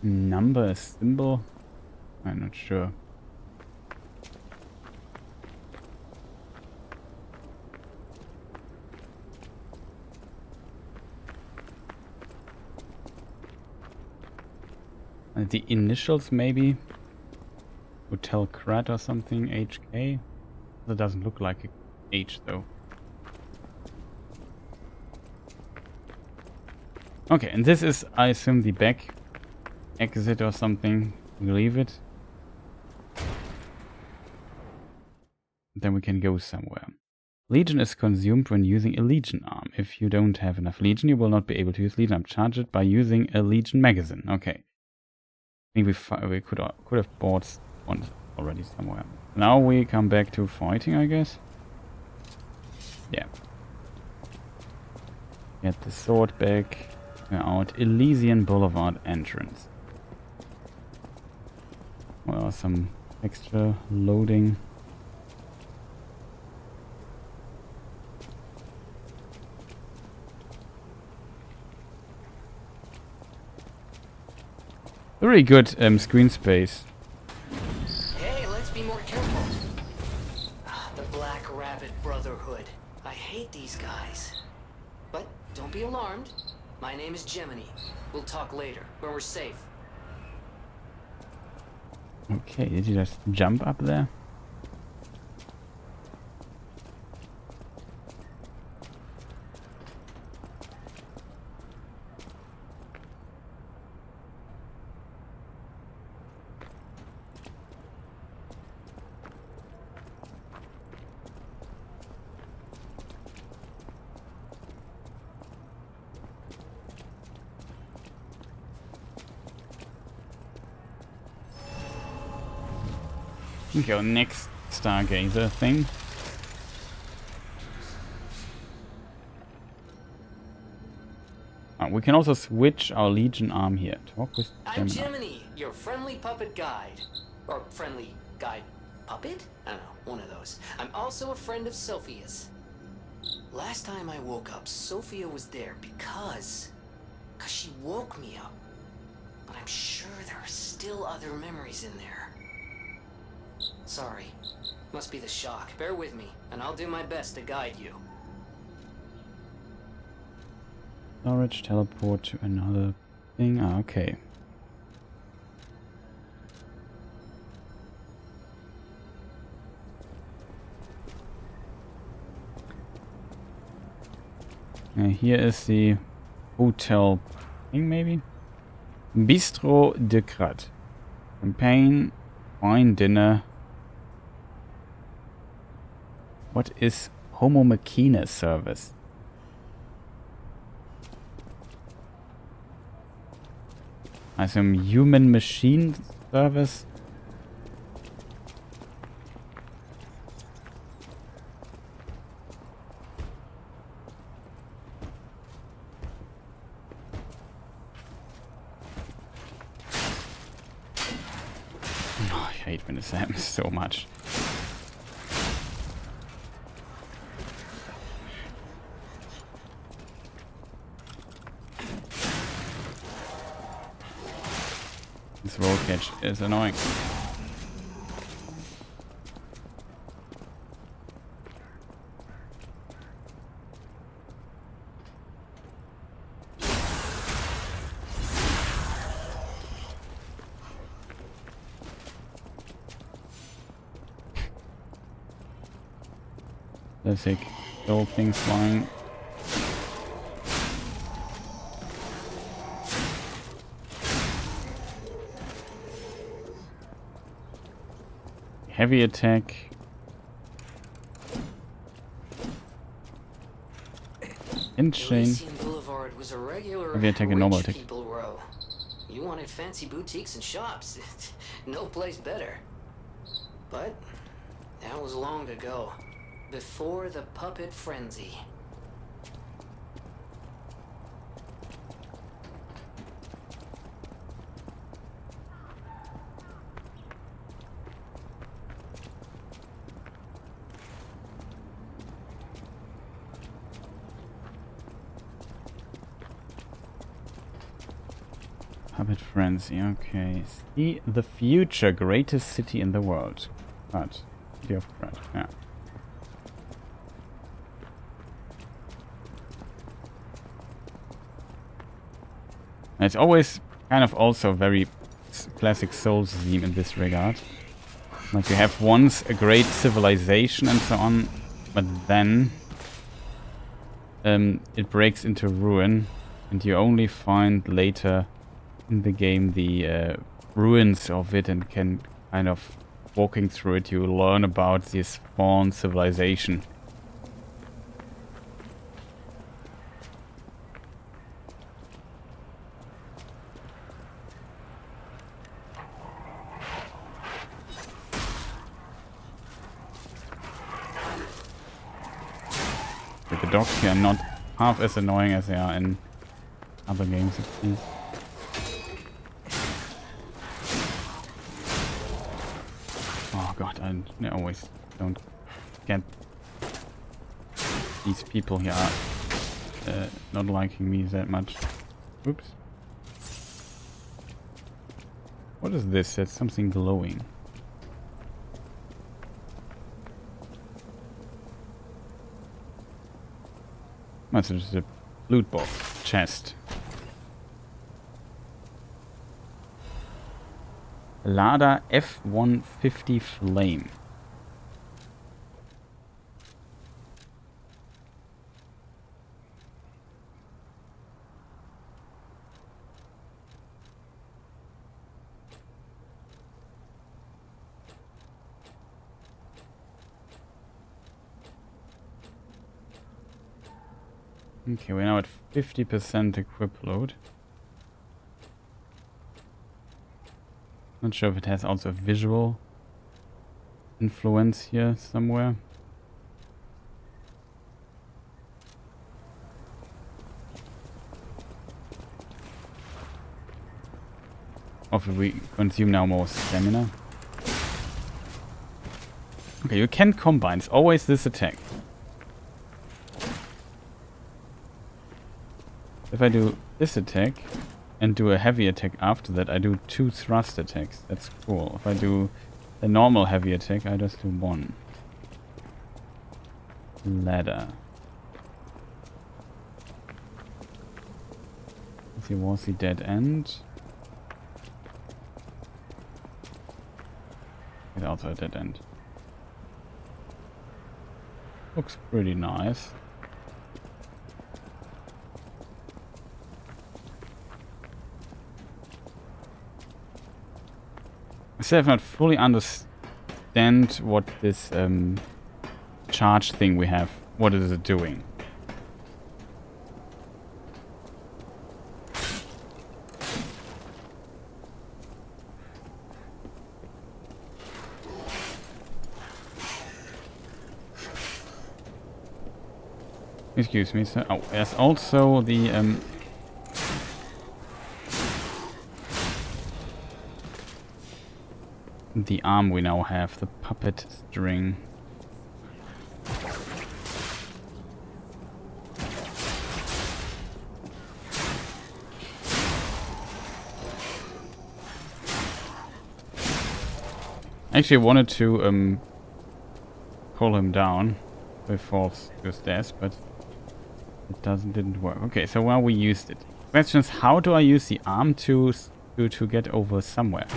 Number, symbol? I'm not sure. The initials maybe? Hotel Krat or something, HK? That doesn't look like a H though. Okay, and this is, I assume, the back exit or something. We leave it. Then we can go somewhere. Legion is consumed when using a Legion arm. If you don't have enough Legion, you will not be able to use Legion arm. Charge it by using a Legion magazine. Okay. I think we could have bought one already somewhere. Now we come back to fighting, I guess. Yeah. Get the sword back. We're out. Elysian Boulevard entrance. Well, some extra loading. Very good screen space. Hey, let's be more careful. The Black Rabbit Brotherhood. I hate these guys. But don't be alarmed. My name is Gemini. We'll talk later, when we're safe. Okay, did you just jump up there? Okay, our next Stargazer thing. We can also switch our Legion arm here. Talk with I'm Gemini, your friendly puppet guide. Or friendly guide puppet? I don't know, one of those. I'm also a friend of Sophia's. Last time I woke up, Sophia was there because she woke me up. But I'm sure there are still other memories in there. Sorry. Must be the shock. Bear with me, and I'll do my best to guide you. Storage, teleport to another thing. Ah, okay. Here is the hotel thing, maybe? Bistro de Krat. Champagne, wine, dinner. What is Homo Machina service? I assume human machine service. Oh, I hate when this happens so much. This roll catch is annoying. Classic old things flying. Heavy attack. In chain. Heavy attack and normal attack. You wanted fancy boutiques and shops. No place better. But that was long ago. Before the puppet frenzy. Puppet frenzy, okay. See the future, greatest city in the world. But, city of Krat, yeah. It's always kind of also very classic Souls theme in this regard. Like you have once a great civilization and so on, but then it breaks into ruin, and you only find later in the game the ruins of it, and can kind of walking through it you learn about this spawn civilization. The dogs here are not half as annoying as they are in other games, it seems. Oh god, I always don't get these people here are not liking me that much. Oops. What is this? That's something glowing. That's just a loot box chest. Lada F-150 Flame. Okay, we're now at 50% equip load. Not sure if it has also a visual influence here somewhere. Or if we consume now more stamina. Okay, you can combine. It's always this attack. If I do this attack and do a heavy attack after that, I do 2 thrust attacks. That's cool. If I do a normal heavy attack, I just do 1. Ladder. Let's see, was the dead end? It's also a dead end. Looks pretty nice. I still have not fully understand what this charge thing we have, what is it doing. Excuse me, sir. Oh, there's also the arm we now have, the puppet string. I actually wanted to pull him down before he falls to his death, but it didn't work. Okay, so while we used it. Question is, how do I use the arm to get over somewhere?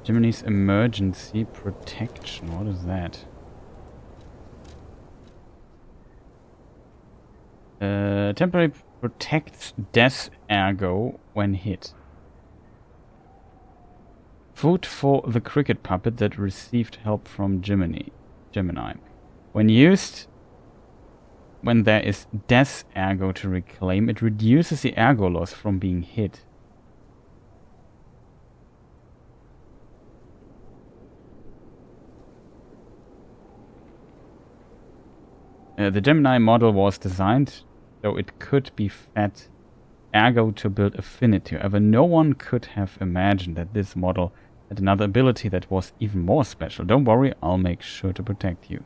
Jiminy's emergency protection. What is that? Temporary protects death ergo when hit. Food for the cricket puppet that received help from Gemini. When used, when there is death ergo to reclaim, it reduces the ergo loss from being hit. The Gemini model was designed so it could be fed ergo to build affinity. However, no one could have imagined that this model had another ability that was even more special. Don't worry, I'll make sure to protect you.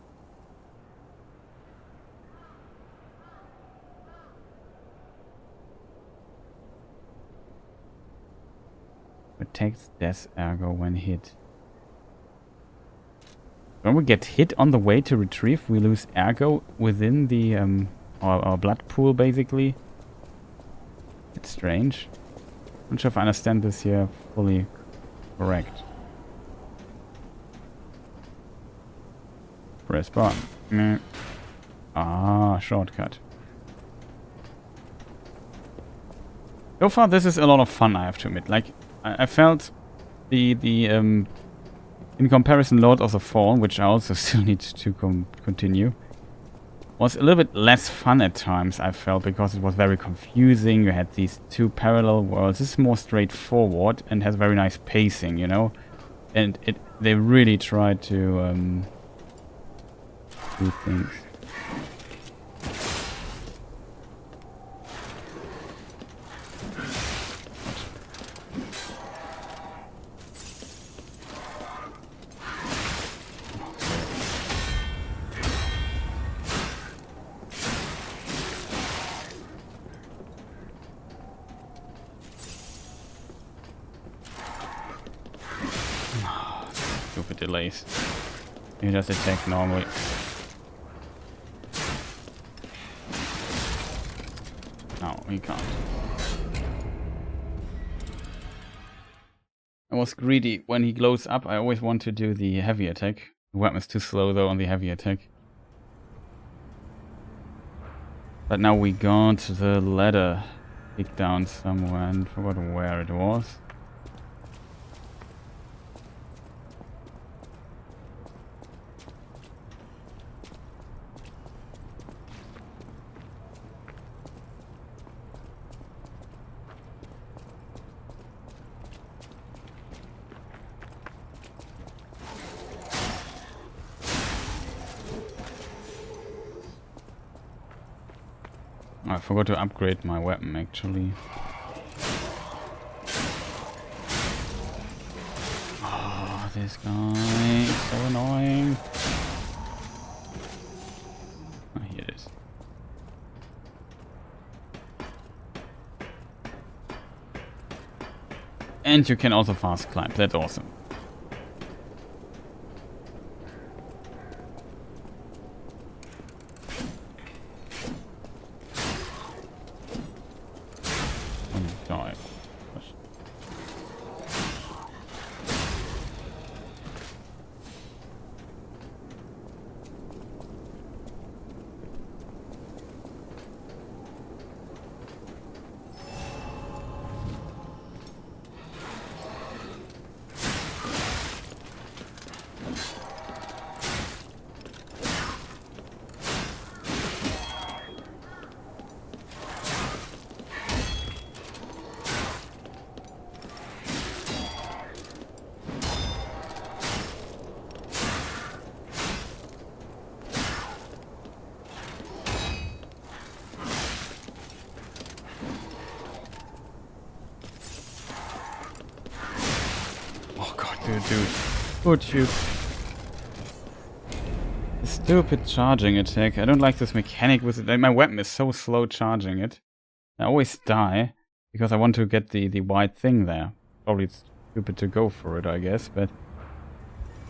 Protects death ergo when hit. When we get hit on the way to retrieve, we lose ergo within the our blood pool, basically. It's strange. I'm not sure if I understand this here fully correct. Press button. Ah, shortcut. So far, this is a lot of fun, I have to admit. Like, I felt the in comparison, Lord of the Fallen, which I also still need to continue, was a little bit less fun at times, I felt, because it was very confusing. You had these two parallel worlds. This is more straightforward and has very nice pacing, you know? And they really tried to do things. Delays. You just attack normally. No, we can't. I was greedy. When he glows up, I always want to do the heavy attack. The weapon is too slow though on the heavy attack. But now we got the ladder kicked down somewhere and forgot where it was. I forgot to upgrade my weapon, actually. Oh, this guy is so annoying. Oh, here it is. And you can also fast climb. That's awesome. dude. Poor dude. Stupid charging attack. I don't like this mechanic with it. Like, my weapon is so slow charging it. I always die because I want to get the white thing there. Probably it's stupid to go for it, I guess, but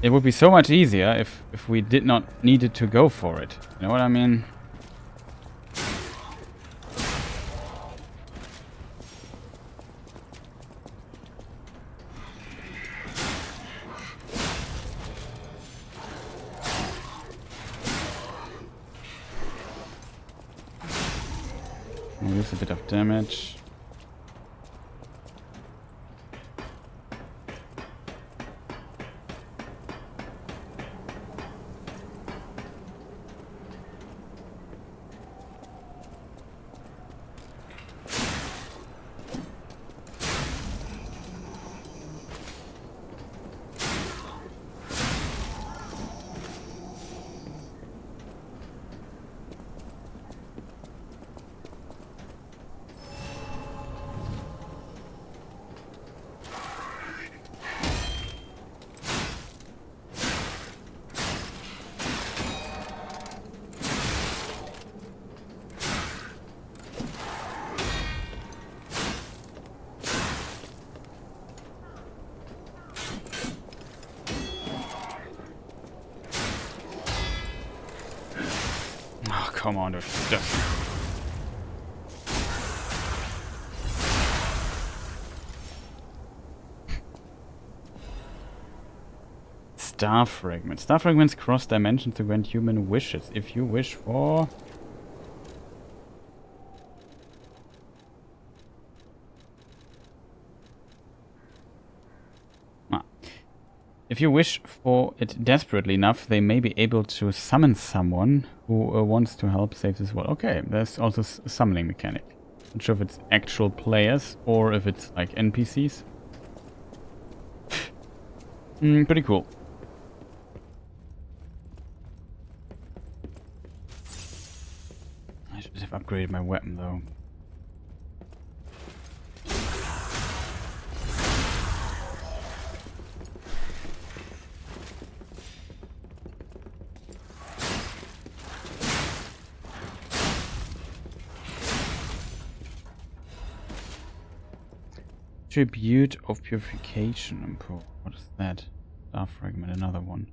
it would be so much easier if we did not needed to go for it. You know what I mean? Use a bit of damage. Come on, just... Star fragments. Star fragments cross dimensions to grant human wishes. If you wish for... If you wish for it desperately enough, they may be able to summon someone who wants to help save this world. Okay, there's also a summoning mechanic. Not sure if it's actual players or if it's like NPCs. Pretty cool. I should have upgraded my weapon though. Tribute of Purification Import. What is that? Star Fragment, another one.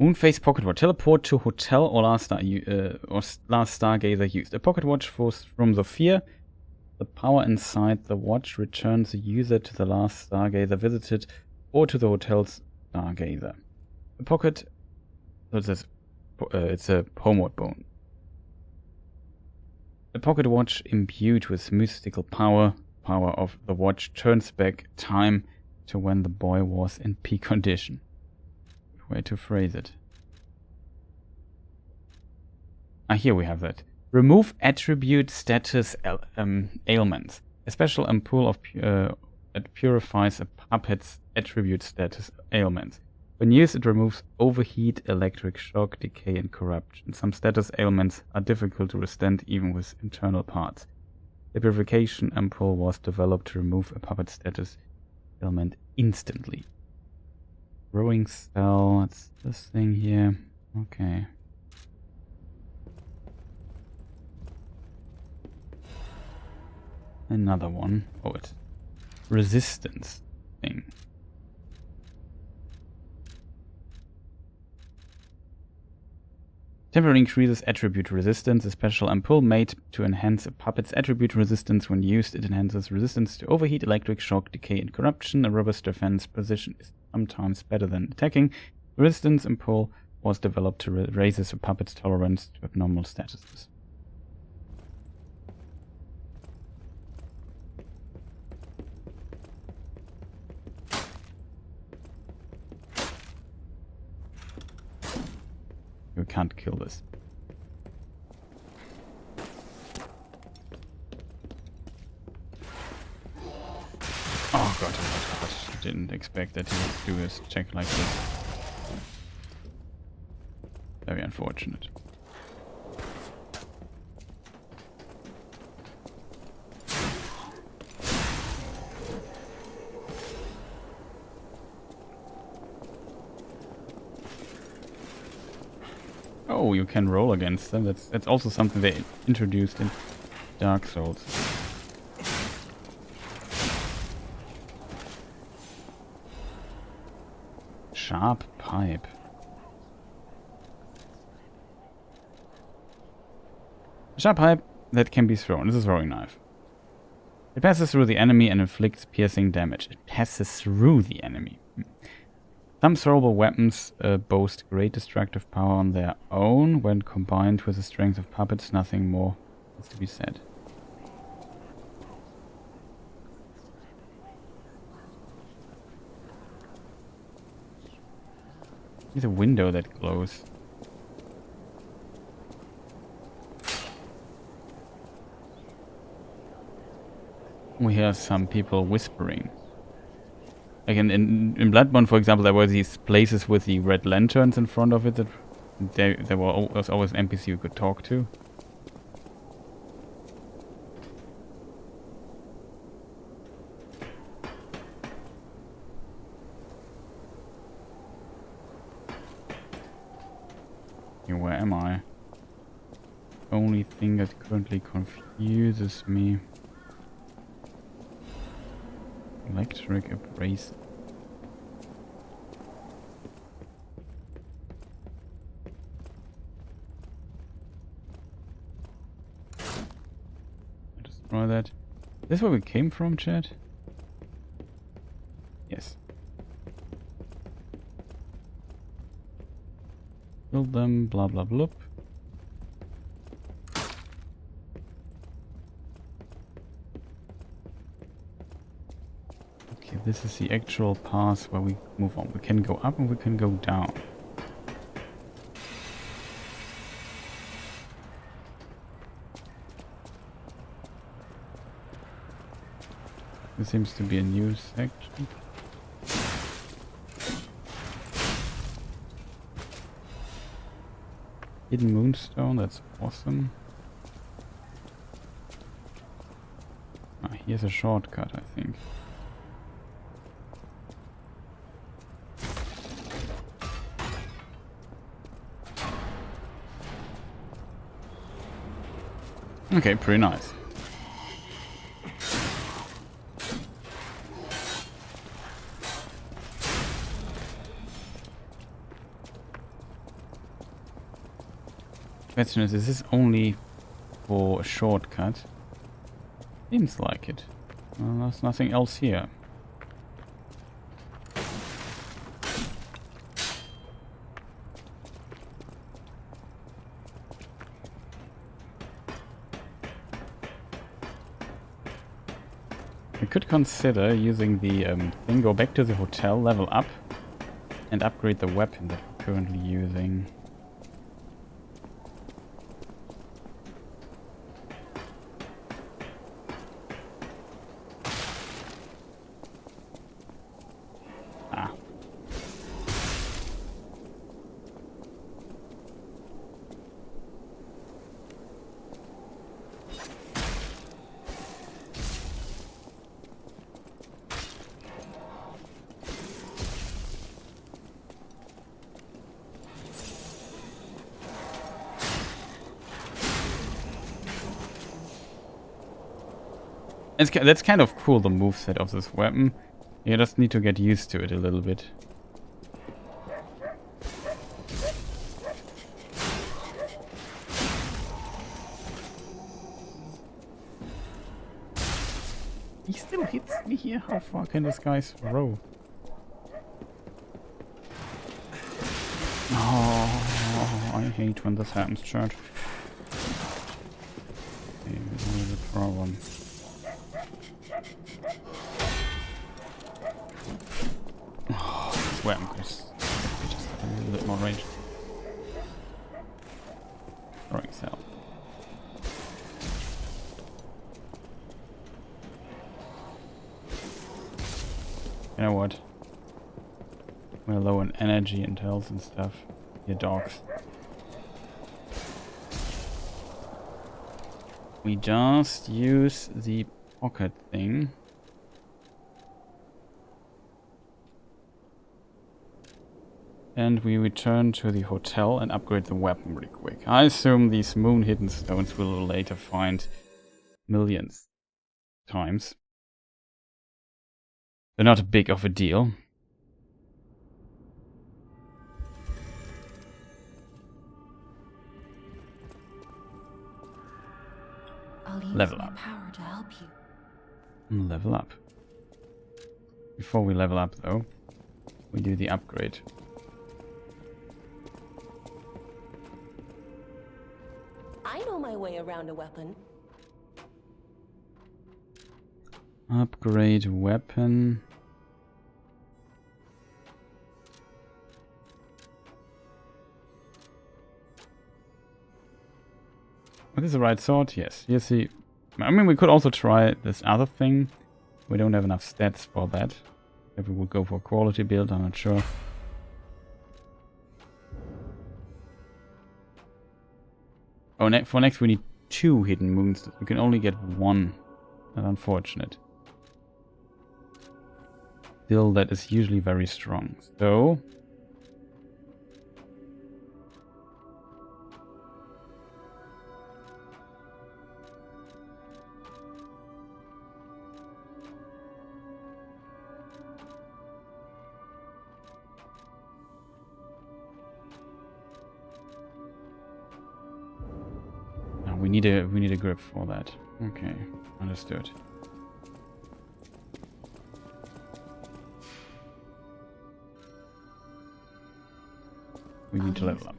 Moonface Pocket Watch. Teleport to hotel or last stargazer used. A pocket watch from Sophia. The power inside the watch returns the user to the last stargazer visited or to the hotel's stargazer. The pocket... So it says it's a homeward bone. A pocket watch imbued with mystical power of the watch turns back time to when the boy was in peak condition. Good way to phrase it. Here we have that. Remove attribute status ailments. A special ampoule of that purifies a puppet's attribute status ailments. When used, it removes overheat, electric shock, decay, and corruption. Some status ailments are difficult to withstand even with internal parts. The purification ampoule was developed to remove a puppet status ailment instantly. Growing cell, that's this thing here. Okay. Another one. Oh, it's resistance thing. Temporarily increases attribute resistance. A special ampoule made to enhance a puppet's attribute resistance. When used, it enhances resistance to overheat, electric shock, decay, and corruption. A robust defense position is sometimes better than attacking. The resistance ampoule was developed to raise a puppet's tolerance to abnormal statuses. We can't kill this. Oh god, I didn't expect that he would do his check like this. Very unfortunate. Oh, you can roll against them. That's also something they introduced in Dark Souls. Sharp pipe. A sharp pipe that can be thrown. This is a throwing knife. It passes through the enemy and inflicts piercing damage. It passes through the enemy. Some throwable weapons boast great destructive power on their own. When combined with the strength of puppets, nothing more is to be said. There's a window that glows. We hear some people whispering. Like in Bloodborne, for example, there were these places with the red lanterns in front of it. That there was always an NPC you could talk to. Here, where am I? Only thing that currently confuses me. Electric abrasive. Destroy that. Is this where we came from, chat? Yes. Build them, blah blah blah. Okay, this is the actual path where we move on. We can go up and we can go down. There seems to be a new section. Hidden moonstone, that's awesome. Ah, here's a shortcut, I think. Okay, pretty nice. Question is this only for a shortcut? Seems like it. Well, there's nothing else here. We could consider using the thing, go back to the hotel, level up, and upgrade the weapon that we're currently using. That's kind of cool, the moveset of this weapon. You just need to get used to it a little bit. He still hits me here. How far can this guy throw? Oh, I hate when this happens, chat. Okay, where's the problem? Weapon just a little bit more range. Throwing cell. You know what? We're low on energy and health and stuff. Your dogs. We just use the pocket thing. And we return to the hotel and upgrade the weapon really quick. I assume these moon hidden stones will later find millions times. They're not big of a deal. I'll use Level my up. power to help you. Level up. Before we level up though, we do the upgrade. I know my way around a weapon. Upgrade weapon. What is the right sword? Yes. You see, I mean, we could also try this other thing. We don't have enough stats for that. If we would go for a quality build, I'm not sure. Oh, for next we need 2 hidden moons. We can only get 1. That's unfortunate. Still, that is usually very strong. So... we need a grip for that. Okay, understood. We need to level up.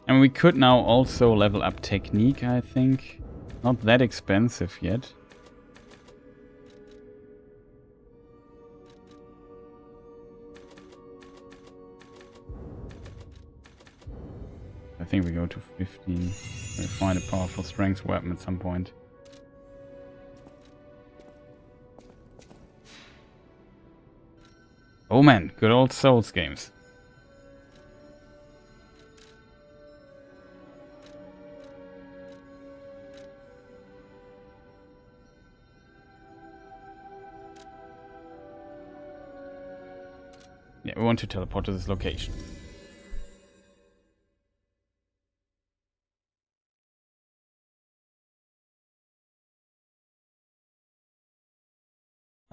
And we could now also level up technique, I think. Not that expensive yet. I think we go to 15. We'll find a powerful strength weapon at some point. Oh man, good old Souls games. Yeah, we want to teleport to this location.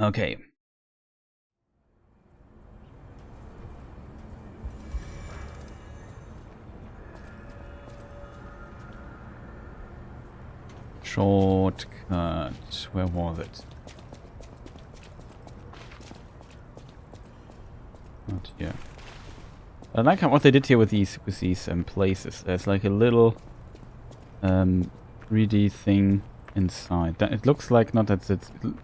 Okay. Shortcut. Where was it? Not here. I like what they did here with these places. There's like a little 3D thing inside. It looks like not that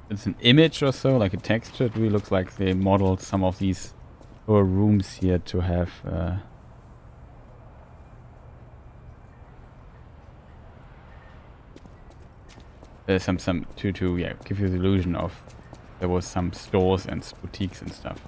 it's an image or so, like a texture. It really looks like they modeled some of these lower rooms here to have some to yeah, give you the illusion of there was some stores and boutiques and stuff.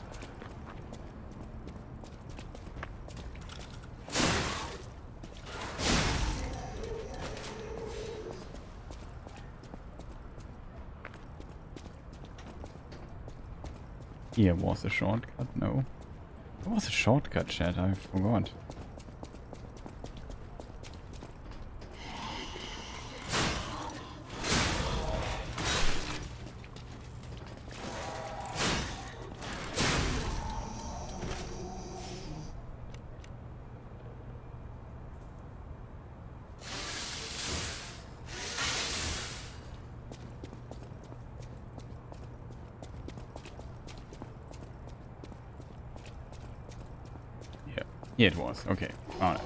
Here was a shortcut, no. There was a shortcut, chat, I forgot. Yeah, it was. Okay, alright.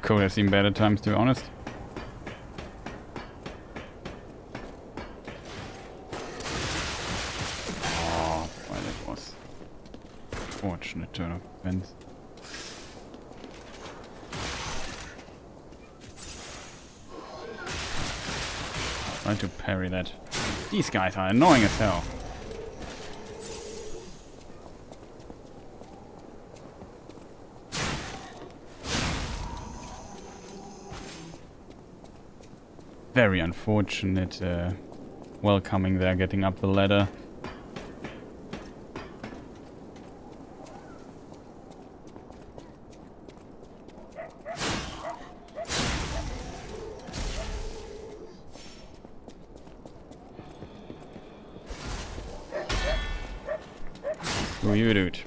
Cool, I've seen better times, to be honest. Oh, boy, that was unfortunate turn of events. Try to parry that. These guys are annoying as hell. Very unfortunate welcoming there, getting up the ladder. Who are you, dude?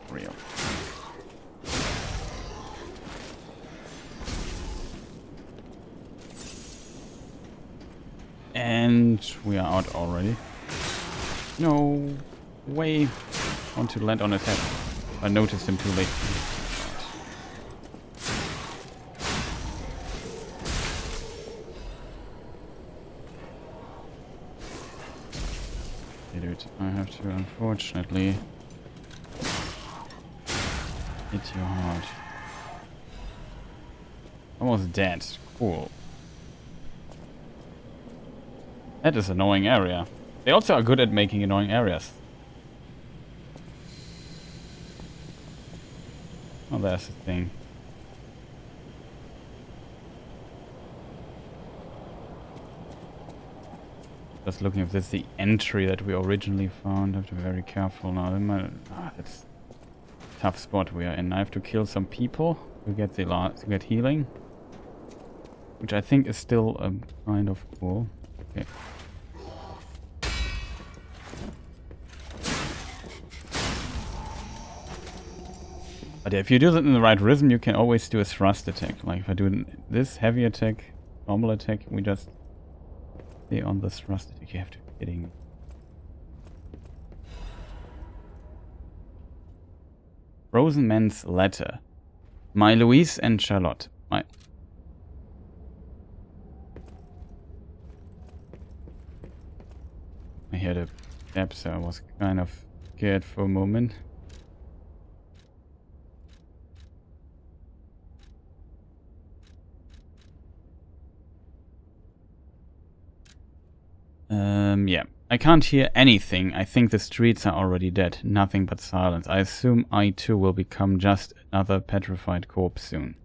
Real. And we are out already. No way. I want to land on his head. I noticed him too late. Okay, dude, I have to unfortunately hit you hard. Almost dead. Cool. That is an annoying area. They also are good at making annoying areas. Oh, there's the thing. Just looking if this is the entry that we originally found. I have to be very careful now. That's a tough spot we are in. I have to kill some people to get to get healing, which I think is still kind of cool. Okay. But if you do that in the right rhythm, you can always do a thrust attack. Like if I do this heavy attack, normal attack, we just stay on the thrust attack. You have to be kidding me. Frozen Man's Letter. My Louise and Charlotte. My... I heard a step, so I was kind of scared for a moment. Yeah. I can't hear anything. I think the streets are already dead. Nothing but silence. I assume I too will become just another petrified corpse soon.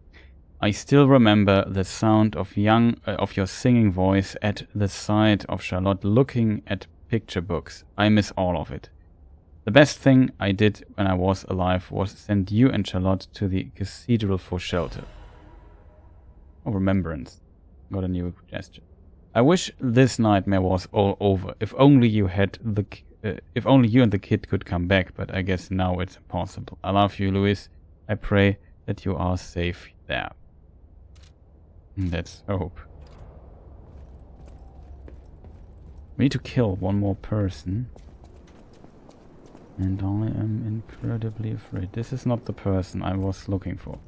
I still remember the sound of your singing voice at the side of Charlotte looking at picture books. I miss all of it. The best thing I did when I was alive was send you and Charlotte to the cathedral for shelter. Oh, remembrance. Got a new gesture. I wish this nightmare was all over. If only you and the kid could come back, but I guess now it's impossible. I love you, Louis. I pray that you are safe there. Let's hope. We need to kill one more person. And I am incredibly afraid. This is not the person I was looking for.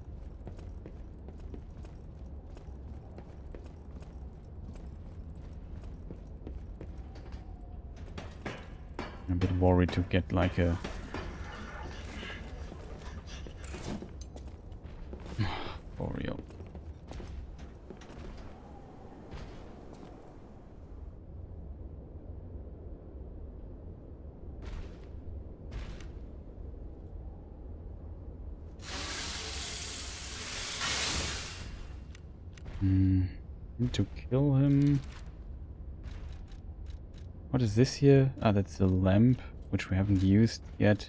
I'm a bit worried to get like a... For real. Need to kill him. What is this here? Ah, that's the lamp, which we haven't used yet.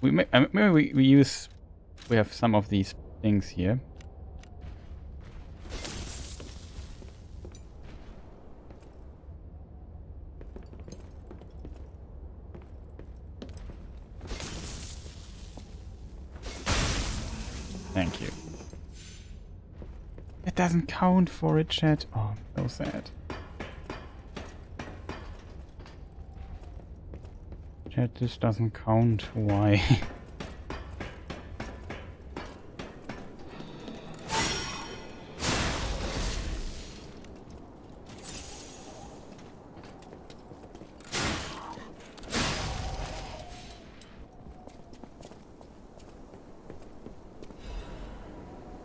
Maybe we have some of these things here. Thank you. It doesn't count for it, chat. Oh, so sad. Chat, this doesn't count. Why?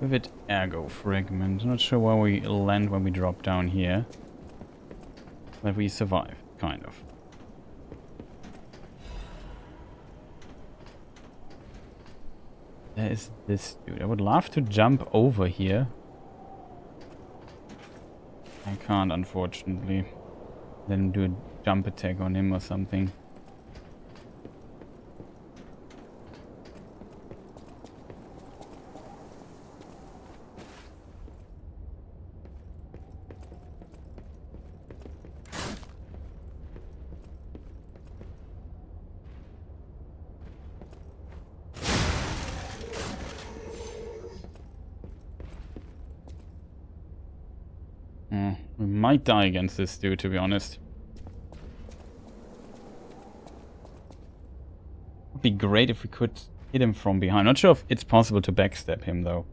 Vivid ergo fragment. Not sure where we land when we drop down here. But we survive, kind of. There is this dude. I would love to jump over here. I can't, unfortunately. Then do a jump attack on him or something. We might die against this dude, to be honest. Would be great if we could hit him from behind. Not sure if it's possible to backstab him, though.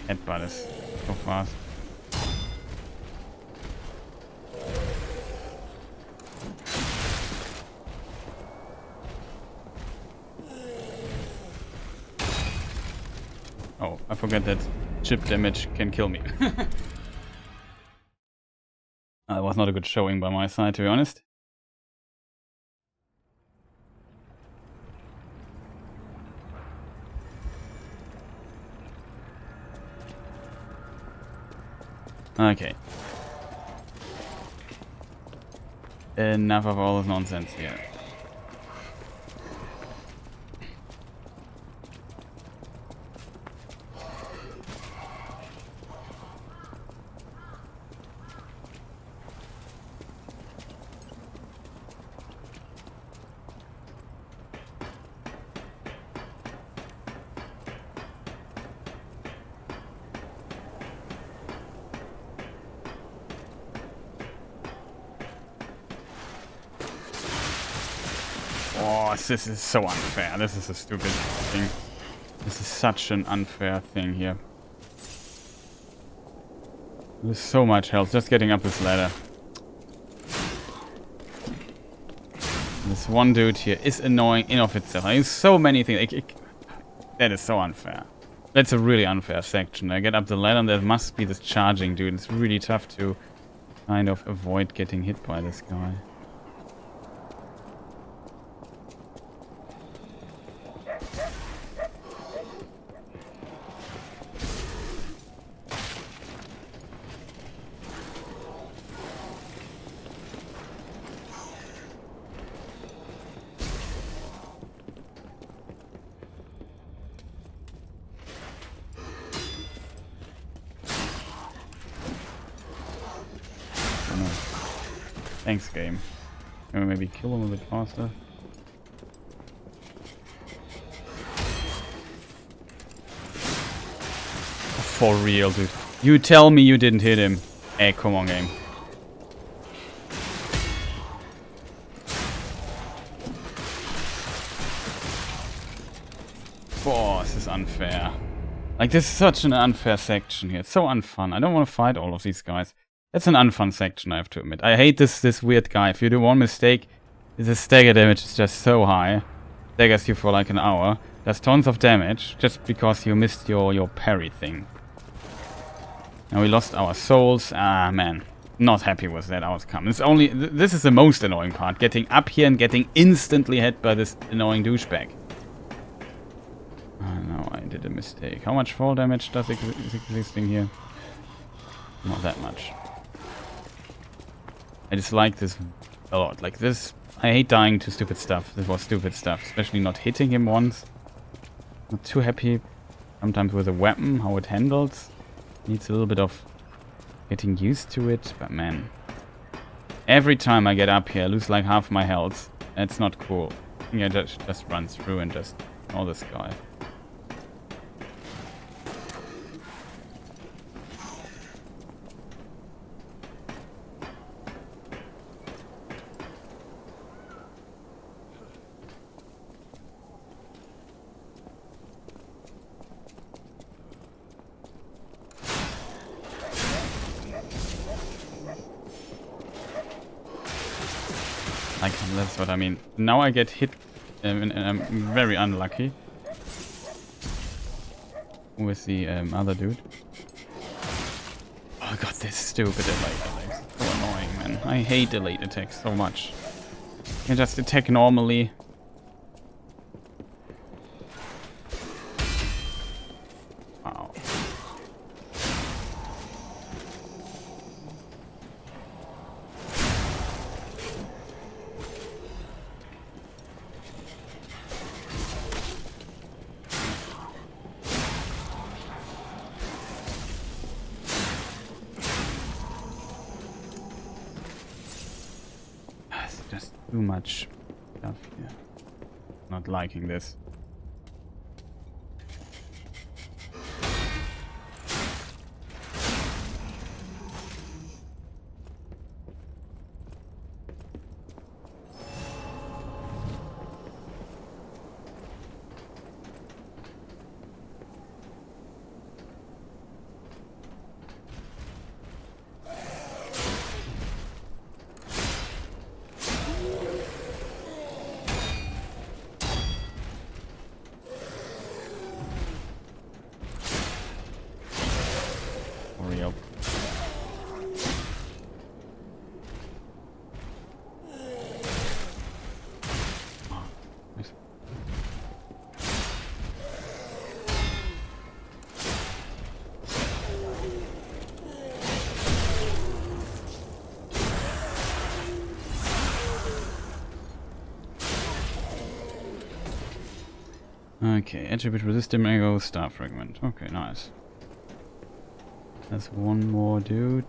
Headbutt is so fast. Oh, I forgot that chip damage can kill me. That was not a good showing by my side, to be honest. Okay. Enough of all this nonsense here. Oh, this is so unfair. This is a stupid thing. This is such an unfair thing here. There's so much health just getting up this ladder. This one dude here is annoying in of itself. There's so many things. That is so unfair. That's a really unfair section. I get up the ladder and there must be this charging dude. It's really tough to kind of avoid getting hit by this guy. Thanks, game. Can we maybe kill him a bit faster? For real, dude. You tell me you didn't hit him. Hey, come on, game. Oh, this is unfair. Like, this is such an unfair section here. It's so unfun. I don't want to fight all of these guys. That's an unfun section, I have to admit. I hate this weird guy. If you do one mistake, the stagger damage is just so high. Staggers you for like an hour. Does tons of damage just because you missed your parry thing. Now we lost our souls. Ah, man. Not happy with that outcome. This is the most annoying part. Getting up here and getting instantly hit by this annoying douchebag. Oh, no, I did a mistake. How much fall damage does is existing here? Not that much. I dislike this a lot. Like this, I hate dying to stupid stuff. This was stupid stuff. Especially not hitting him once. Not too happy sometimes with a weapon, how it handles. Needs a little bit of getting used to it. But man, every time I get up here, I lose like half my health. That's not cool. I think I just run through and just ignore this guy. That's what I mean. Now I get hit, and I'm very unlucky with the other dude. Oh god, this stupid delayed attacks. So annoying, man. I hate delayed attacks so much. You can just attack normally. Wow. Just too much stuff here. Not liking this. Hurry up. Oh, nice. Okay, attribute resistant arrow, star fragment. Okay, nice. There's one more dude.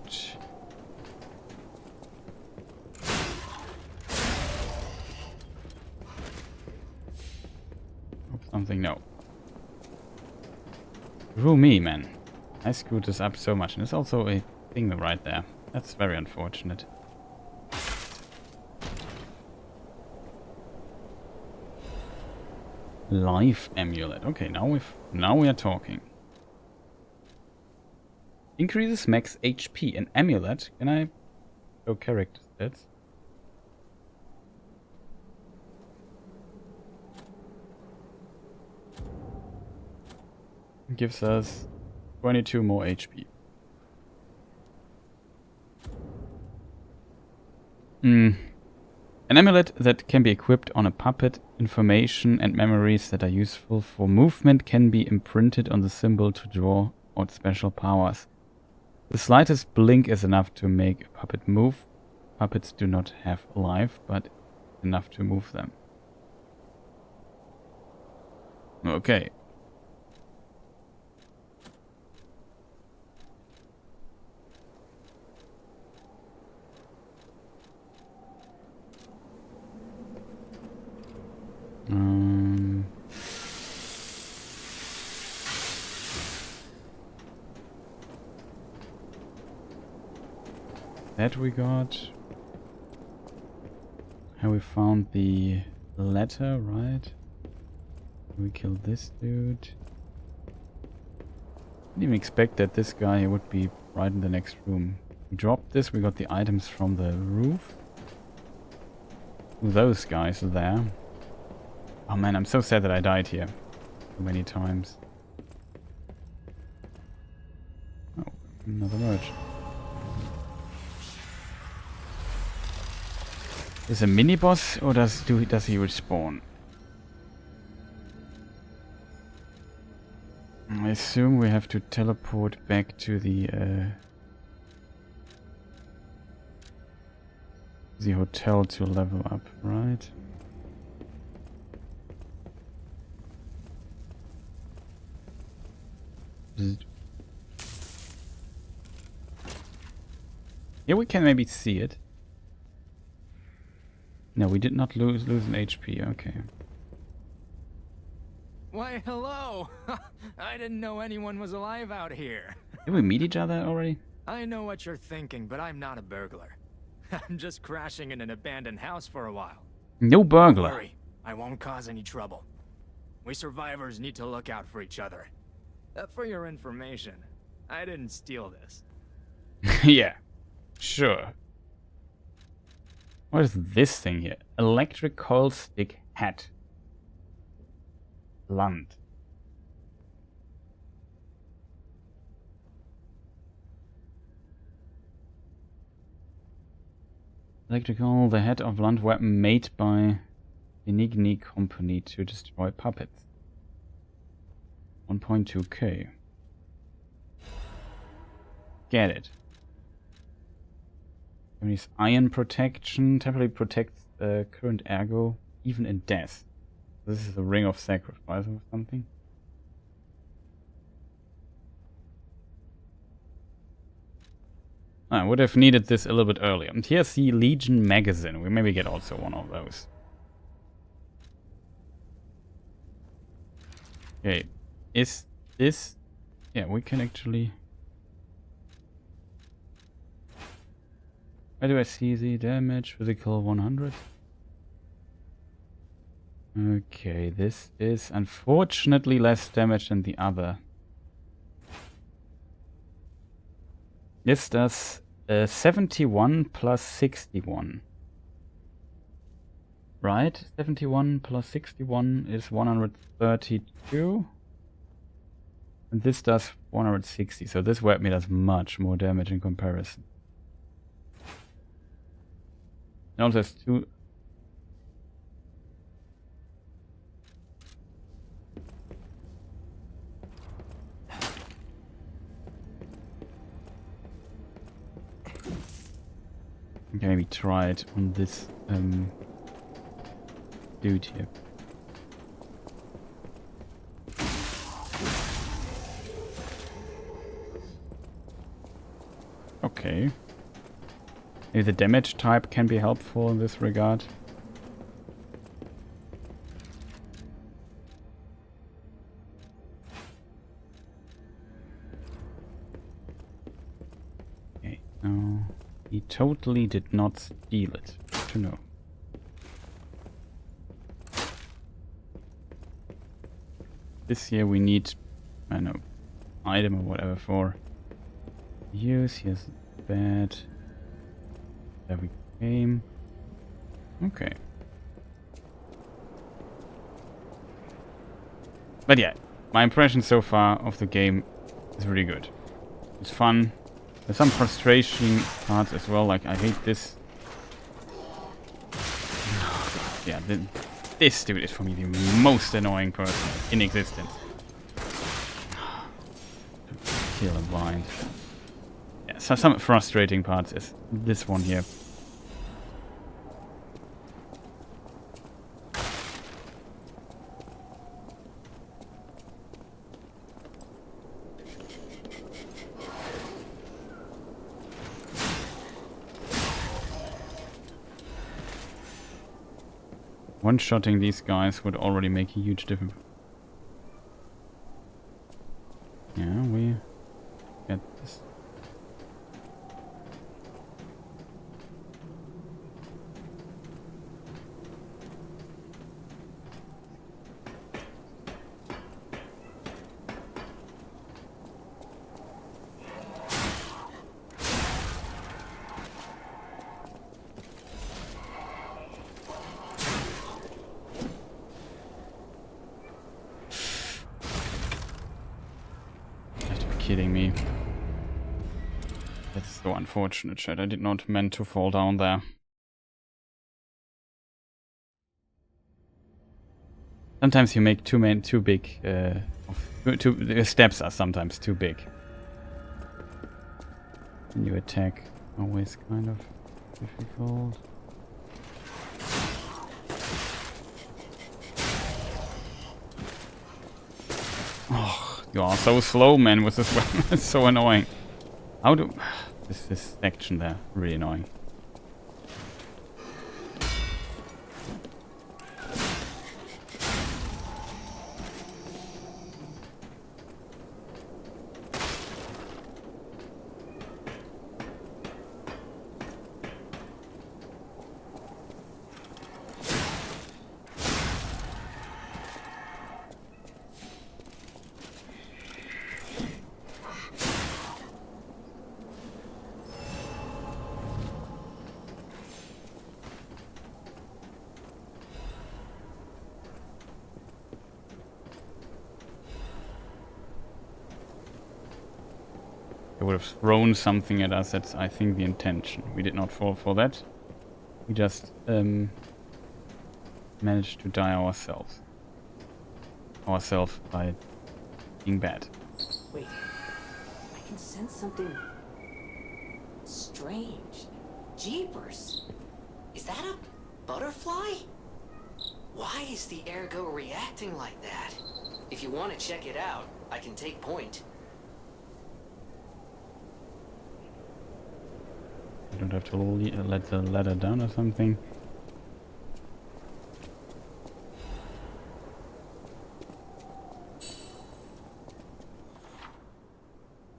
Oh, something, no. Screw me, man. I screwed this up so much. And there's also a thing right there. That's very unfortunate. Life amulet. Okay, now we are talking. Increases max HP. An amulet. Can I show character stats? Gives us 22 more HP. An amulet that can be equipped on a puppet. Information and memories that are useful for movement can be imprinted on the symbol to draw out special powers. The slightest blink is enough to make a puppet move. Puppets do not have life, but enough to move them. Okay. That we got. How we found the letter, right? We killed this dude. Didn't even expect that this guy would be right in the next room. We dropped this, we got the items from the roof. Those guys are there. Oh man, I'm so sad that I died here so many times. Oh, another merge. Is a mini boss or does he respawn? I assume we have to teleport back to the hotel to level up, right? Yeah, we can maybe see it. No, we did not lose an HP, okay. Why, hello! I didn't know anyone was alive out here. Did we meet each other already? I know what you're thinking, but I'm not a burglar. I'm just crashing in an abandoned house for a while. No burglar. Don't worry, I won't cause any trouble. We survivors need to look out for each other. For your information, I didn't steal this. Yeah, sure. What is this thing here? Electric coil stick hat. Land. Electrical, the head of blunt weapon made by Benigni Company to destroy puppets. 1.2k. Get it. Japanese iron protection temporarily protects current ergo even in death. This is a ring of sacrifice or something. I would have needed this a little bit earlier. And here's the Legion magazine. We maybe get also one of those. Okay. Is this... Yeah, we can actually... Where do I see the damage? Physical 100. Okay, this is unfortunately less damage than the other. This does 71 plus 61. Right? 71 plus 61 is 132. And this does 160. So this weapon does much more damage in comparison. It also has two... Okay, maybe try it on this dude here. Okay. Maybe the damage type can be helpful in this regard. Okay, no. He totally did not steal it. Good to know. This here we need, I don't know, item or whatever for use. Here's bad. There we came. Okay. But yeah, my impression so far of the game is really good. It's fun. There's some frustration parts as well, like I hate this. Yeah, this dude is for me the most annoying person in existence. Kill and blind. Yeah, so some frustrating parts is this one here. One-shotting these guys would already make a huge difference. Yeah, we get this. Kidding me. That's so unfortunate, shit. I did not meant to fall down there. Sometimes you make too big. The steps are sometimes too big. And you attack always kind of difficult. Oh. You are so slow, man, with this weapon. It's so annoying. How do... This section there, really annoying. would have thrown something at us. That's, I think, the intention. We did not fall for that. We just managed to die ourselves. Ourselves by being bad. Wait, I can sense something strange. Jeepers. Is that a butterfly? Why is the ergo reacting like that? If you want to check it out, I can take point. I don't have to let the ladder down or something.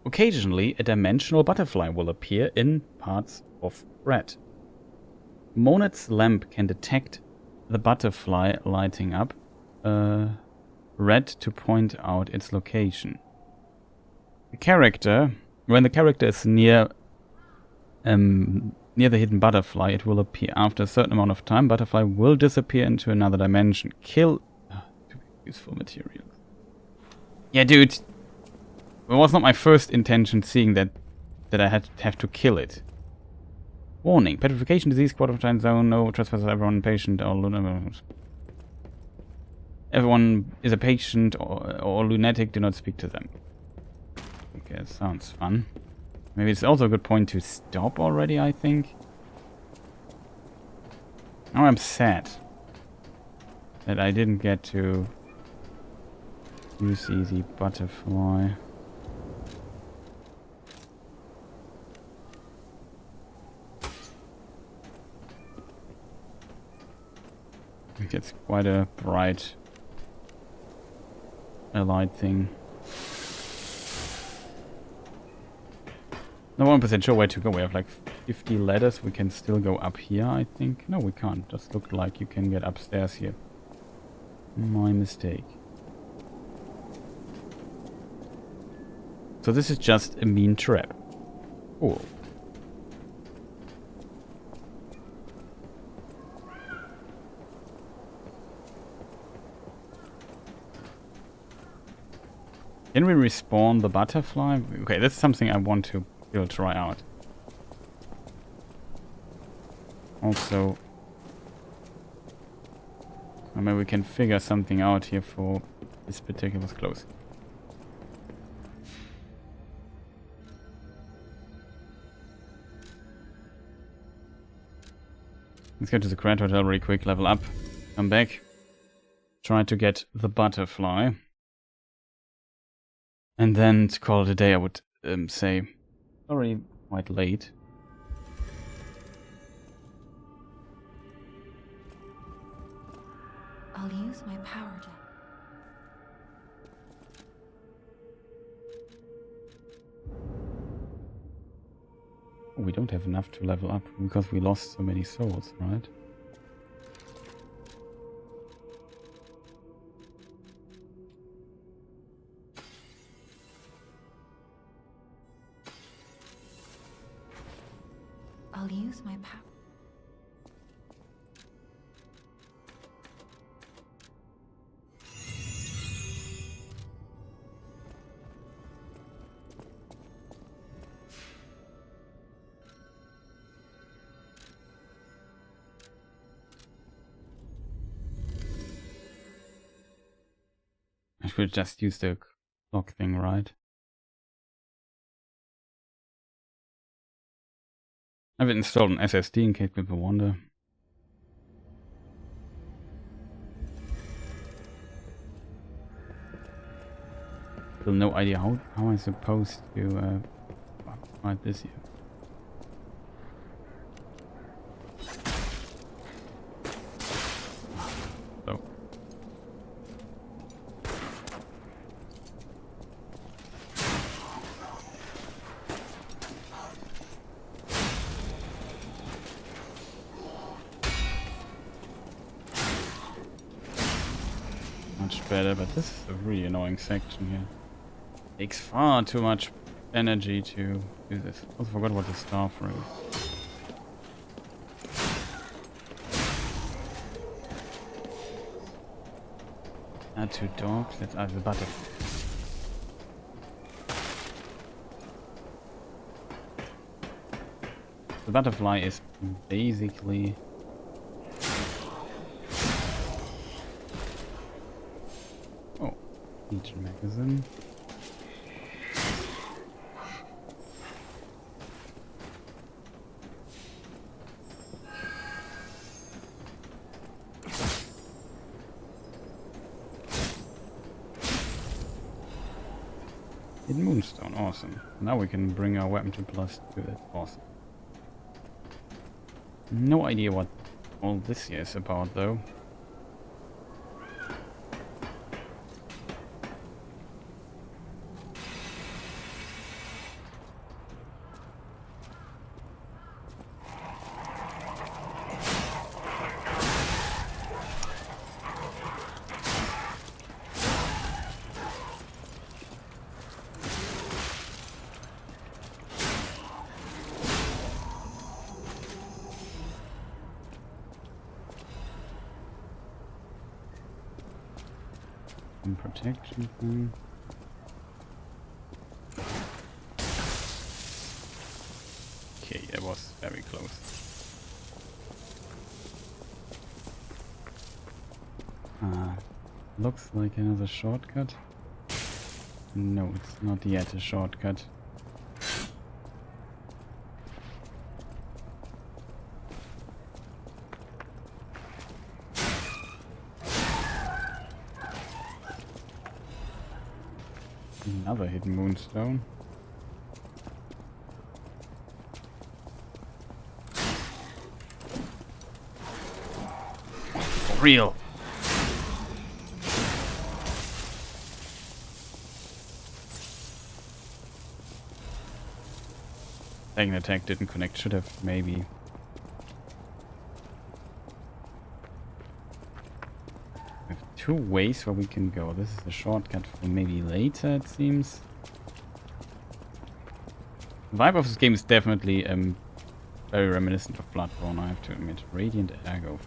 Occasionally, a dimensional butterfly will appear in parts of red. Monet's lamp can detect the butterfly lighting up red to point out its location. When the character is near the hidden butterfly, it will appear. After a certain amount of time, butterfly will disappear into another dimension. Kill useful materials. Yeah, dude. It was not my first intention seeing that I have to kill it. Warning: petrification disease, quarantine zone, no trespassers, everyone patient or lunatic. Everyone is a patient or lunatic, do not speak to them. Okay, that sounds fun. Maybe it's also a good point to stop already, I think. Now I'm sad that I didn't get to use easy butterfly. I think it's quite a bright light thing. Not 1% sure where to go. We have like 50 ladders. We can still go up here, I think. No, we can't. Just looked like you can get upstairs here. My mistake. So this is just a mean trap. Cool. Can we respawn the butterfly? Okay, that's something I want to try out. Also, maybe we can figure something out here for this particular close. Let's go to the Grand Hotel really quick, level up, come back, try to get the butterfly. And then to call it a day, I would say, already quite late. I'll use my power to... We don't have enough to level up because we lost so many souls, right? I'll use my power. I should just use the clock thing, right? I've installed an SSD in case people wonder. Still no idea how I'm supposed to fight this here. So. Much better, but this is a really annoying section here. Takes far too much energy to do this. I also forgot what the staff room. Add 2 dogs. Let's add the butterfly. butterfly is basically... Oh, Legion magazine. Hidden Moonstone, awesome. Now we can bring our weapon to +2, that's awesome. No idea what all this here is about though. Protection thing. Okay, that was very close. Looks like another shortcut. No, it's not yet a shortcut. Another hidden moonstone. For real. Second attack didn't connect. Should have maybe. We have 2 ways where we can go. This is a shortcut for maybe later, it seems. The vibe of this game is definitely very reminiscent of Bloodborne, I have to admit. Radiant Ergo.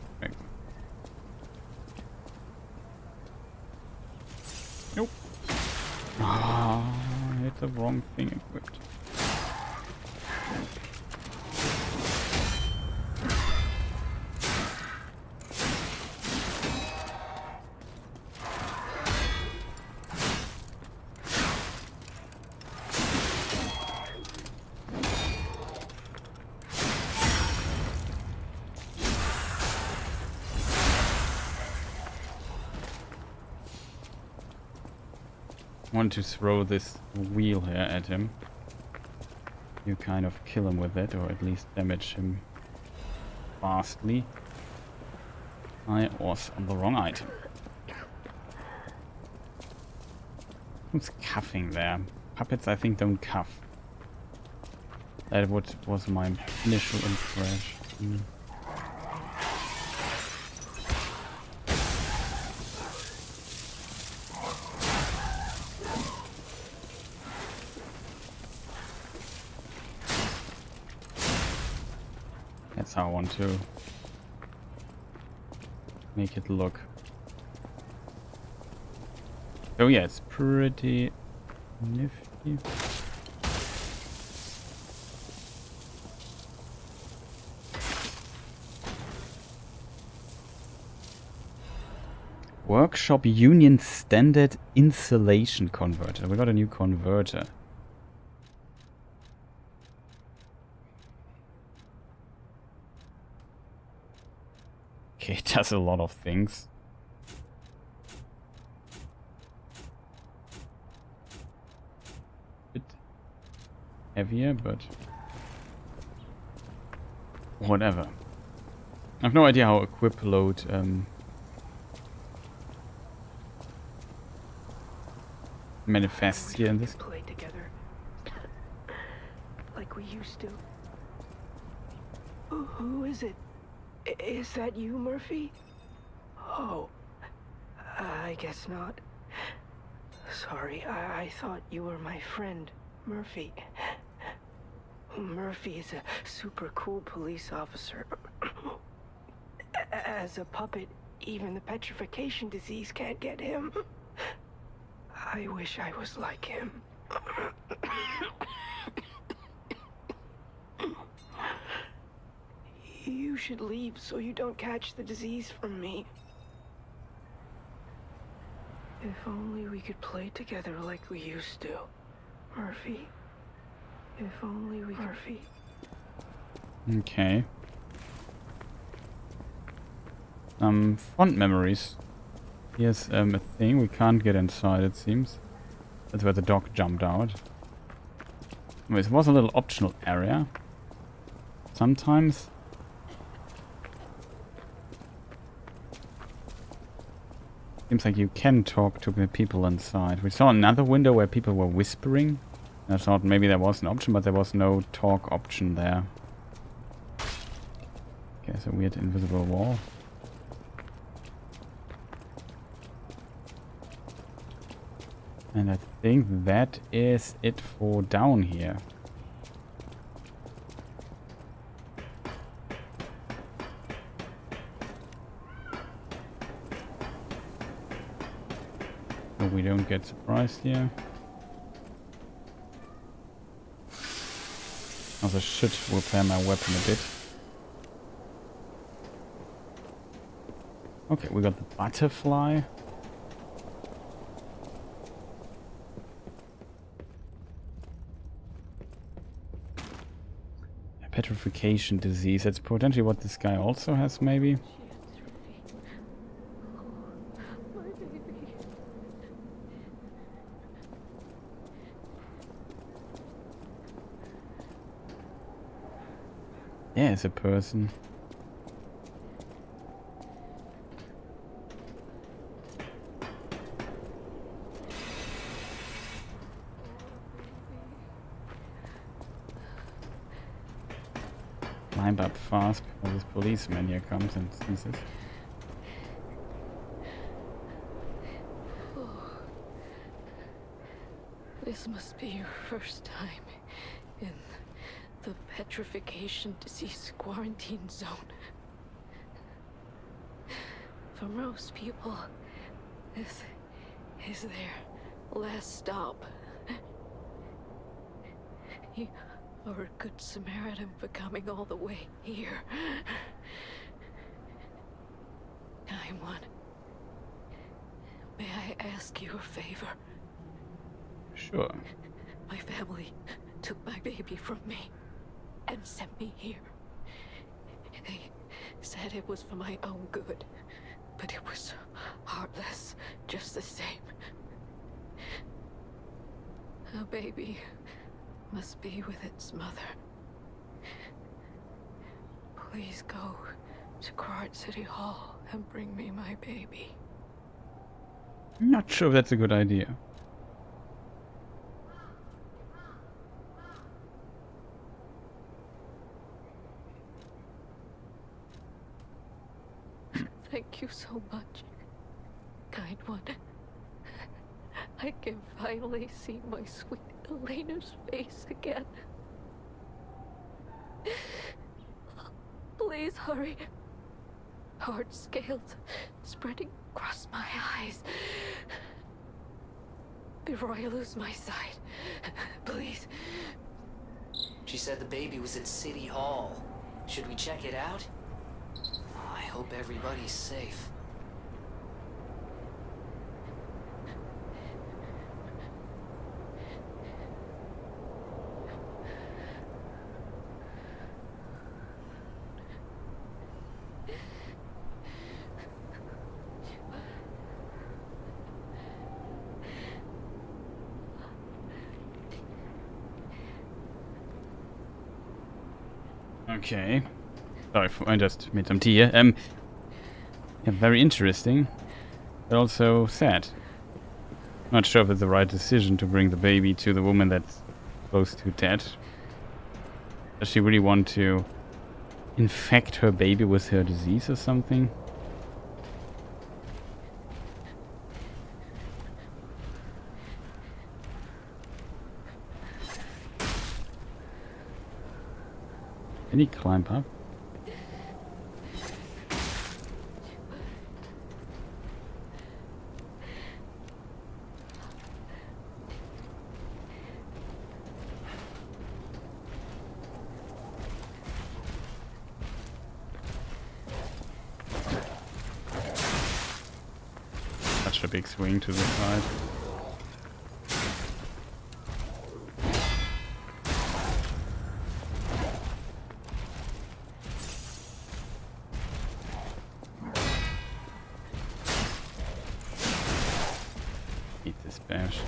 Nope. Ah, I hit the wrong thing equipped. Want to throw this wheel here at him. You kind of kill him with it, or at least damage him fastly. I was on the wrong item. Who's cuffing there? Puppets, I think, don't cuff. That was my initial impression. That's how I want to make it look. Oh yeah, it's pretty nifty. Workshop Union Standard Insulation Converter. We got a new converter. Okay, it does a lot of things. Bit heavier, but whatever. I have no idea how equip load manifests here in this. Play together like we used to. Who is it? Is that you, Murphy? Oh, I guess not. Sorry, I thought you were my friend, Murphy. Murphy is a super cool police officer. As a puppet, even the petrification disease can't get him. I wish I was like him. You should leave so you don't catch the disease from me. If only we could play together like we used to. Murphy. If only we could... Murphy. Okay. Fond memories. Here's a thing we can't get inside, it seems. That's where the dog jumped out. Anyway, it was a little optional area. Sometimes. Seems like you can talk to the people inside. We saw another window where people were whispering. I thought maybe there was an option, but there was no talk option there. Okay, it's a weird invisible wall. And I think that is it for down here. So we don't get surprised here. Also should repair my weapon a bit. Okay, we got the butterfly. Petrification disease. That's potentially what this guy also has, maybe. Yeah, it's a person. Climb up fast before this policeman here comes and sees us. This must be your first time in the petrification disease quarantine zone. For most people, this is their last stop. You are a good Samaritan for coming all the way here. Kind one, may I ask you a favor? Sure. My family took my baby from me and sent me here. They said it was for my own good, but it was heartless just the same. A baby must be with its mother. Please go to Krat City Hall and bring me my baby. I'm not sure if that's a good idea. Thank you so much, kind one. I can finally see my sweet Elena's face again. Please hurry. Hard scales spreading across my eyes. Before I lose my sight, please. She said the baby was at City Hall. Should we check it out? I hope everybody's safe. Okay. Sorry, I just made some tea here. Yeah, very interesting, but also sad. Not sure if it's the right decision to bring the baby to the woman that's close to dead. Does she really want to infect her baby with her disease or something? Can he climb up? such a big swing to the side. Eat this bash.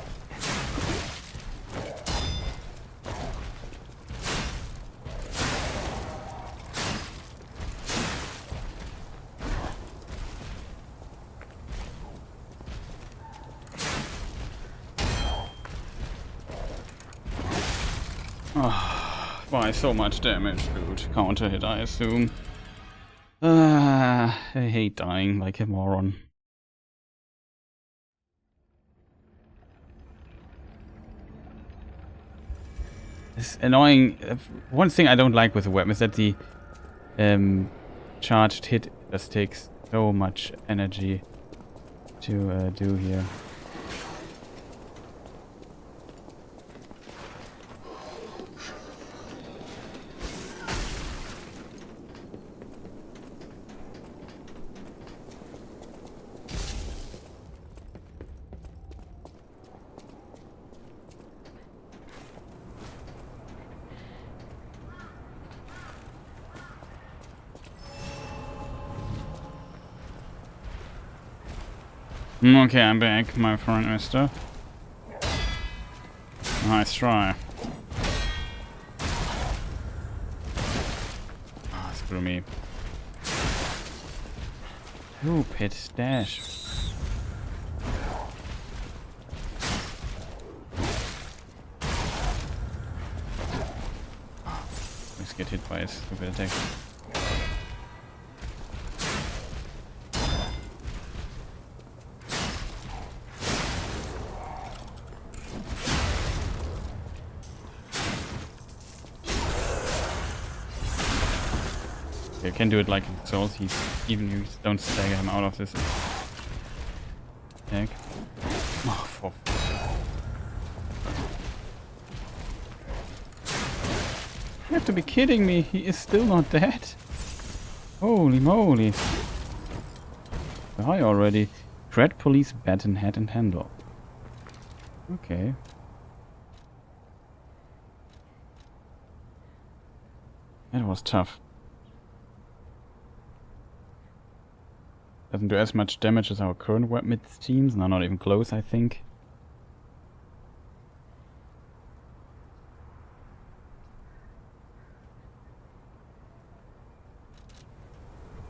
Oh, why so much damage, dude? Counter hit, I assume. I hate dying like a moron. It's annoying. One thing I don't like with the weapon is that the charged hit just takes so much energy to do here. Okay, I'm back, my friend mister. Nice try. Ah, screw me. Ooh, pit dash. Let's get hit by his stupid attack. You can do it like in Souls, even you don't stagger him out of this attack. Oh, for you have to be kidding me, he is still not dead. Holy moly. Die already. Dread police baton head and handle. Okay. That was tough. Doesn't do as much damage as our current weapon, it seems. No, not even close, I think.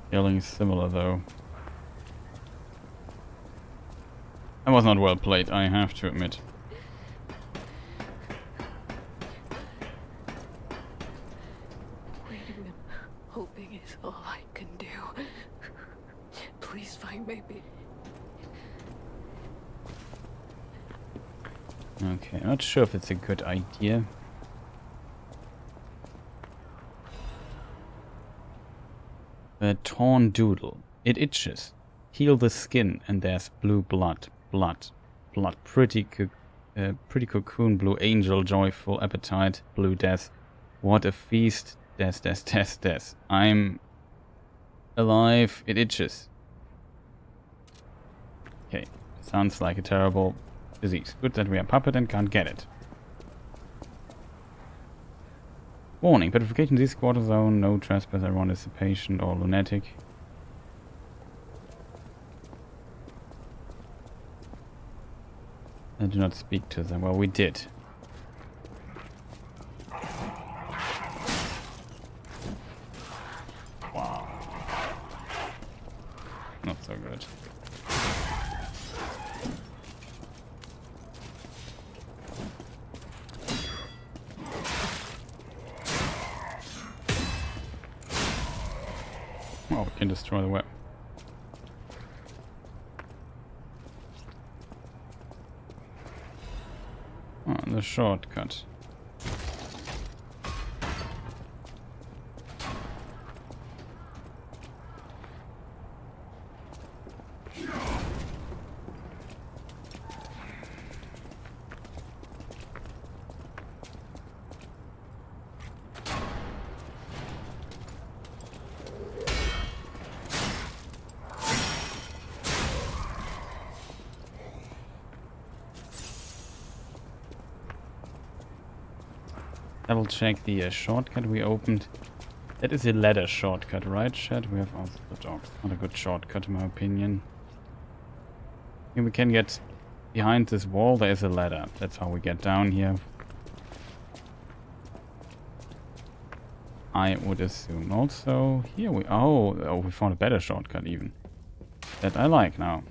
Scaling is similar, though. That was not well played, I have to admit. Waiting and hoping is all I can do. Please find baby. Okay, not sure if it's a good idea. A torn doodle. It itches. Heal the skin and there's blue blood. Blood. Pretty cocoon, blue angel, joyful appetite, blue death. What a feast. Death. I'm alive. It itches. Okay, sounds like a terrible disease. Good that we are puppet and can't get it. Warning, petrification disease, quarter zone, no trespass, everyone is a patient or lunatic. I do not speak to them. Well, we did. Wow. Not so good. Oh, we can destroy the web. Oh, the shortcut. double check the shortcut we opened. That is a ladder shortcut, right, chat? We have also the dogs. Not a good shortcut, in my opinion. Here we can get behind this wall. There is a ladder. That's how we get down here. I would assume. Also, here we... Oh, we found a better shortcut, even. That I like now.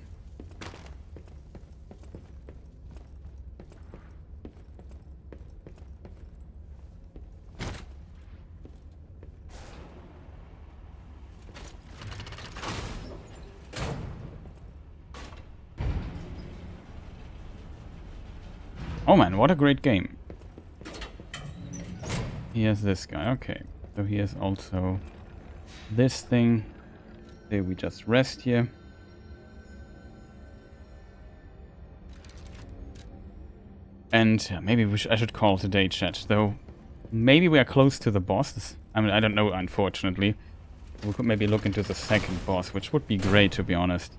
Oh man, what a great game. Here's this guy, okay. So here's also this thing. There we just rest here. And maybe I should call today, chat. Though maybe we are close to the boss. I mean, I don't know, unfortunately. We could maybe look into the second boss, which would be great, to be honest.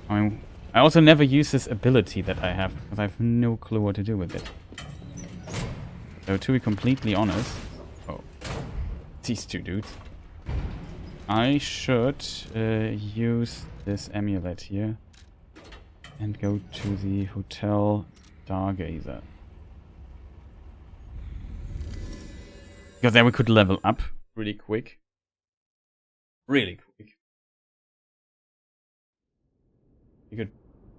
I mean, I also never use this ability that I have, because I have no clue what to do with it. So to be completely honest... Oh. These two dudes. I should use this amulet here. And go to the Hotel Stargazer. Because then we could level up really quick. Really quick. We could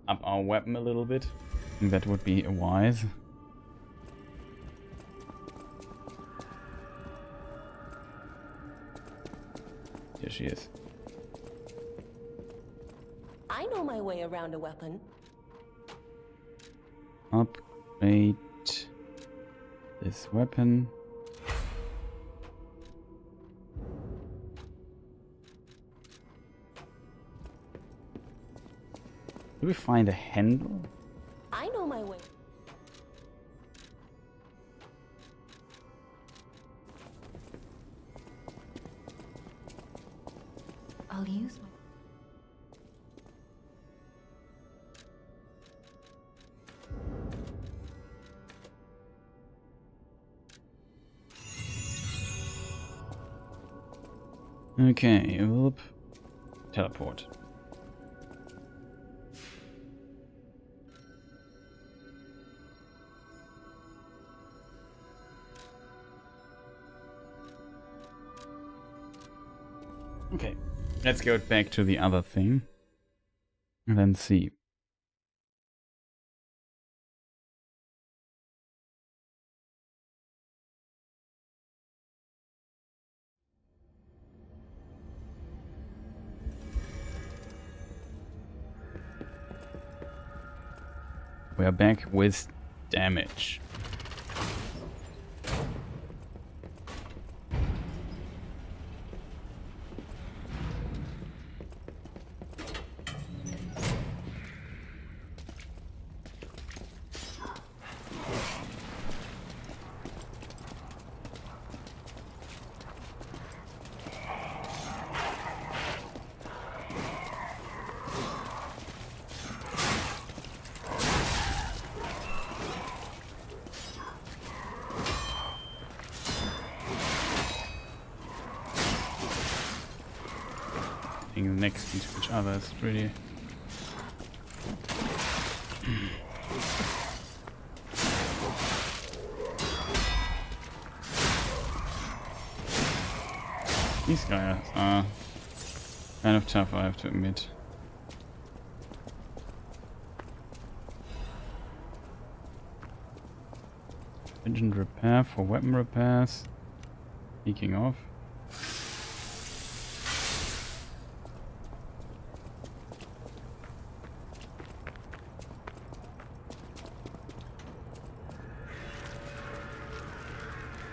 up our weapon a little bit. I think that would be wise. Here she is. I know my way around a weapon. Upgrade this weapon. Do we find a handle? I know my way. I'll use my... Okay, whoop. Teleport. Okay, let's go back to the other thing and then see. We are back with damage. Next to each other is really... These guys are kind of tough, I have to admit. Engine repair for weapon repairs. Speaking of.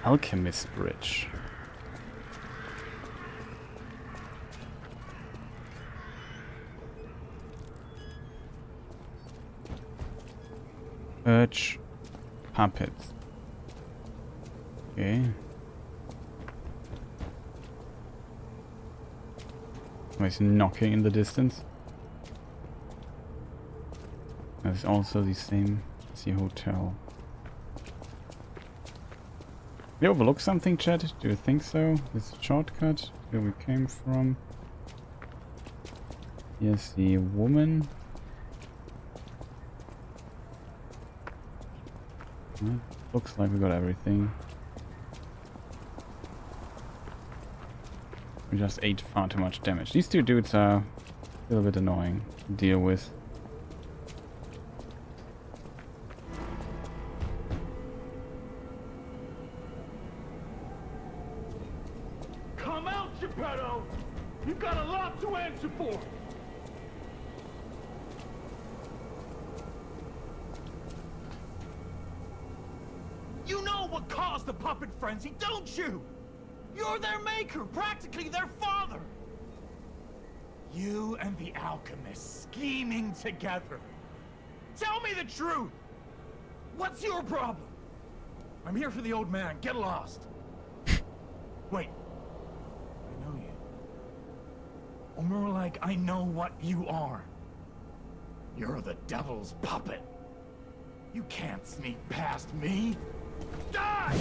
Alchemist Bridge. Urge puppets. Okay. Somebody's knocking in the distance. There's also the same as the hotel. We overlooked something, chat? Do you think so? This shortcut, where we came from. Here's the woman. Well, looks like we got everything. We just ate far too much damage. These two dudes are a little bit annoying to deal with. Come out, Geppetto! You've got a lot to answer for! You know what caused the puppet frenzy, don't you? You're their maker, practically their father! You and the alchemist scheming together. Tell me the truth! What's your problem? I'm here for the old man, get lost. Wait. I know you. Or more like, I know what you are. You're the devil's puppet. You can't sneak past me. Die!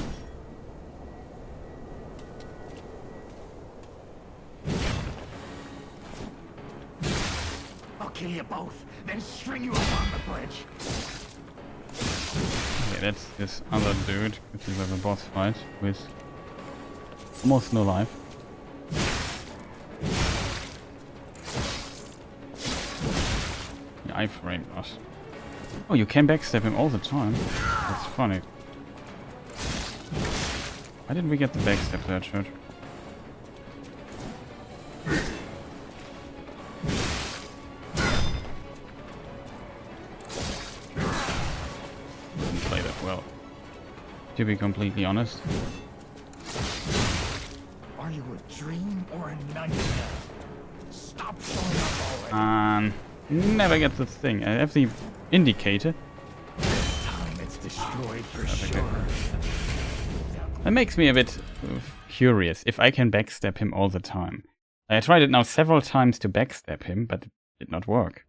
I'll kill you both, then string you up on the bridge. Okay, that's this other dude, which is like a boss fight with almost no life. The iframe us. Oh, you can backstab him all the time. That's funny. Why didn't we get the backstab to that shirt? Didn't play that well, to be completely honest. Are you a dream or a nightmare? Stop showing up already. Never get the thing. I have the indicator. Time it's destroyed for sure. That makes me a bit curious if I can backstab him all the time. I tried it now several times to backstab him, but it did not work.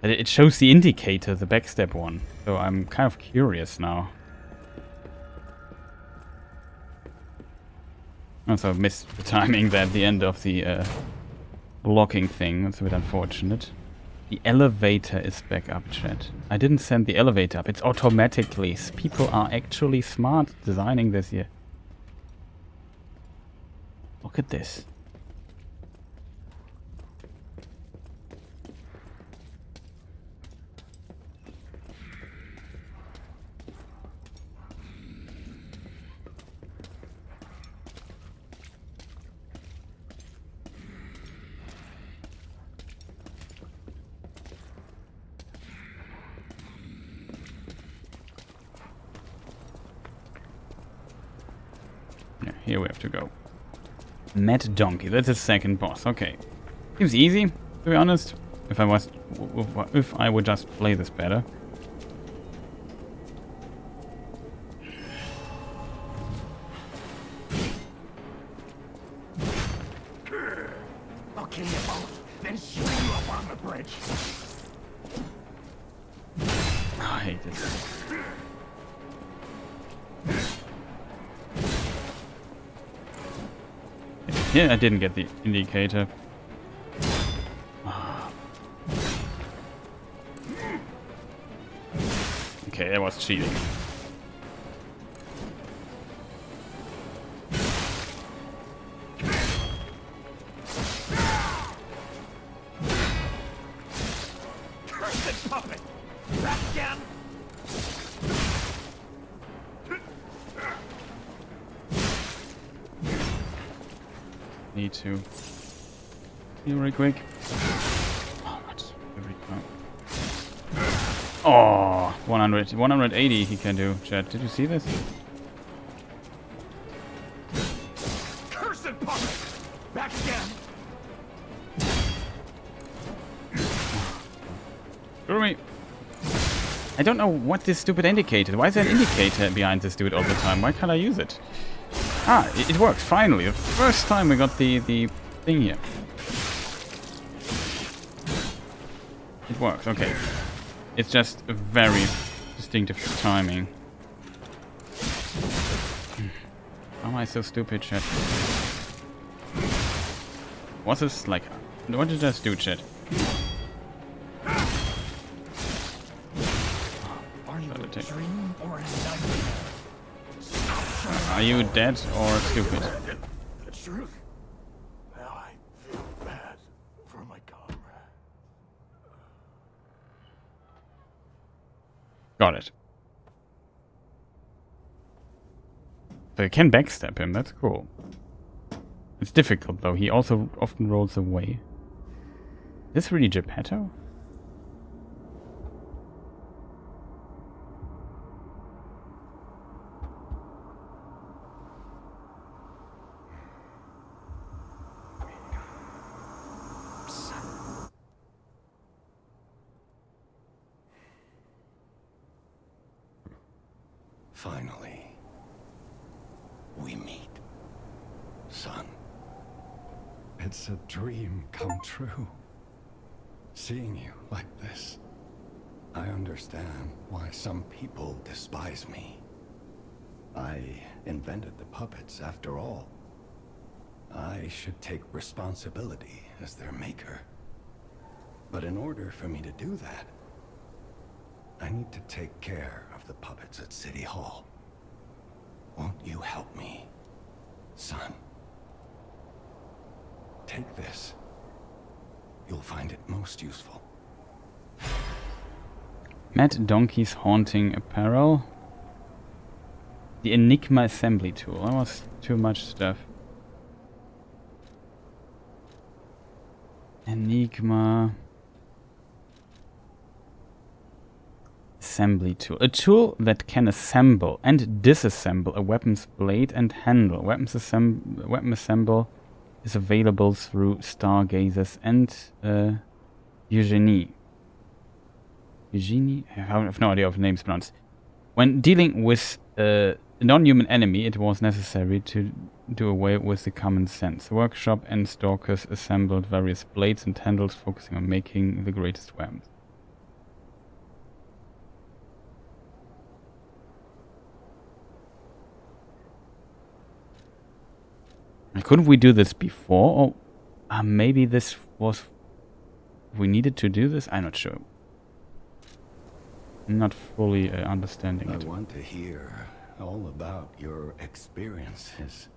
It shows the indicator, the backstab one, so I'm kind of curious now. Also missed the timing there at the end of the blocking thing. That's a bit unfortunate. The elevator is back up, chat. I didn't send the elevator up. It's automatically. People are actually smart designing this here. Look at this. Yeah, here we have to go. Mad Donkey, that's the second boss. Okay, seems easy, to be honest. If I would just play this better. I'll kill you both, then string you up on the bridge. Oh, I hate this. Yeah, I didn't get the indicator. Okay, that was cheating. Cursed puppet! Back again! Need to heal really quick. Oh, 180 he can do. Chat, did you see this? Cursed puppet! Back again! Screw me. I don't know what this stupid indicator. Why is there an indicator behind this dude all the time? Why can't I use it? Ah, it works, finally. The first time we got the thing here. It works, okay. It's just a very distinctive timing. Why am I so stupid, chat? What's this like? What did I just do, chat? Are you a dream or a nightmare? Are you dead or stupid? The truth. Now I feel bad for my comrade. Got it. So you can backstab him, that's cool. It's difficult though, he also often rolls away. Is this really Geppetto? Finally, we meet, son. It's a dream come true. Seeing you like this, I understand why some people despise me. I invented the puppets after all. I should take responsibility as their maker. But in order for me to do that, I need to take care of the puppets at City Hall. Won't you help me, son? Take this. You'll find it most useful. Mad Donkey's Haunting Apparel. The Enigma Assembly Tool. That was too much stuff. Enigma Assembly Tool. A tool that can assemble and disassemble a weapon's blade and handle. Weapon assemble is available through Stargazers and Eugenie. Eugenie? I have no idea how the name is pronounced. When dealing with a non-human enemy, it was necessary to do away with the common sense. Workshop and Stalkers assembled various blades and handles, focusing on making the greatest weapons. Couldn't we do this before? Or maybe this was... we needed to do this? I'm not sure. I'm not fully understanding it. I want to hear all about your experiences.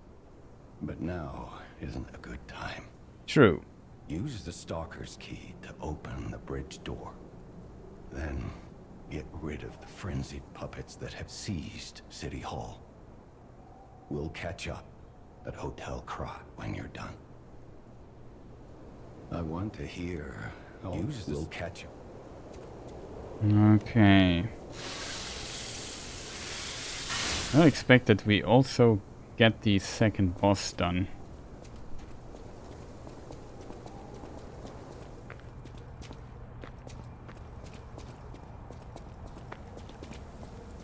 But now isn't a good time. True. Use the Stalker's key to open the bridge door. Then get rid of the frenzied puppets that have seized City Hall. We'll catch up at Hotel Krot when you're done. I want to hear how we'll catch up. Okay. I expect that we also get the second boss done.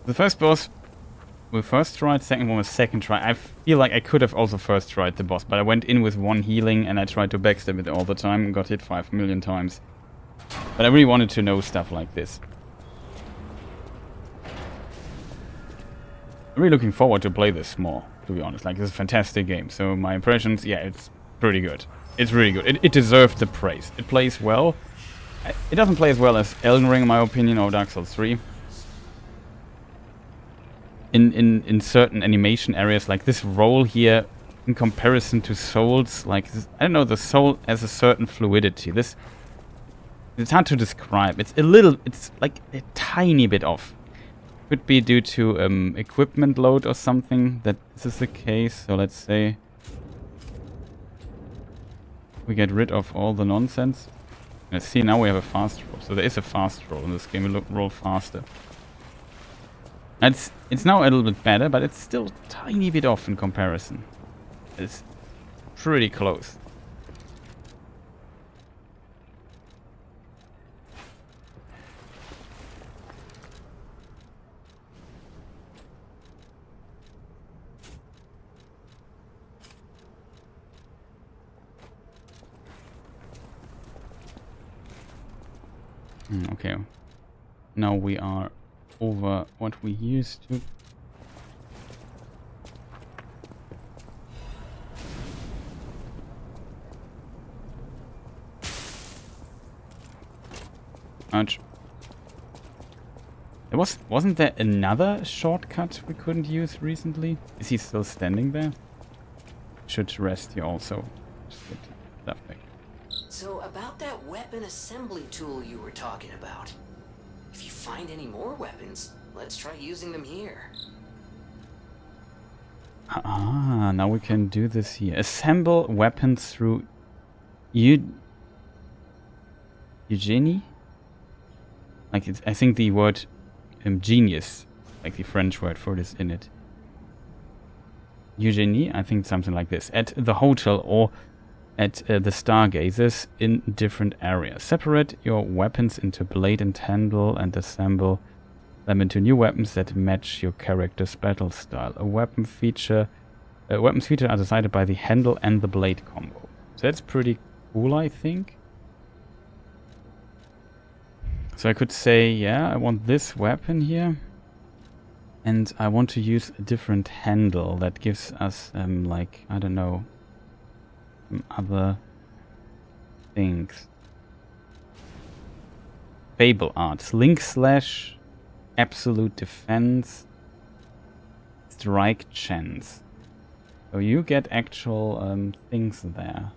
The first boss we first tried, second one was second try. I feel like I could have also first tried the boss, but I went in with one healing and I tried to backstab it all the time and got hit 5 million times. But I really wanted to know stuff like this. I'm really looking forward to play this more, to be honest. Like, this is a fantastic game. So my impressions, yeah, it's pretty good. It's really good. It deserved the praise. It plays well. It doesn't play as well as Elden Ring, in my opinion, or Dark Souls 3. In certain animation areas, like this roll here, in comparison to Souls, like this, I don't know, the Soul has a certain fluidity. This, it's hard to describe. It's like a tiny bit off. Could be due to equipment load or something that this is the case. So let's say we get rid of all the nonsense. Let's see, now we have a fast roll. So there is a fast roll in this game. We roll faster. It's now a little bit better, but it's still a tiny bit off in comparison. It's pretty close. Okay. Now we are over what we used to. Ouch. Wasn't there another shortcut we couldn't use recently? Is he still standing there? Should rest here also. Just get stuff back. So about that weapon assembly tool you were talking about. If you find any more weapons, let's try using them here. Ah, now we can do this here. Assemble weapons through Eugenie? Like it's, I think the word genius, like the French word for this in it. Eugenie, I think something like this. At the hotel or at the stargazers in different areas. Separate your weapons into blade and handle and assemble them into new weapons that match your character's battle style. Weapons feature are decided by the handle and the blade combo. So that's pretty cool, I think. So I could say, yeah, I want this weapon here. And I want to use a different handle that gives us, like, I don't know, some other things. Fable arts. Link slash, absolute defense, strike chance. So you get actual things there.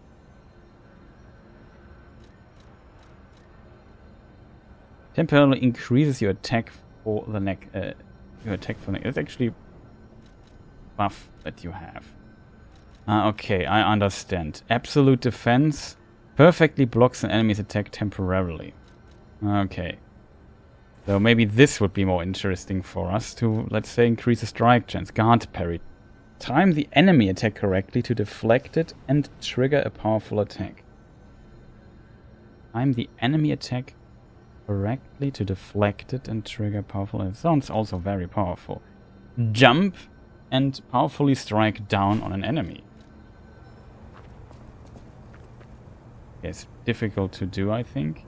Temporarily increases your attack for the neck. It's actually buff that you have. Okay, I understand. Absolute defense perfectly blocks an enemy's attack temporarily. Okay. So maybe this would be more interesting for us to, let's say, increase the strike chance. Guard parry. Time the enemy attack correctly to deflect it and trigger a powerful attack. Time the enemy attack correctly to deflect it and trigger powerful. It sounds also very powerful. Jump and powerfully strike down on an enemy. It's difficult to do, I think.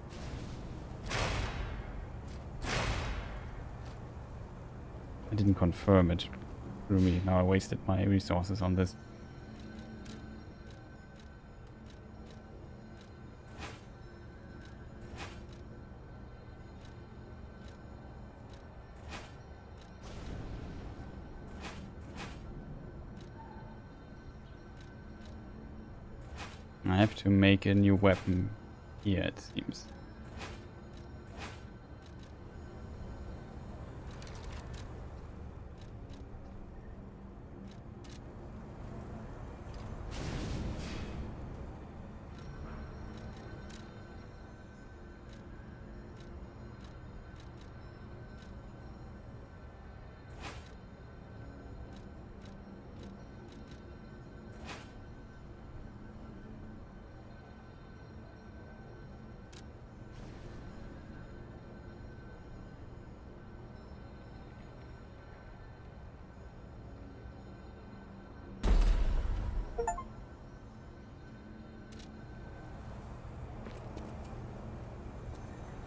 I didn't confirm it through me. Now I wasted my resources on this. I have to make a new weapon here, it seems.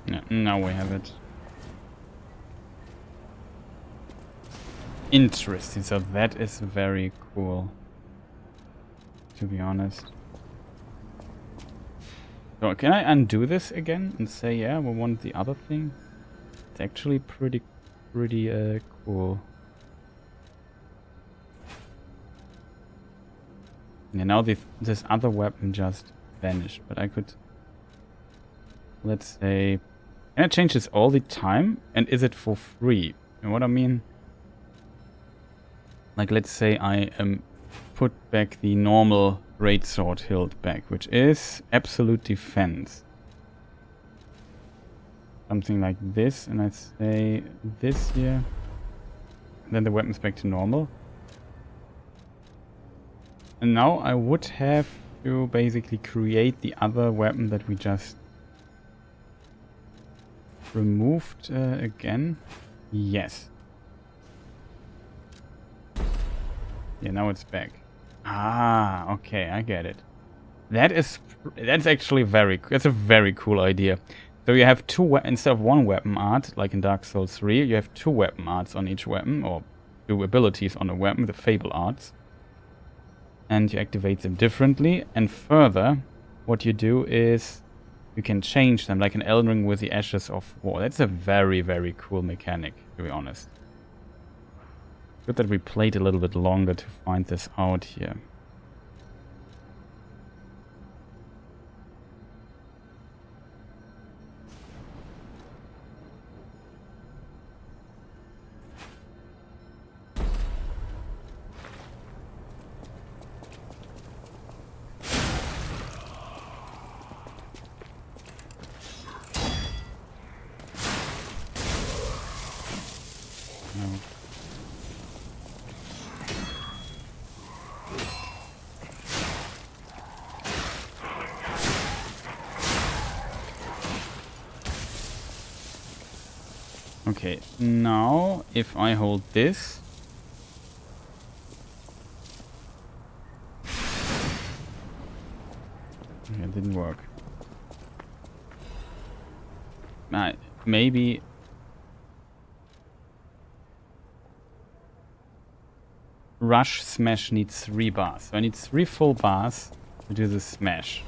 Yeah, now we have it. Interesting, so that is very cool, to be honest. So can I undo this again and say, yeah, we want the other thing? It's actually pretty cool. Yeah, now this other weapon just vanished, but I could, let's say, can I change this all the time? And is it for free? You know what I mean? Like, let's say I put back the normal greatsword hilt back, which is absolute defense. Something like this, and I say this here. And then the weapon's back to normal. And now I would have to basically create the other weapon that we just removed again. Yes. Yeah, now it's back. Ah, okay, I get it. That's actually that's a very cool idea. So you have two instead of one weapon art, like in Dark Souls 3, you have two weapon arts on each weapon, or two abilities on a weapon, the Fable arts. And you activate them differently. And further, what you do is you can change them like an Elden Ring with the Ashes of War. That's a very, very cool mechanic, to be honest. Good that we played a little bit longer to find this out here. Okay, now if I hold this, okay, it didn't work. Maybe Rush Smash needs 3 bars. So I need 3 full bars to do the smash.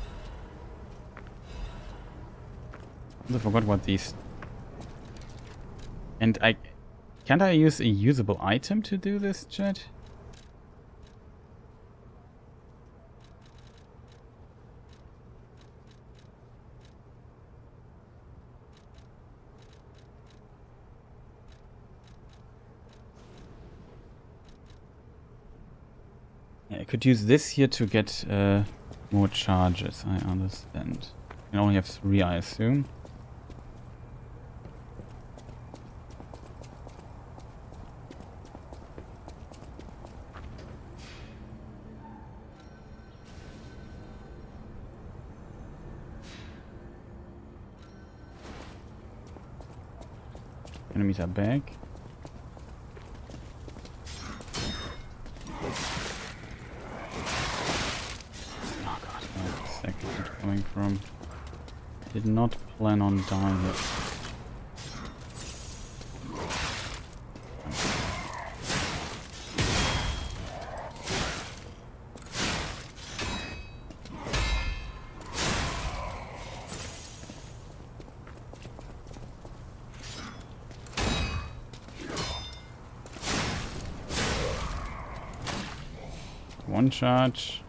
I forgot what these. And can't I use a usable item to do this, chat? Yeah, I could use this here to get more charges, I understand. I only have 3, I assume. Enemies are back. Oh god, where is the second hit coming from? Did not plan on dying yet. One charge.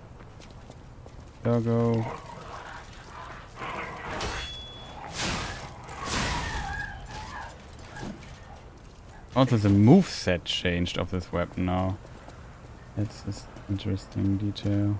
Go. Also, the moveset changed of this weapon now. That's an interesting detail.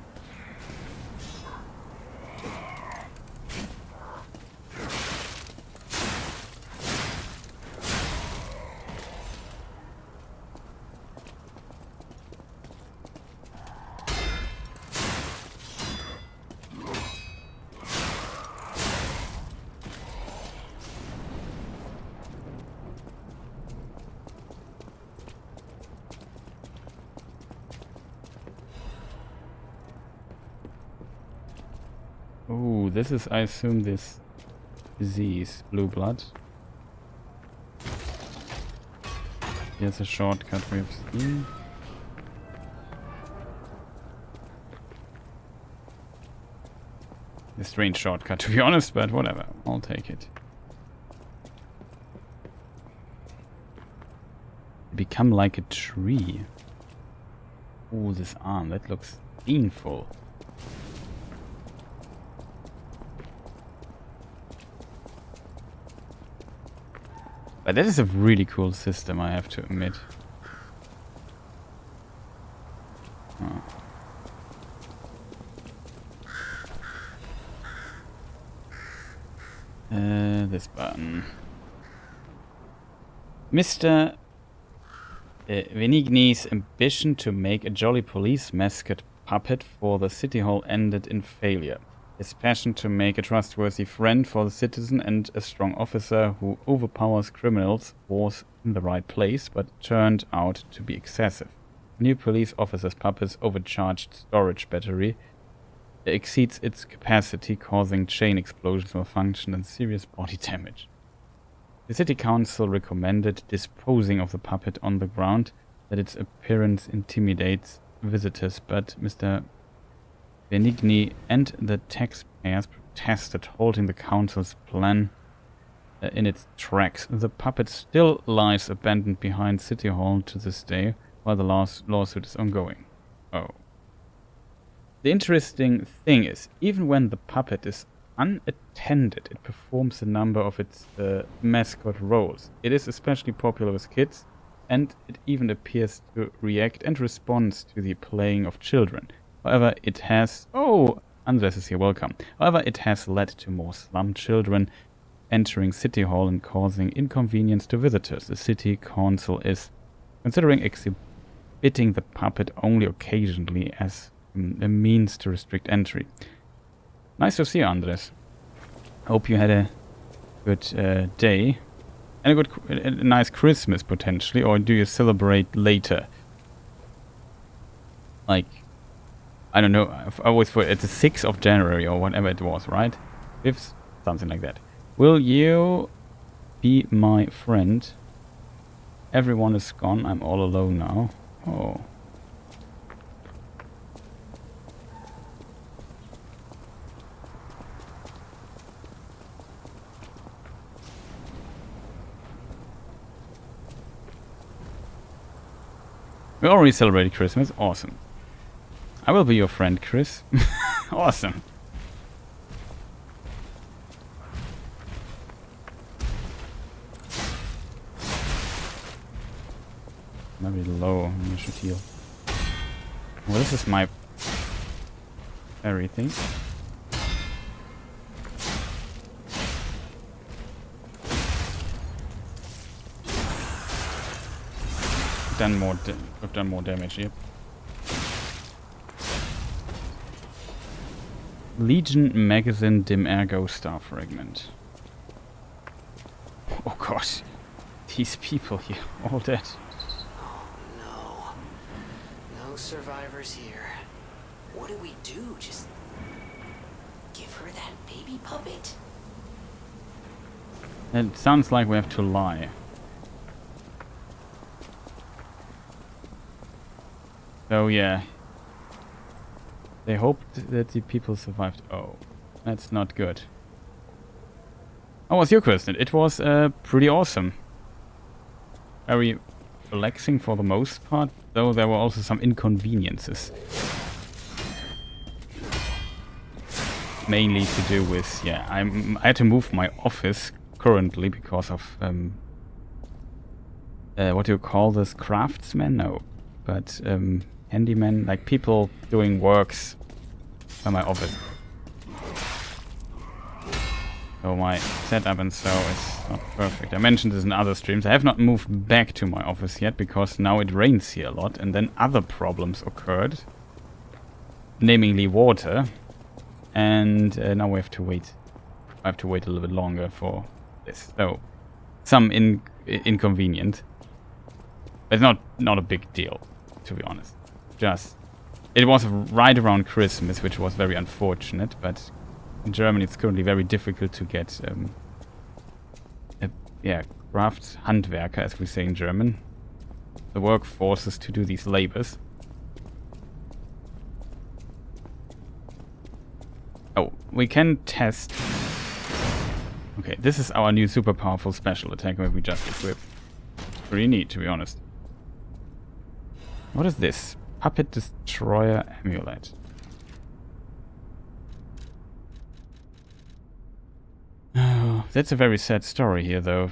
Oh, this is, I assume, this disease, blue blood. Here's a shortcut we have seen. A strange shortcut, to be honest, but whatever, I'll take it. Become like a tree. Oh, this arm, that looks painful. But that is a really cool system, I have to admit. Oh. This button. Mr. Venigni's ambition to make a jolly police mascot puppet for the city hall ended in failure. His passion to make a trustworthy friend for the citizen and a strong officer who overpowers criminals was in the right place, but turned out to be excessive. The new police officer's puppet's overcharged storage battery exceeds its capacity, causing chain explosions, malfunction, and serious body damage. The city council recommended disposing of the puppet on the ground that its appearance intimidates visitors, but Mr. Benigni and the taxpayers tested, halting the council's plan in its tracks. The puppet still lies abandoned behind City Hall to this day, while the lawsuit is ongoing. Oh. The interesting thing is, even when the puppet is unattended, it performs a number of its mascot roles. It is especially popular with kids, and it even appears to react and respond to the playing of children. However, it has... Oh! Andres is here, welcome. However, it has led to more slum children entering City Hall and causing inconvenience to visitors. The city council is considering exhibiting the puppet only occasionally as a means to restrict entry. Nice to see you, Andres. Hope you had a good day. And a nice Christmas, potentially. Or do you celebrate later? Like, I don't know. I always thought it's the 6th of January or whatever it was, right? 5th? Something like that. Will you be my friend? Everyone is gone. I'm all alone now. Oh. We already celebrated Christmas. Awesome. I will be your friend, Chris. Awesome. Maybe low. I should heal. Well, this is my everything. I've done more damage here. Legion Magazine Dim Ergo Star Fragment. Oh gosh. These people here, all dead. Oh no. No survivors here. What do we do? Just give her that baby puppet? It sounds like we have to lie. So yeah, they hoped that the people survived. Oh, that's not good. How was your Christmas? It was pretty awesome. Very relaxing for the most part, though there were also some inconveniences. Mainly to do with, yeah, I had to move my office currently because of, what do you call this? Craftsmen? No. But, handymen, like people doing works by my office. So my setup and so is not perfect. I mentioned this in other streams. I have not moved back to my office yet because now it rains here a lot and then other problems occurred. Namely water. And now we have to wait. I have to wait a little bit longer for this. So some inconvenient. It's not a big deal, to be honest. Just, it was right around Christmas, which was very unfortunate, but in Germany it's currently very difficult to get, craft Handwerker, as we say in German, the workforces to do these labors. Oh, we can test. Okay, this is our new super powerful special attack that we just equipped. Pretty neat, to be honest. What is this? Puppet Destroyer Amulet. Oh, that's a very sad story here, though.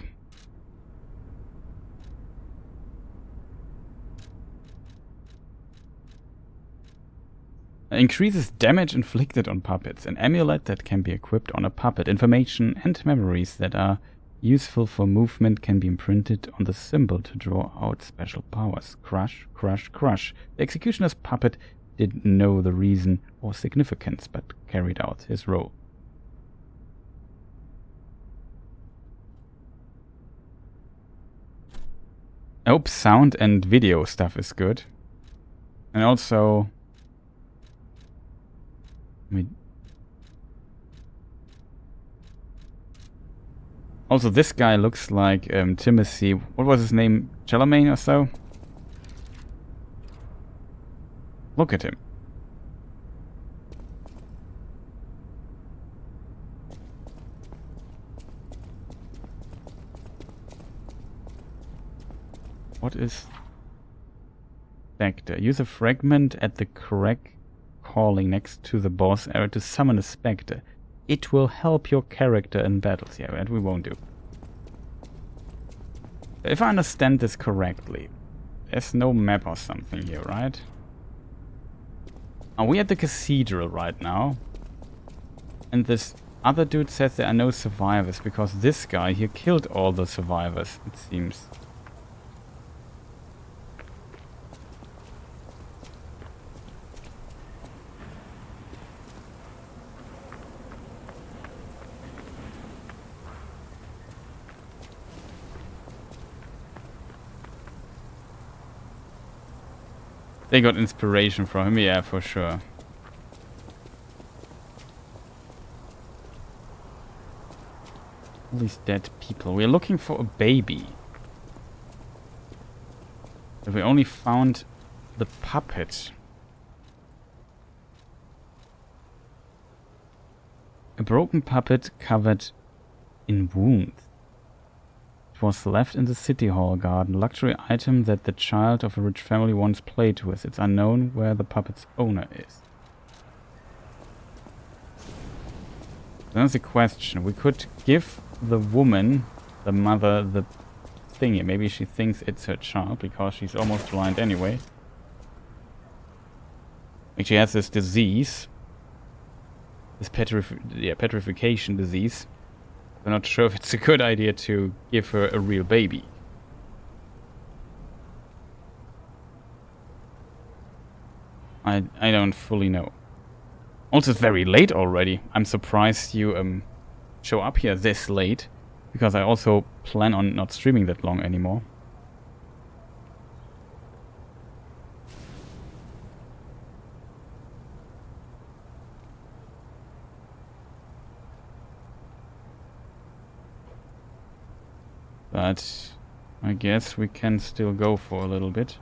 Increases damage inflicted on puppets. An amulet that can be equipped on a puppet. Information and memories that are useful for movement can be imprinted on the symbol to draw out special powers. Crush, crush, crush. The executioner's puppet didn't know the reason or significance, but carried out his role. I hope sound and video stuff is good. And also... Also, this guy looks like Timothy... What was his name? Chalamet or so? Look at him. What is Spectre? Use a fragment at the crack calling next to the boss area to summon a Spectre. It will help your character in battles. Yeah, that we won't do. If I understand this correctly, there's no map or something here, right? Are we at the cathedral right now? And this other dude says there are no survivors because this guy here killed all the survivors, it seems. They got inspiration from him, yeah, for sure. All these dead people. We're looking for a baby. But we only found the puppet. A broken puppet covered in wounds. It was left in the City Hall garden. Luxury item that the child of a rich family once played with. It's unknown where the puppet's owner is. That's a question. We could give the woman, the mother, the thingy. Maybe she thinks it's her child because she's almost blind anyway. Like she has this disease. This petrification disease. I'm not sure if it's a good idea to give her a real baby. I don't fully know. Also, it's very late already. I'm surprised you show up here this late, because I also plan on not streaming that long anymore. But I guess we can still go for a little bit.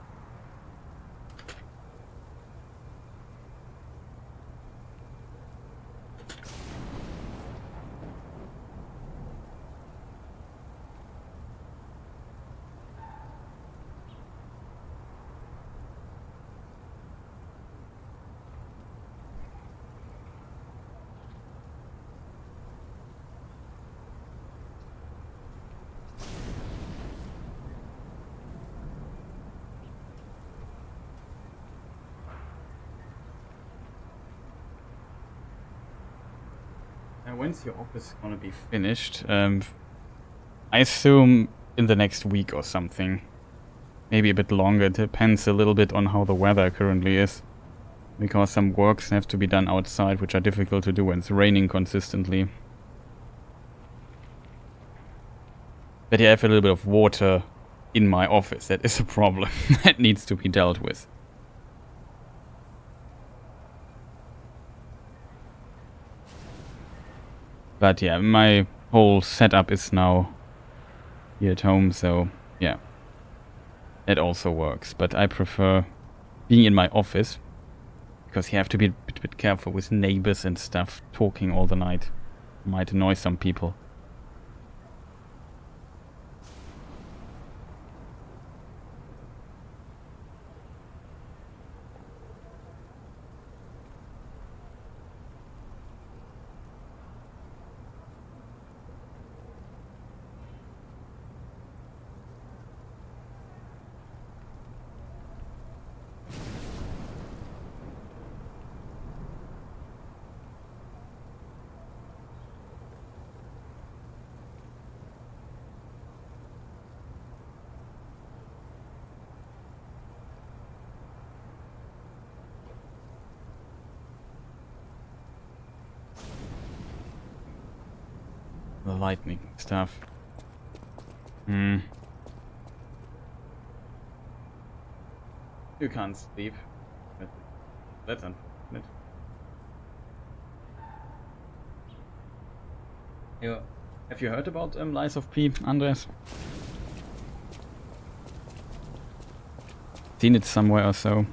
When's your office gonna be finished? I assume in the next week or something. Maybe a bit longer. It depends a little bit on how the weather currently is. Because some works have to be done outside, which are difficult to do when it's raining consistently. But yeah, I have a little bit of water in my office. That is a problem that needs to be dealt with. But yeah, my whole setup is now here at home, so yeah. It also works, but I prefer being in my office. Because you have to be a bit careful with neighbors and stuff, talking all the night. Might annoy some people. The lightning stuff. You can't sleep. That's unfortunate. Have you heard about Lies of P, Andres? Seen it somewhere or so?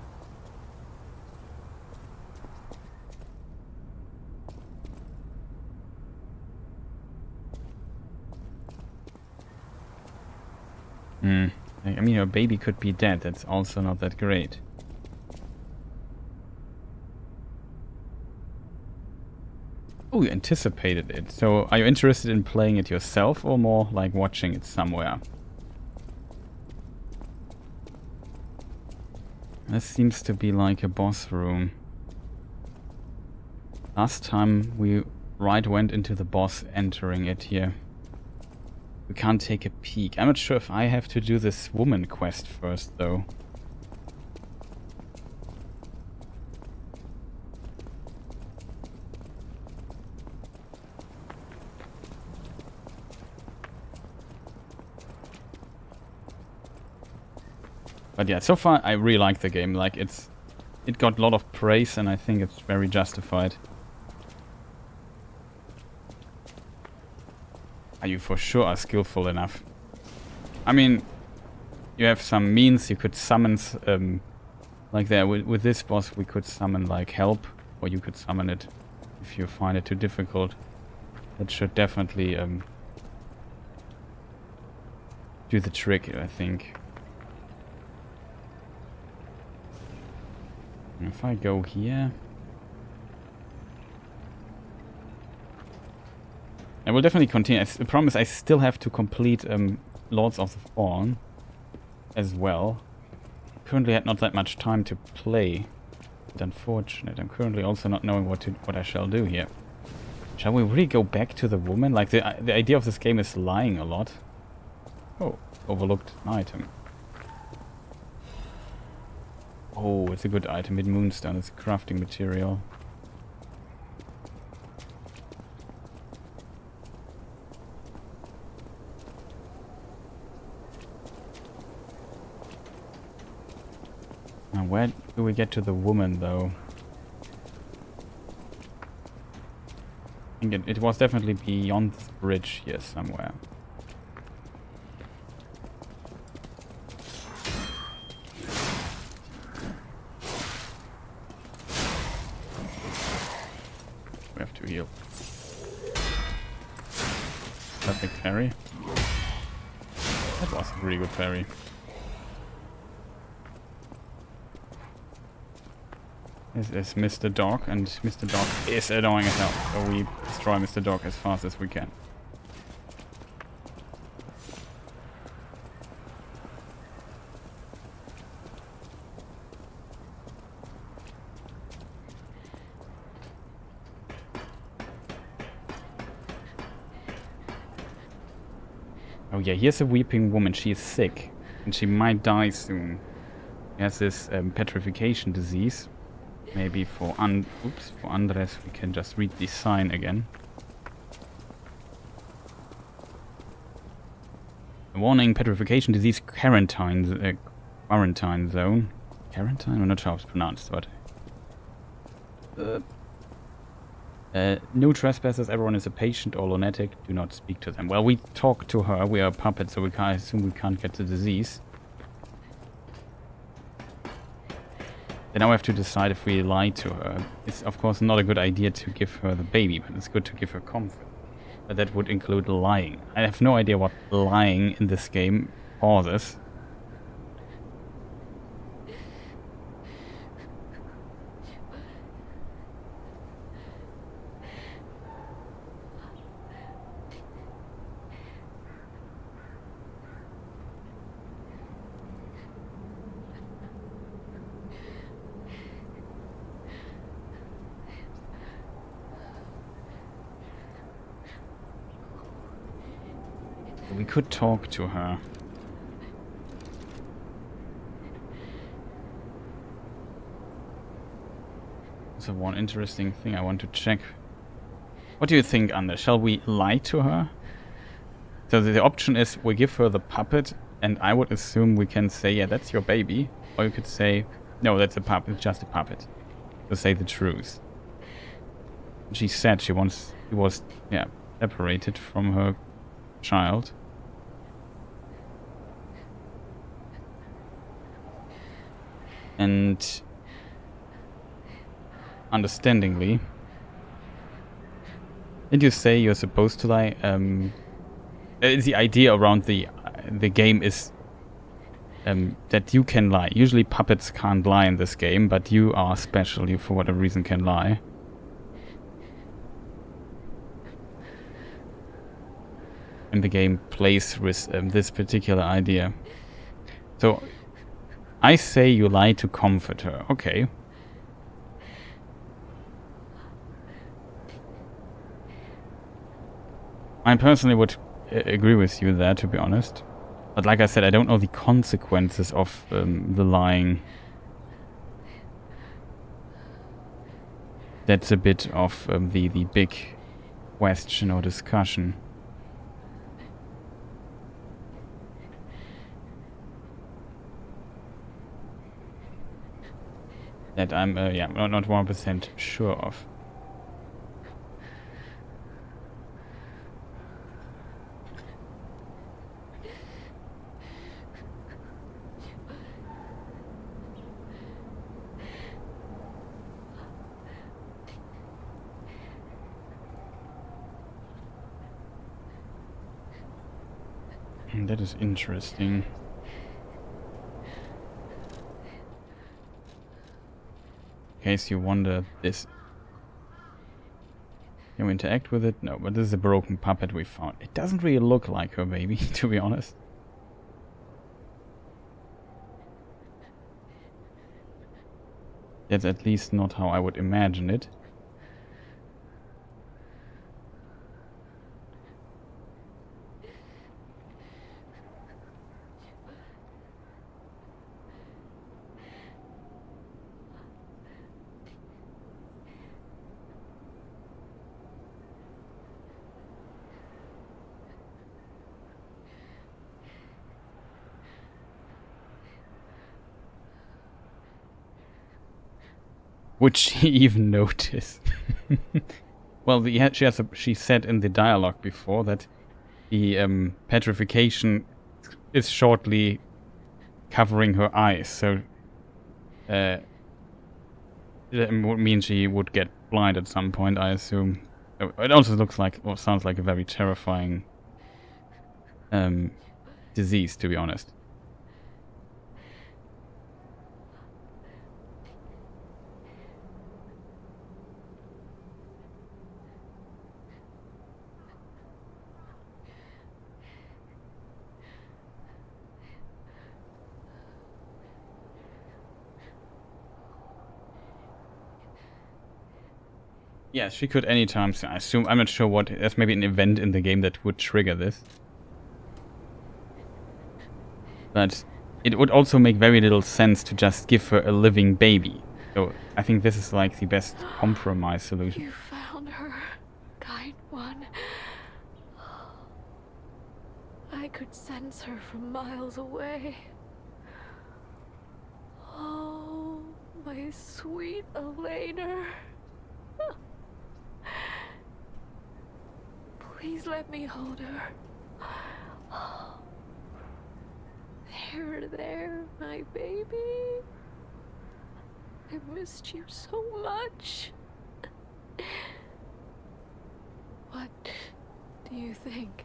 I mean, your baby could be dead. That's also not that great. Oh, you anticipated it. So, are you interested in playing it yourself or more like watching it somewhere? This seems to be like a boss room. Last time we went into the boss entering it here. We can't take a peek. I'm not sure if I have to do this woman quest first though. But yeah, so far I really like the game. Like it got a lot of praise and I think it's very justified. Are you for sure are skillful enough? I mean, you have some means you could summon, like there with this boss we could summon like help, or you could summon it if you find it too difficult. That should definitely do the trick, I think. If I go here, I will definitely continue. I promise I still have to complete Lords of the Fallen as well. Currently had not that much time to play. It's unfortunate. I'm currently also not knowing what I shall do here. Shall we really go back to the woman? Like the idea of this game is lying a lot. Oh, overlooked item. Oh, it's a good item. Mid moonstone. It's a crafting material. Now, where do we get to the woman, though? I think it was definitely beyond the bridge here somewhere. We have to heal. Perfect parry. That was a really good parry. This is Mr. Dog, and Mr. Dog is annoying as hell, so we destroy Mr. Dog as fast as we can. Oh yeah, here's a weeping woman. She is sick, and she might die soon. She has this petrification disease. Maybe for Andres we can just read the sign again. Warning: petrification disease, quarantine zone. Quarantine? I'm not sure how it's pronounced, but no trespassers. Everyone is a patient or lunatic. Do not speak to them. Well, we talk to her. We are a puppet, so I assume we can't get the disease. Then now we have to decide if we lie to her. It's of course not a good idea to give her the baby, but it's good to give her comfort. But that would include lying. I have no idea what lying in this game causes. We could talk to her. So one interesting thing I want to check. What do you think, Anders? Shall we lie to her? So the option is we give her the puppet, and I would assume we can say, yeah, that's your baby. Or you could say, no, that's a puppet, it's just a puppet. To say the truth. She said she was separated from her child. And understandingly, did you say you're supposed to lie? The idea around the game is that you can lie. Usually puppets can't lie in this game, but you are special. You, for whatever reason, can lie. And the game plays with this particular idea. So, I say you lie to comfort her. Okay. I personally would agree with you there, to be honest. But like I said, I don't know the consequences of the lying. That's a bit of the big question or discussion. That I'm yeah, not 1% sure of. That is interesting. In case you wonder this. Can we interact with it? No, but this is a broken puppet we found. It doesn't really look like her baby, to be honest. That's at least not how I would imagine it. Would she even notice? Well, she said in the dialogue before that the petrification is shortly covering her eyes, so that would mean she would get blind at some point, I assume. It also looks like, or sounds like, a very terrifying disease, to be honest. Yeah, she could anytime soon, I assume. I'm not sure what. There's maybe an event in the game that would trigger this. But it would also make very little sense to just give her a living baby. So I think this is like the best compromise solution. You found her, kind one. I could sense her from miles away. Oh, my sweet Elena. Please let me hold her. There, my baby. I missed you so much. What do you think?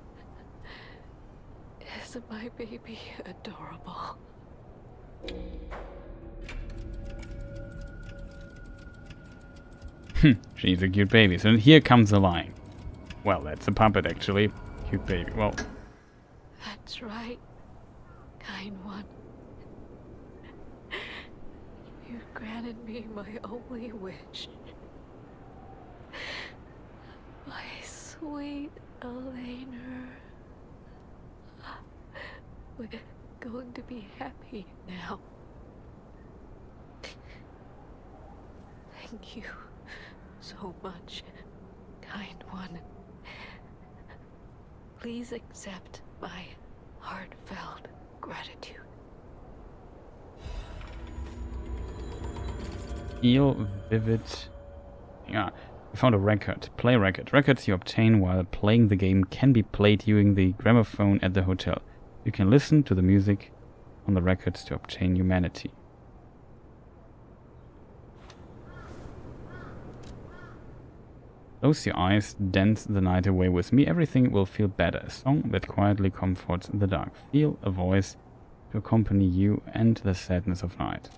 Isn't my baby adorable? She's a cute baby. So here comes the line. Well, that's a puppet, actually. Cute baby. Well. That's right, kind one. You granted me my only wish. My sweet Elena. We're going to be happy now. Thank you so much, kind one. Please accept my heartfelt gratitude. Feel vivid. Yeah, we found a record. Play record. Records you obtain while playing the game can be played using the gramophone at the hotel. You can listen to the music on the records to obtain humanity. Close your eyes, dance the night away with me. Everything will feel better. A song that quietly comforts the dark. Feel a voice to accompany you and the sadness of night.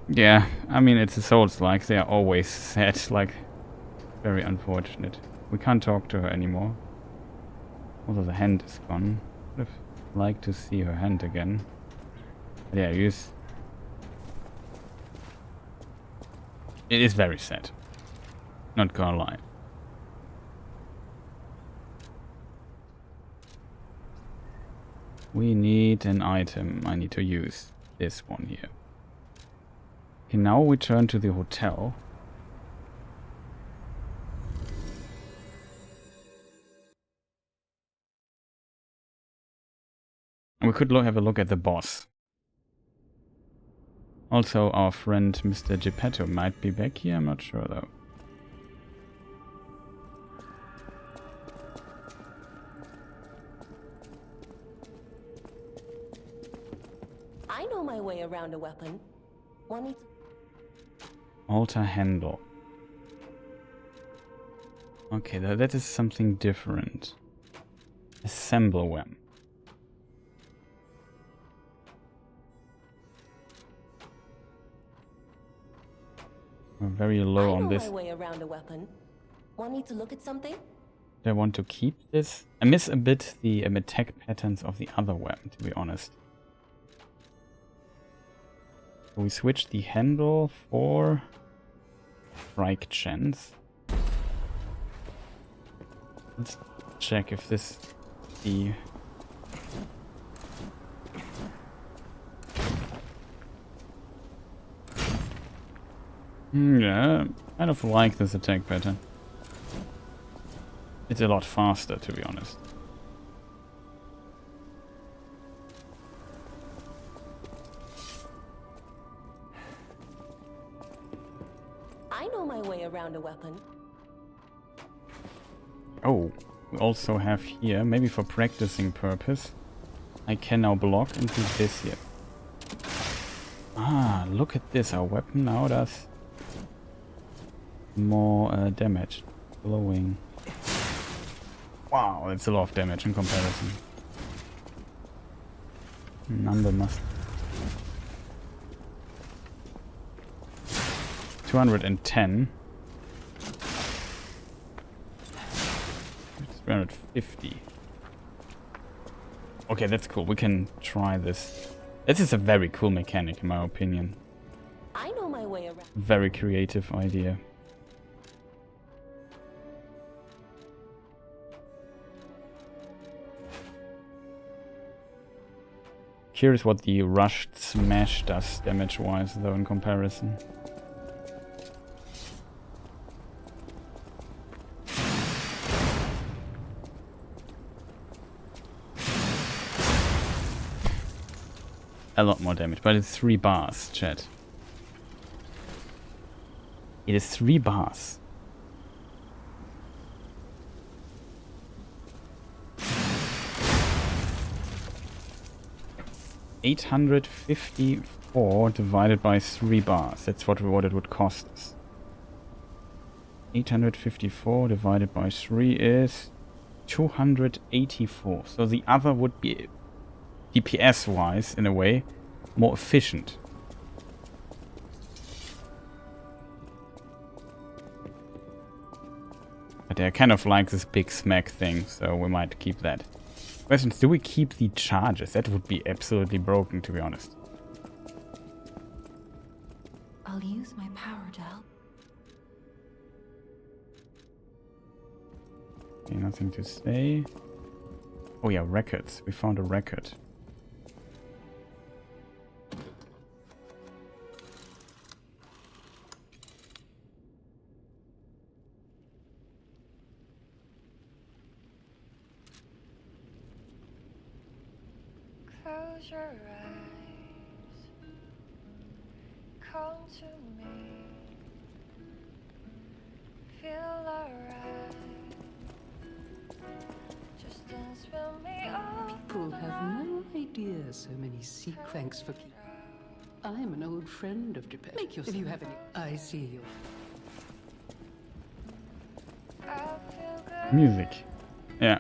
Yeah, I mean, it's a Soulslike. They are always sad, like, very unfortunate. We can't talk to her anymore. Although the hand is gone. Would have liked to see her hand again. Yeah, it is very sad. Not gonna lie. We need an item. I need to use this one here. Okay, now we turn to the hotel. We could have a look at the boss. Also, our friend Mr. Geppetto might be back here, I'm not sure though. I know my way around a weapon. One needs... Alter handle. Okay, that is something different. Assemble WAM. We're very low on this. I know my way around a weapon. Want me to look at something? Do I want to keep this? I miss a bit the attack patterns of the other weapon, to be honest. So we switched the handle for strike chance. Let's check if this the yeah, kind of like this attack pattern. It's a lot faster, to be honest. I know my way around a weapon. Oh, we also have here, maybe for practicing purpose, I can now block into this here. Ah, look at this. Our weapon now does more damage. Glowing. Wow, that's a lot of damage in comparison. Number must... 210. 350. Okay, that's cool. We can try this. This is a very cool mechanic, in my opinion. I know my way around. Very creative idea. Curious what the rushed smash does damage-wise, though, in comparison. A lot more damage, but it's 3 bars, chat. It is 3 bars. $854 divided by 3 bars. That's what it would cost us. 854 divided by 3 is 284. So the other would be, DPS wise, in a way, more efficient. But they're kind of like this big smack thing, so we might keep that. Question is, do we keep the charges? That would be absolutely broken, to be honest. I'll use my power to help. Okay, nothing to say. Oh yeah, records. We found a record. Close your eyes, come to me, feel alright, just dance with me all People have no idea so many thanks for keep. I'm an old friend of Japan. Make yourself. If you have any, I see you. Music. Yeah.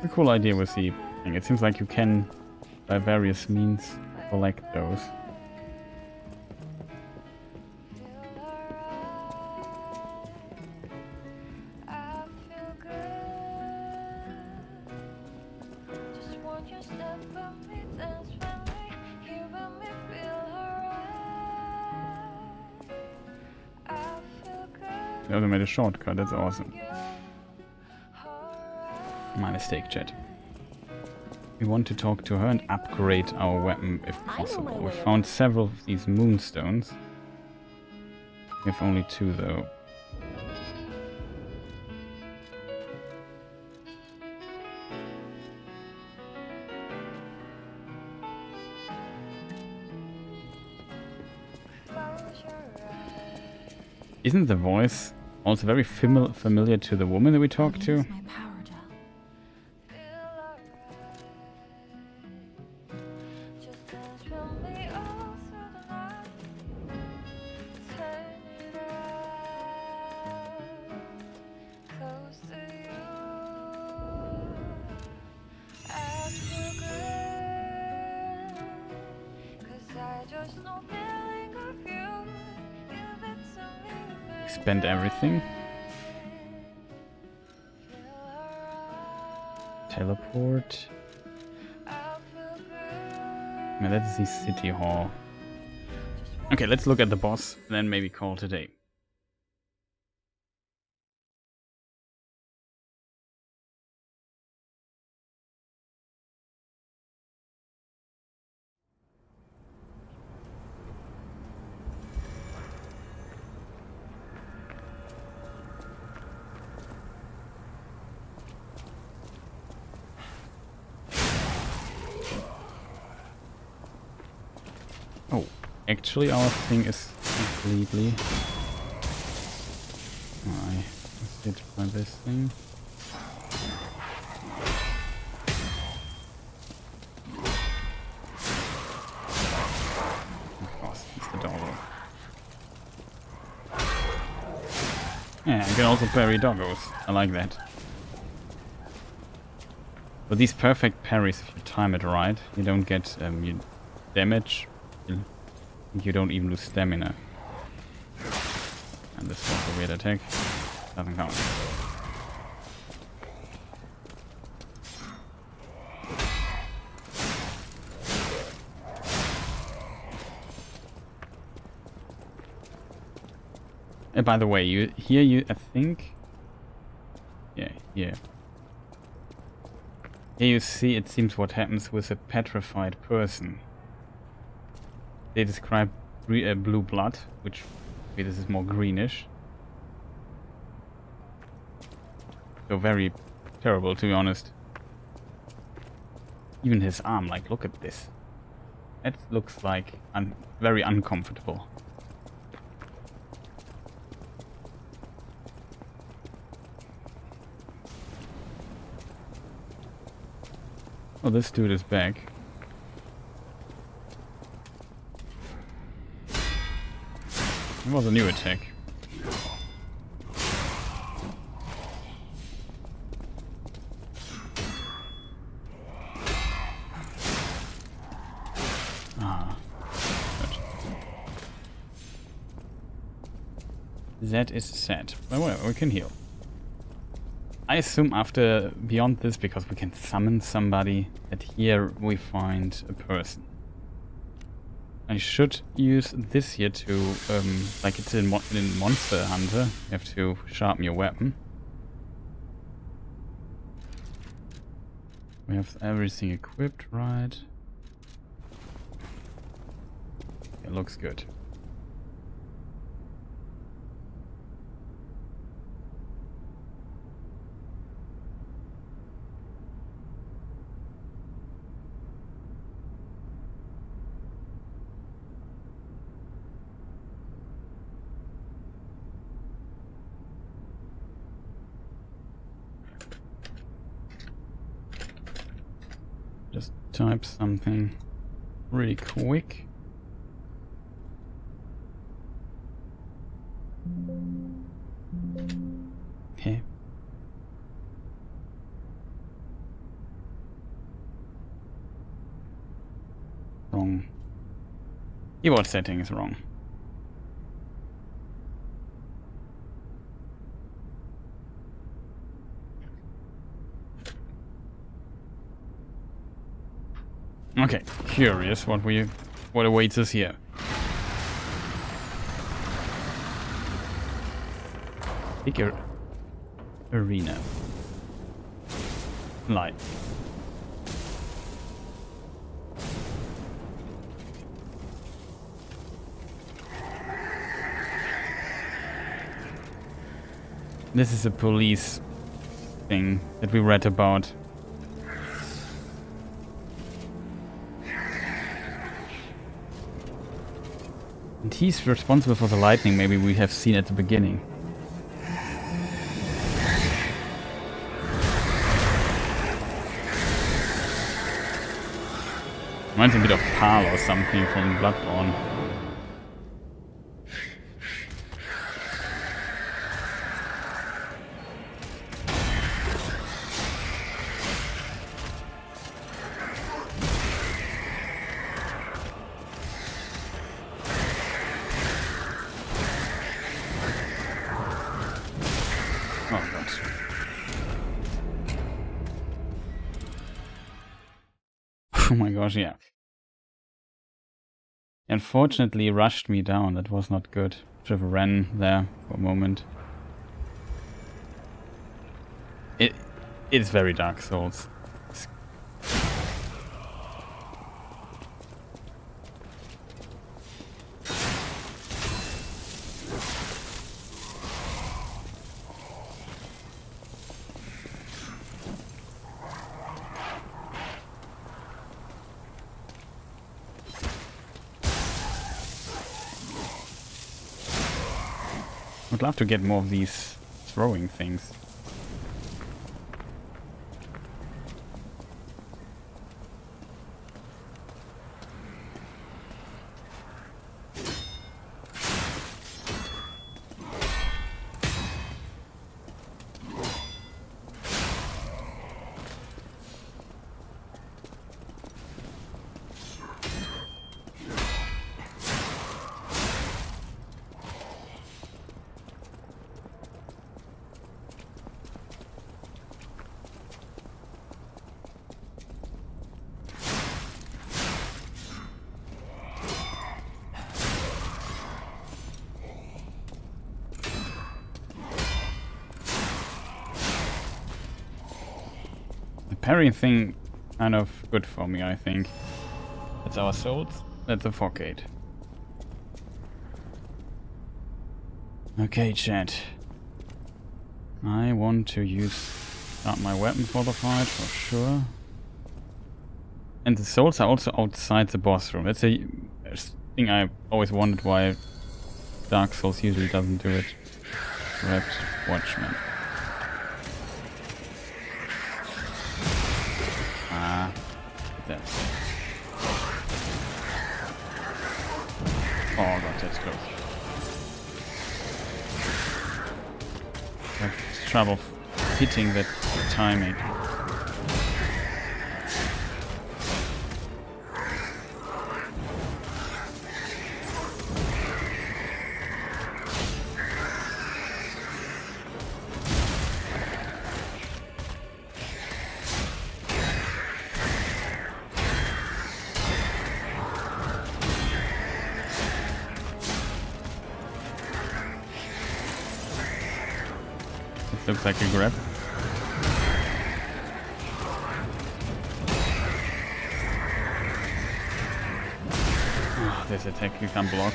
A cool idea with the thing. It seems like you can, by various means, collect those. They also made a shortcut, that's awesome. My mistake, chat. We want to talk to her and upgrade our weapon if possible. We found several of these moonstones. We have only 2 though. Isn't the voice also very familiar to the woman that we talked to? Spend everything. Teleport. Now that's the city hall. Okay, let's look at the boss, and then maybe call today. Oh, actually our thing is completely... I was hit by this thing. Of course, it's the doggo. Yeah, I can also parry doggos. I like that. But these perfect parries, if you time it right, you don't get you damage. You don't even lose stamina. And this was a weird attack. Doesn't count. And by the way, I think... Yeah. Here you see, it seems what happens with a petrified person. They describe blue blood, which maybe this is more greenish. So very terrible, to be honest. Even his arm, like, look at this. It looks like very uncomfortable. Oh, this dude is back. It was a new attack. Ah, good. That is sad. But whatever, we can heal. I assume after beyond this, because we can summon somebody, that here we find a person. I should use this here to, like it's in Monster Hunter, you have to sharpen your weapon. We have everything equipped, right? It looks good. Just type something really quick. Okay. wrong. Keyboard setting is wrong. Okay, curious what awaits us here. Bigger arena. Light. This is a police thing that we read about. And he's responsible for the lightning, maybe we have seen at the beginning. Reminds me a bit of Pal or something from Bloodborne. Oh my gosh, yeah. Unfortunately, rushed me down. That was not good. Should have ran there for a moment. It's very Dark Souls. I'd love to get more of these throwing things. Parry thing kind of good for me, I think. That's our souls. That's a 4K. Okay, chat. I want to start my weapon for the fight for sure. And the souls are also outside the boss room. That's a thing I always wondered why Dark Souls usually doesn't do it. Wrapped Watchman. That. Oh god, that's close. I have trouble hitting that timing. Looks like a grab. Oh, this attack you can block.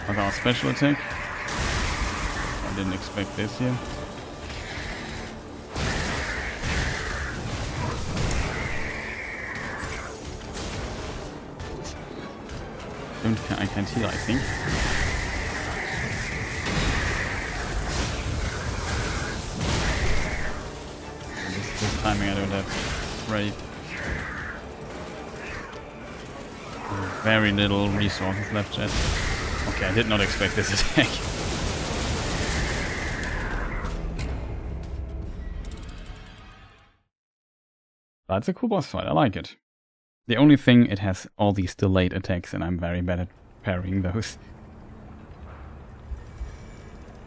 With our special attack. I didn't expect this here. I can't heal, I think. This timing I don't have ready. Very little resources left, chat. Okay, I did not expect this attack. That's a cool boss fight, I like it. The only thing, it has all these delayed attacks and I'm very bad at parrying those.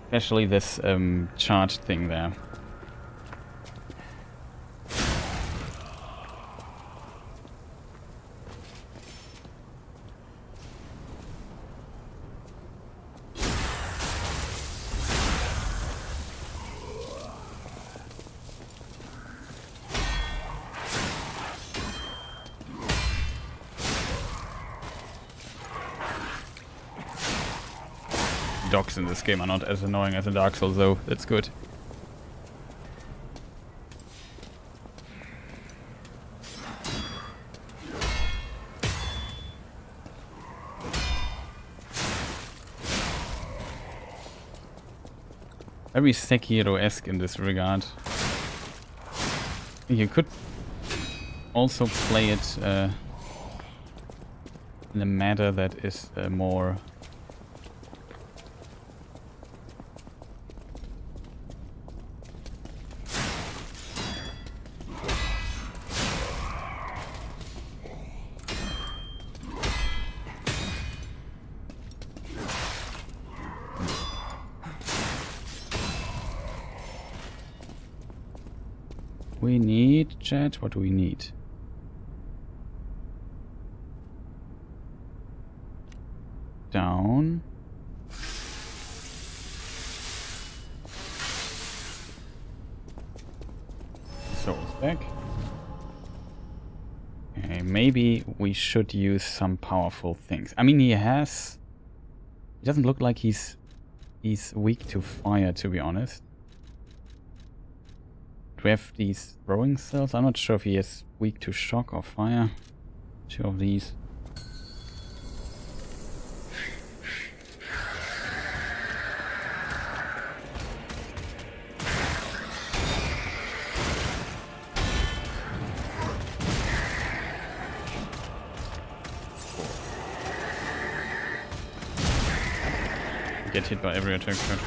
Especially this charged thing there. Dogs in this game are not as annoying as in Dark Souls, though. That's good. Very Sekiro-esque in this regard. You could also play it in a matter that is more... We need, chat, what do we need? Down. Souls back. Okay, maybe we should use some powerful things. I mean, he doesn't look like he's weak to fire, to be honest. Do we have these throwing cells? I'm not sure if he is weak to shock or fire. 2 of these. Get hit by every attack shot.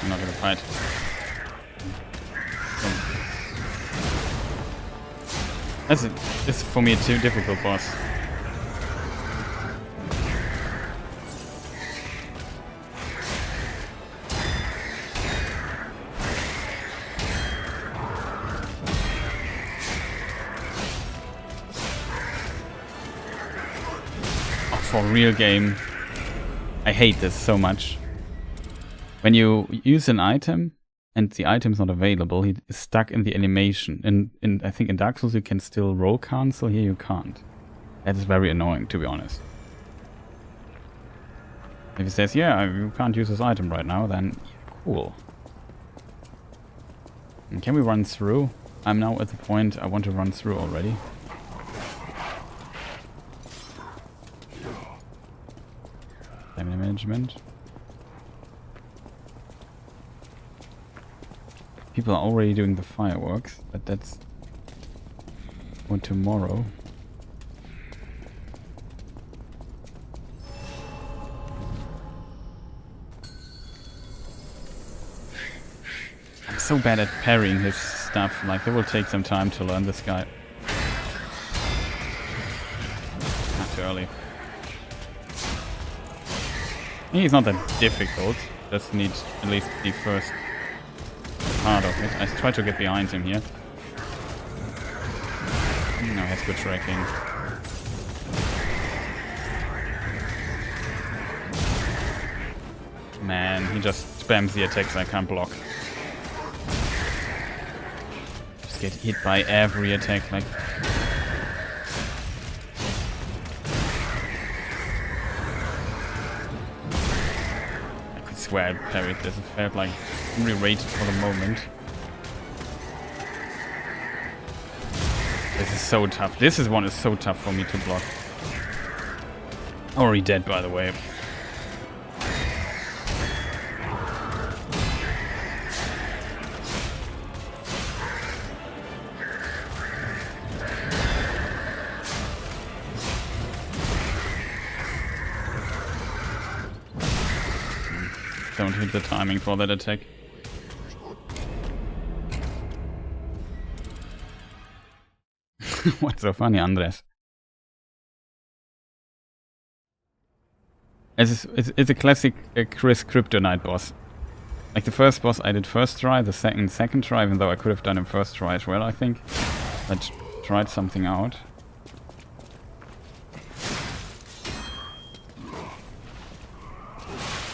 I'm not gonna fight. This is for me too difficult, boss. For real game, I hate this so much. When you use an item and the item's not available, he is stuck in the animation. In I think in Dark Souls you can still roll cancel, here you can't. That is very annoying, to be honest. If he says, yeah, you can't use this item right now, then cool. And can we run through? I'm now at the point I want to run through already. Stamina management. People are already doing the fireworks, but that's for tomorrow. I'm so bad at parrying his stuff, like it will take some time to learn this guy. Not too early. He's not that difficult, just need at least the first part of it. I try to get behind him here. No, he has good tracking. Man, he just spams the attacks I can't block. Just get hit by every attack, like... swear I parried this. It felt like re-rated for the moment. This is so tough. This one is so tough for me to block. Already dead, by the way. Don't hit the timing for that attack. What's so funny, Andres? It's a classic Chris Kryptonite boss. Like the first boss I did first try, the second try, even though I could have done him first try as well, I think. I tried something out.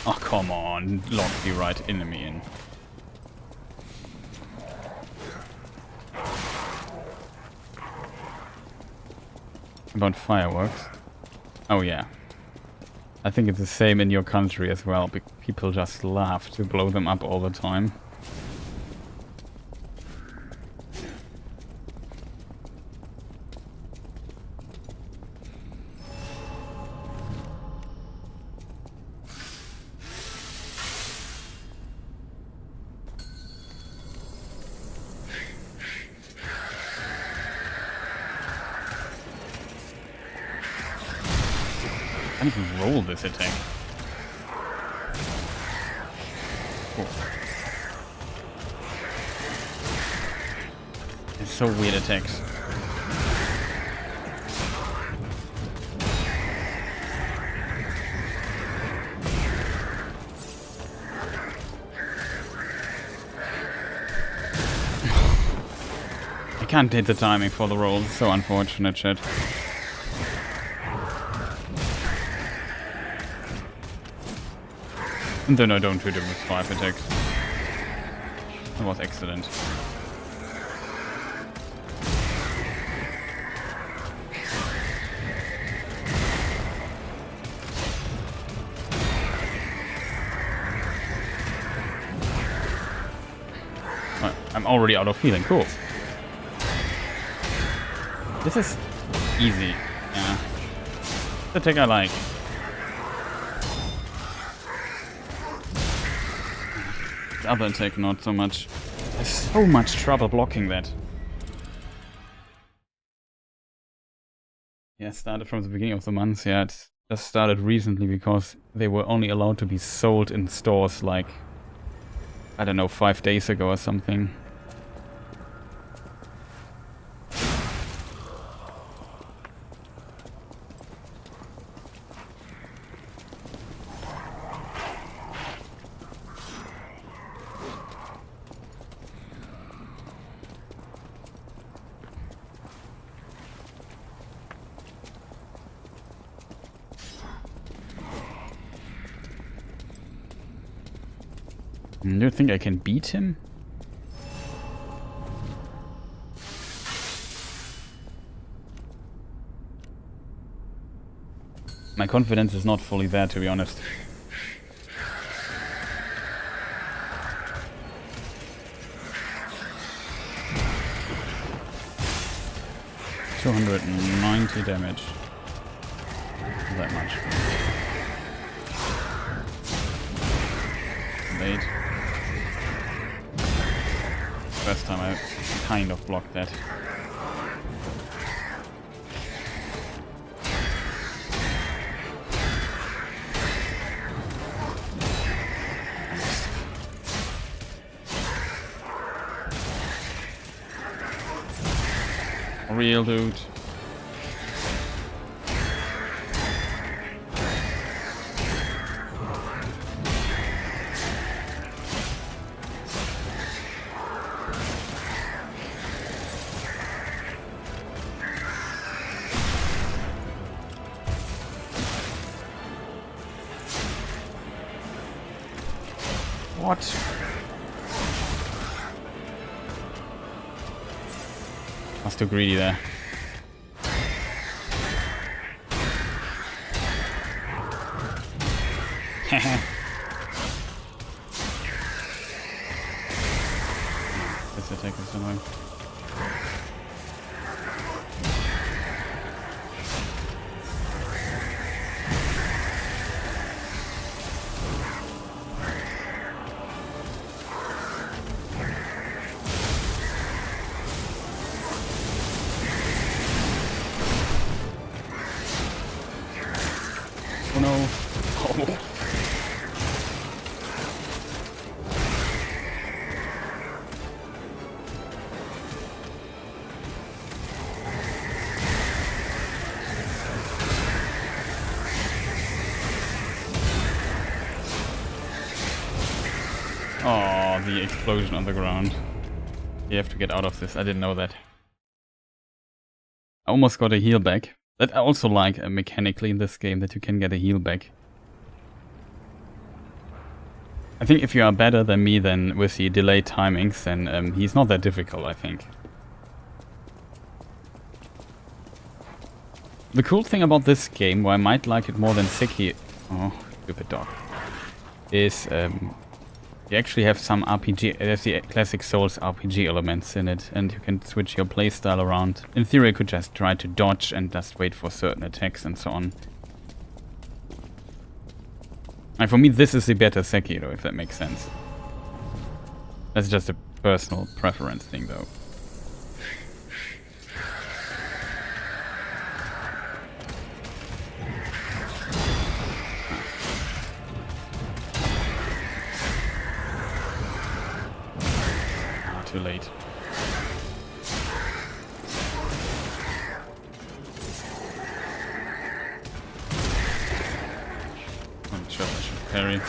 Oh, come on. Locked the right enemy in. About fireworks. Oh, yeah. I think it's the same in your country as well. People just love to blow them up all the time. I can't even roll this attack. Cool. It's so weird attacks. I can't hit the timing for the roll. It's so unfortunate, shit. And then I don't hit him with 5 attacks. That was excellent. Well, I'm already out of healing. Cool. This is easy. Yeah. The attack I like. The other attack not so much. There's so much trouble blocking that. Yeah, started from the beginning of the month. Yeah, it just started recently because they were only allowed to be sold in stores like, I don't know, 5 days ago or something. Do you think I can beat him? My confidence is not fully there, to be honest. $290 damage. Not that much. Late. First time I kind of blocked that. Real dude. What? I was too greedy there. This attack is annoying. Oh no. Oh. Oh, the explosion on the ground. You have to get out of this. I didn't know that. I almost got a heal back. That I also like mechanically in this game, that you can get a heal back. I think if you are better than me then with the delayed timings, then he's not that difficult, I think. The cool thing about this game, why I might like it more than Sekiro... Oh, stupid dog. Is you actually have some RPG... There's the classic Souls RPG elements in it, and you can switch your playstyle around. In theory, you could just try to dodge and just wait for certain attacks and so on. And for me, this is the better Sekiro, if that makes sense. That's just a personal preference thing, though. Too late. I'm sure I should parry.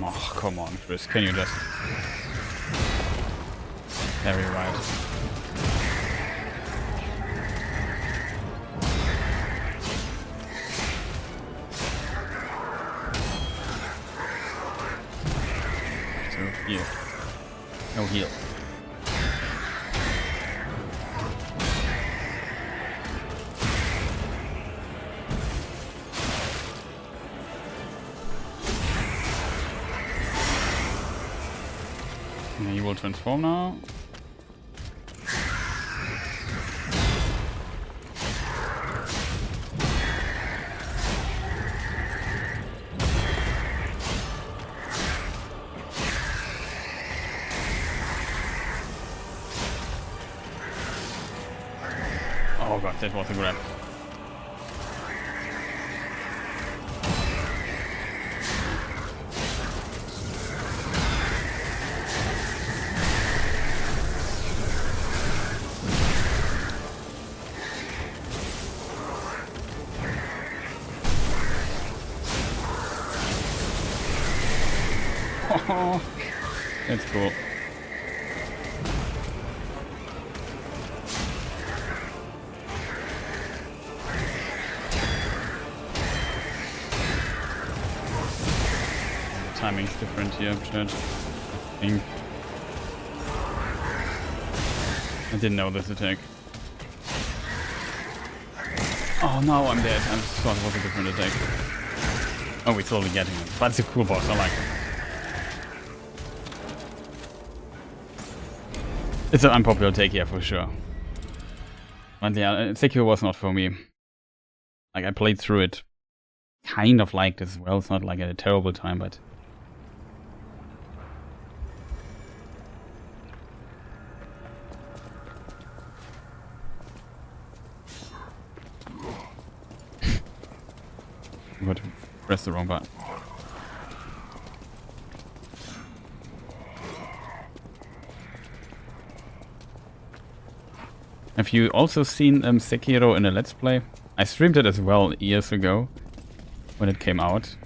Oh, come on, Chris. Can you just parry right? Heal. No heal. And he will transform now. Oh god, that was a grab. Oh, that's cool. Timing's different here, Chad. I think. I didn't know this attack. Oh no, I'm dead. I thought it was a different attack. Oh, we're slowly getting it. But it's a cool boss, I like it. It's an unpopular take here for sure. But yeah, Sekiro was not for me. Like, I played through it. Kind of liked it as well. It's not like I had a terrible time, but... I got to press the wrong button. Have you also seen Sekiro in a Let's Play? I streamed it as well years ago when it came out.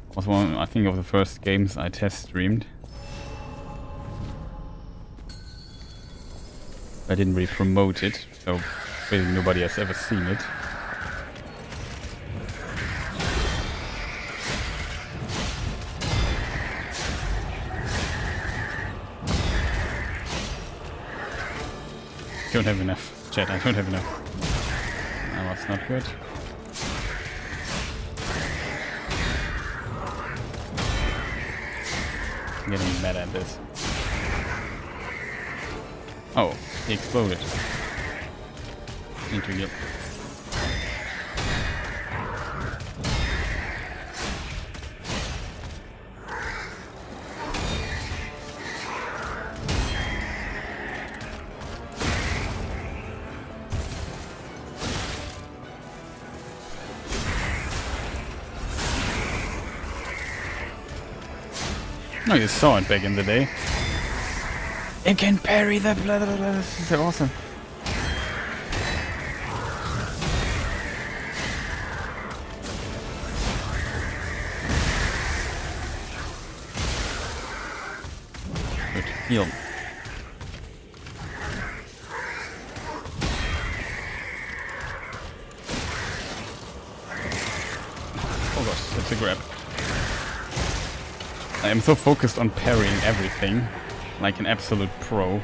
It was one, I think, of the first games I test streamed. I didn't really promote it, so basically nobody has ever seen it. Don't have enough. Chat, I don't have enough. That was not good. I'm getting mad at this. Oh, he exploded. Need to heal. No, you saw it back in the day. It can parry the blah, blah, blah. This is so awesome. Good. Heal. Oh gosh, that's a grab. I am so focused on parrying everything, like an absolute pro.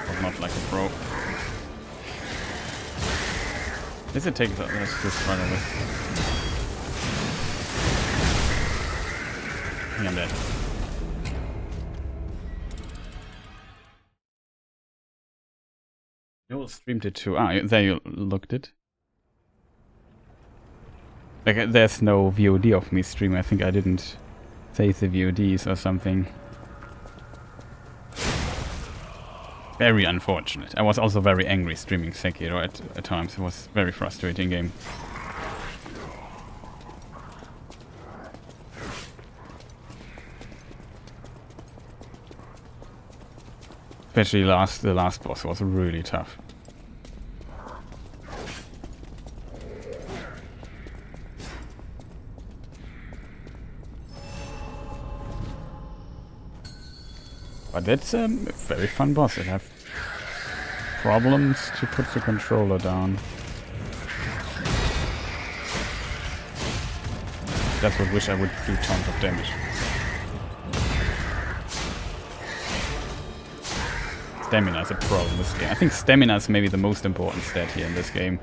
But not like a pro. Does it take that? Let's just run away. I think I'm dead. You streamed it too. Ah, there you looked it. Like, there's no VOD of me streaming. I think I didn't save the VODs or something. Very unfortunate. I was also very angry streaming Sekiro at times. It was a very frustrating game. Especially the last boss was really tough. But that's a very fun boss. I have problems to put the controller down. That's what I wish I would do tons of damage. Stamina is a problem in this game. I think stamina is maybe the most important stat here in this game.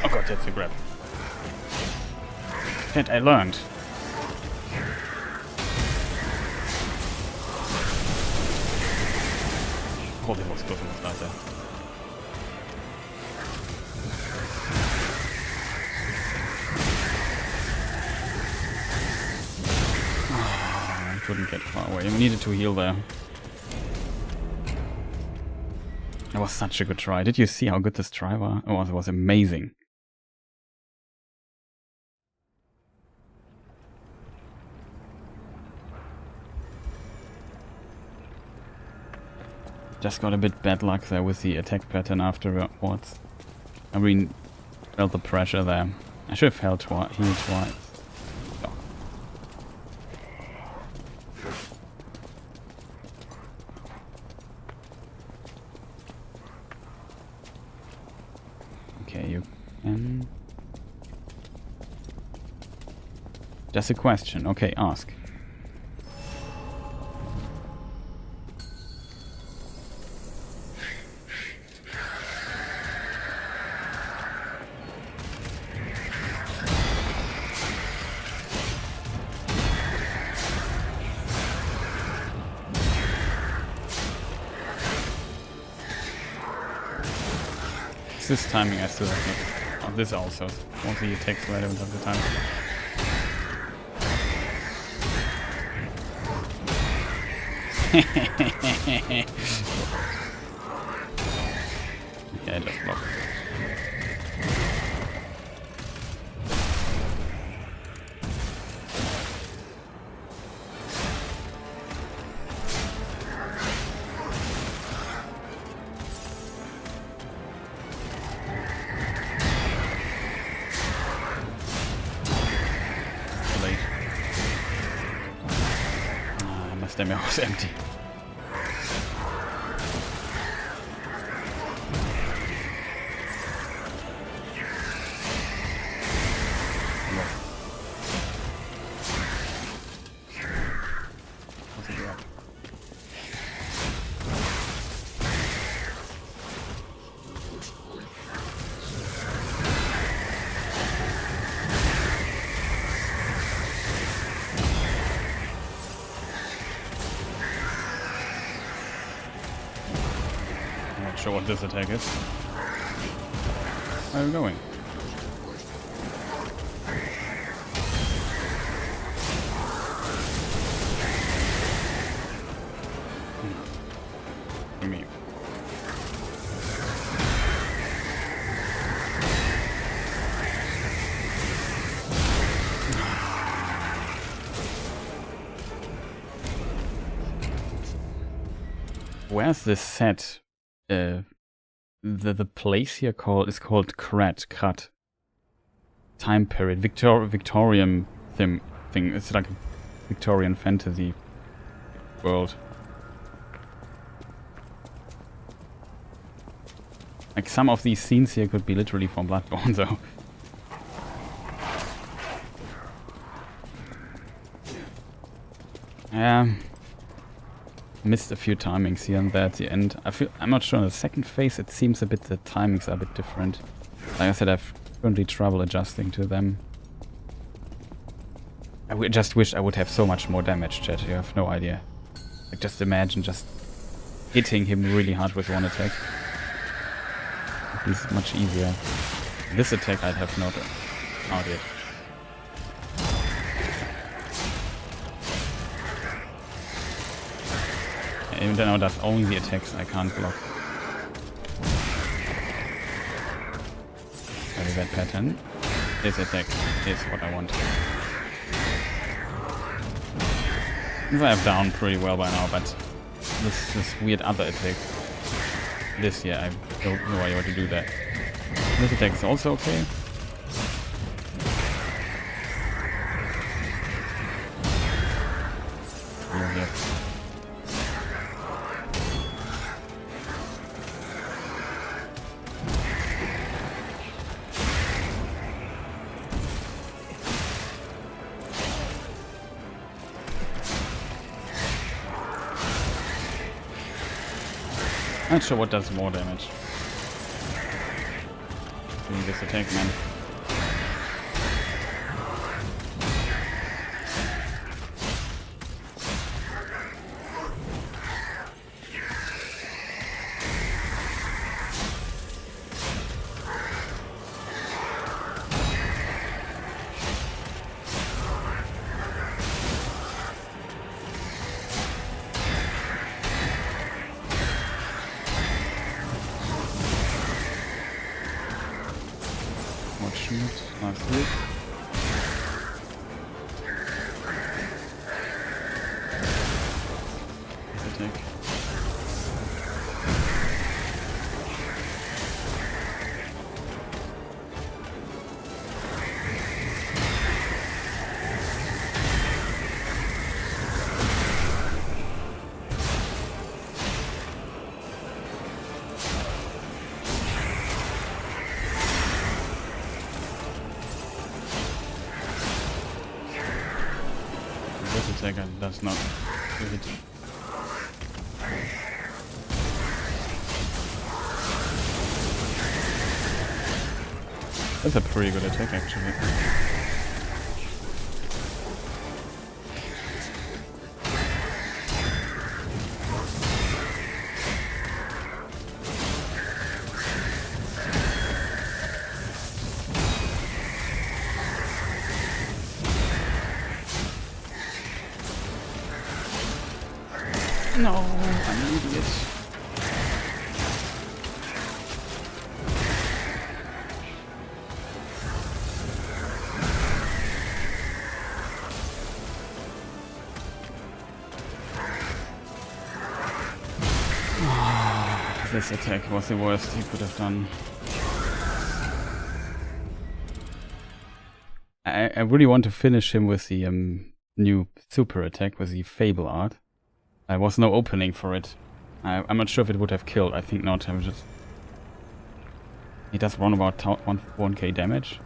Oh god, that's a grab. Shit, I learned. Oh, that was close on the start there. Oh, I couldn't get far away. We needed to heal there. That was such a good try. Did you see how good this try was? Oh, it was amazing. Just got a bit bad luck there with the attack pattern afterwards. I mean, felt the pressure there. I should have healed twice. Oh. Okay, you can... Just a question. Okay, ask. This timing I still have not. Oh, this also. Won't the attacks relevant of the time. Yeah, just block. Late. My stamina was empty. Not sure what this attack is. Where are we going? Me. Where's this set? The place here is called Krat. Time period. Victorian thing. It's like a Victorian fantasy world. Like some of these scenes here could be literally from Bloodborne, so. Yeah. Missed a few timings here and there at the end. I'm not sure. In the second phase, it seems a bit the timings are a bit different. Like I said, I've currently trouble adjusting to them. I just wish I would have so much more damage, chat. You have no idea. Like just imagine just hitting him really hard with one attack. It's much easier. This attack I'd have not out yet. Even though that's only the attacks I can't block. Very bad pattern. This attack is what I want. This I have down pretty well by now, but this weird other attack. This here, I don't know why to do that. This attack is also okay. Here. Not sure what does more damage. Doing this attack, man. Last week. Attack. Attacker does not hit. That's a pretty good attack, actually. No, I'm an idiot. This attack was the worst he could have done. I really want to finish him with the new super attack with the Fable art. There was no opening for it. I'm not sure if it would have killed. I think not. I'm just... He does run about 1k damage.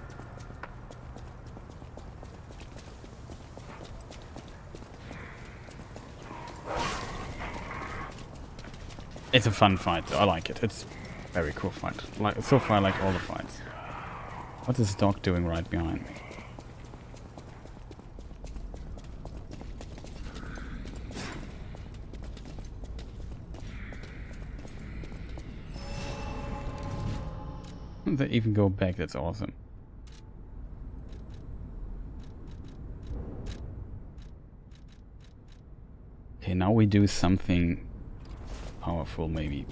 It's a fun fight. I like it. It's a very cool fight. Like so far, I like all the fights. What's this dog doing right behind me? They even go back. That's awesome. Okay, now we do something powerful, maybe.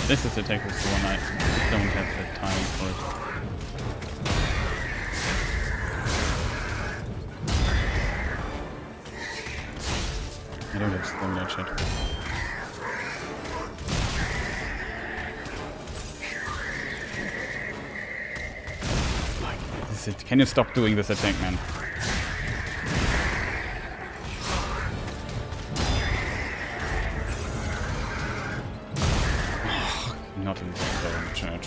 This is the attack was the one I don't have the time for it. I don't have stamina chat. Like, this is, can you stop doing this attack, man? Not in the church.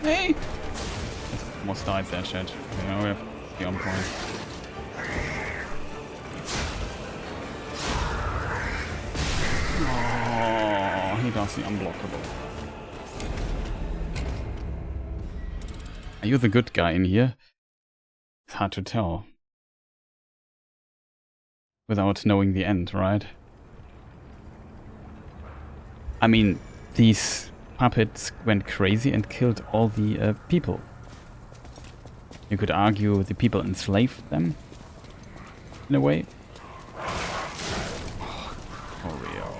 Hey! Almost died there, chat. Okay, now we have to be on point. Oh, he does the unblockable. Are you the good guy in here? It's hard to tell. Without knowing the end, right? I mean, these puppets went crazy and killed all the people. You could argue the people enslaved them, in a way. Oreo.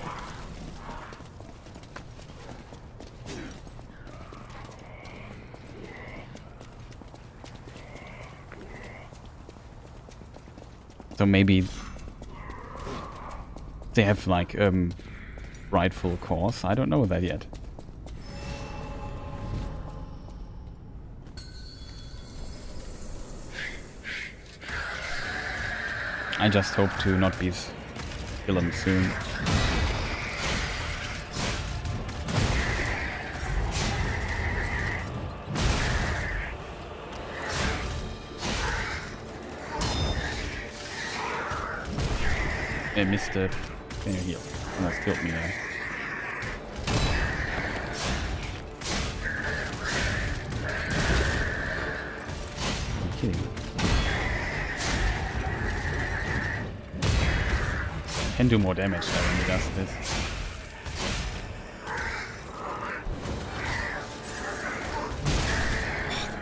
So maybe they have like rightful cause. I don't know that yet. I just hope to not be kill him soon. I missed it. Can you heal? Almost killed me there. Okay. Can do more damage though when he does this.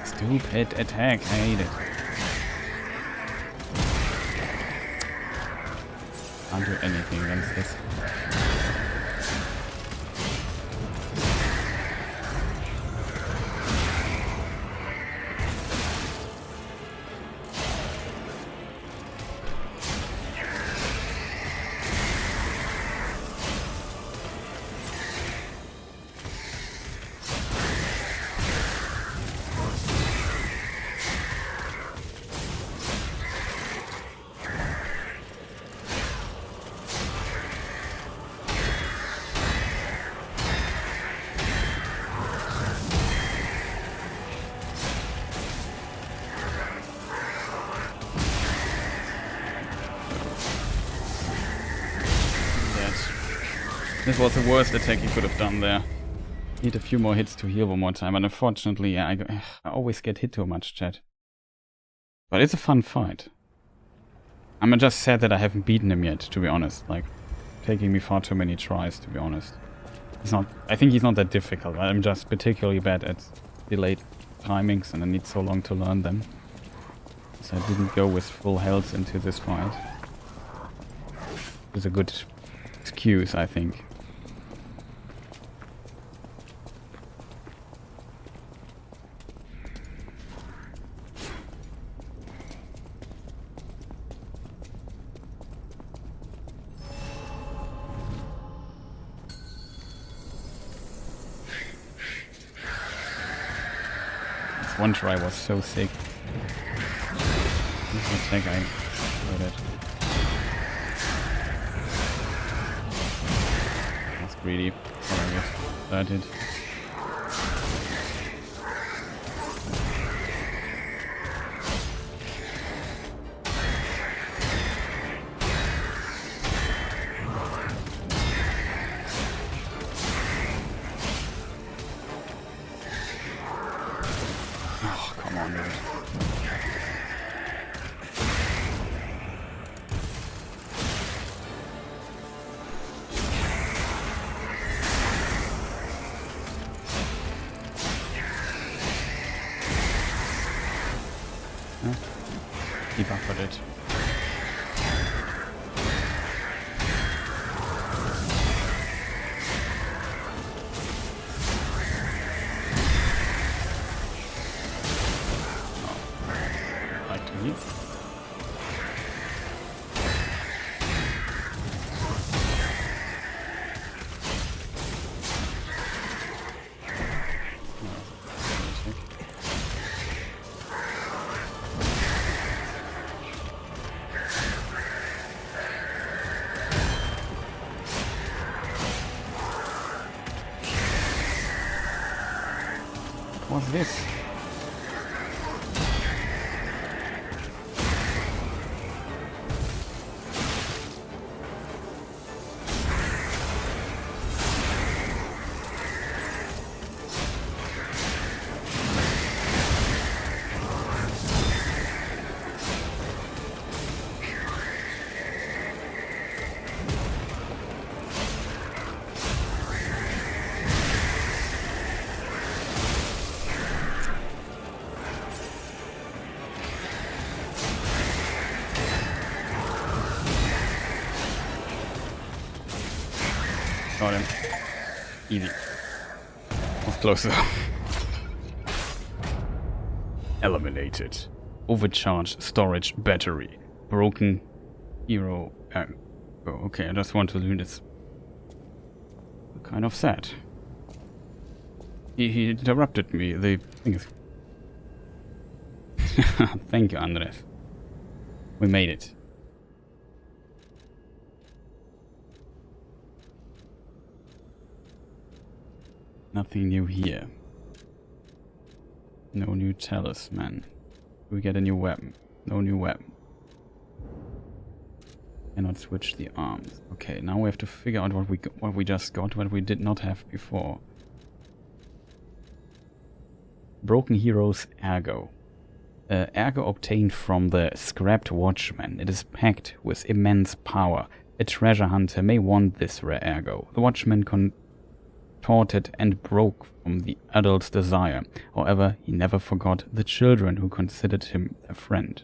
Stupid attack, I hate it. Can't do anything against this. This was the worst attack he could have done there. Need a few more hits to heal one more time, but unfortunately, yeah, I always get hit too much, chat. But it's a fun fight. I'm just sad that I haven't beaten him yet, to be honest. Like, taking me far too many tries, to be honest. He's not. I think he's not that difficult. I'm just particularly bad at delayed timings, and I need so long to learn them. So I didn't go with full health into this fight. It's a good excuse, I think. This one try was so sick. This attack I got it. That's greedy. Oh, I guess that it. Oh, come on, dude. He buffered it. Like to heal. What's this? Got him. Easy. Was close though. Eliminated. Overcharged storage battery. Broken hero. Oh, okay, I just want to do this. Kind of sad. He interrupted me. The thing is. Thank you, Andres. We made it. Nothing new here. No new talisman. We get a new weapon. No new weapon. Cannot switch the arms. Okay, now we have to figure out what we just got, what we did not have before. Broken Heroes Ergo. Ergo obtained from the scrapped Watchman. It is packed with immense power. A treasure hunter may want this rare Ergo. The Watchman contorted and broke from the adult's desire. However, he never forgot the children who considered him a friend.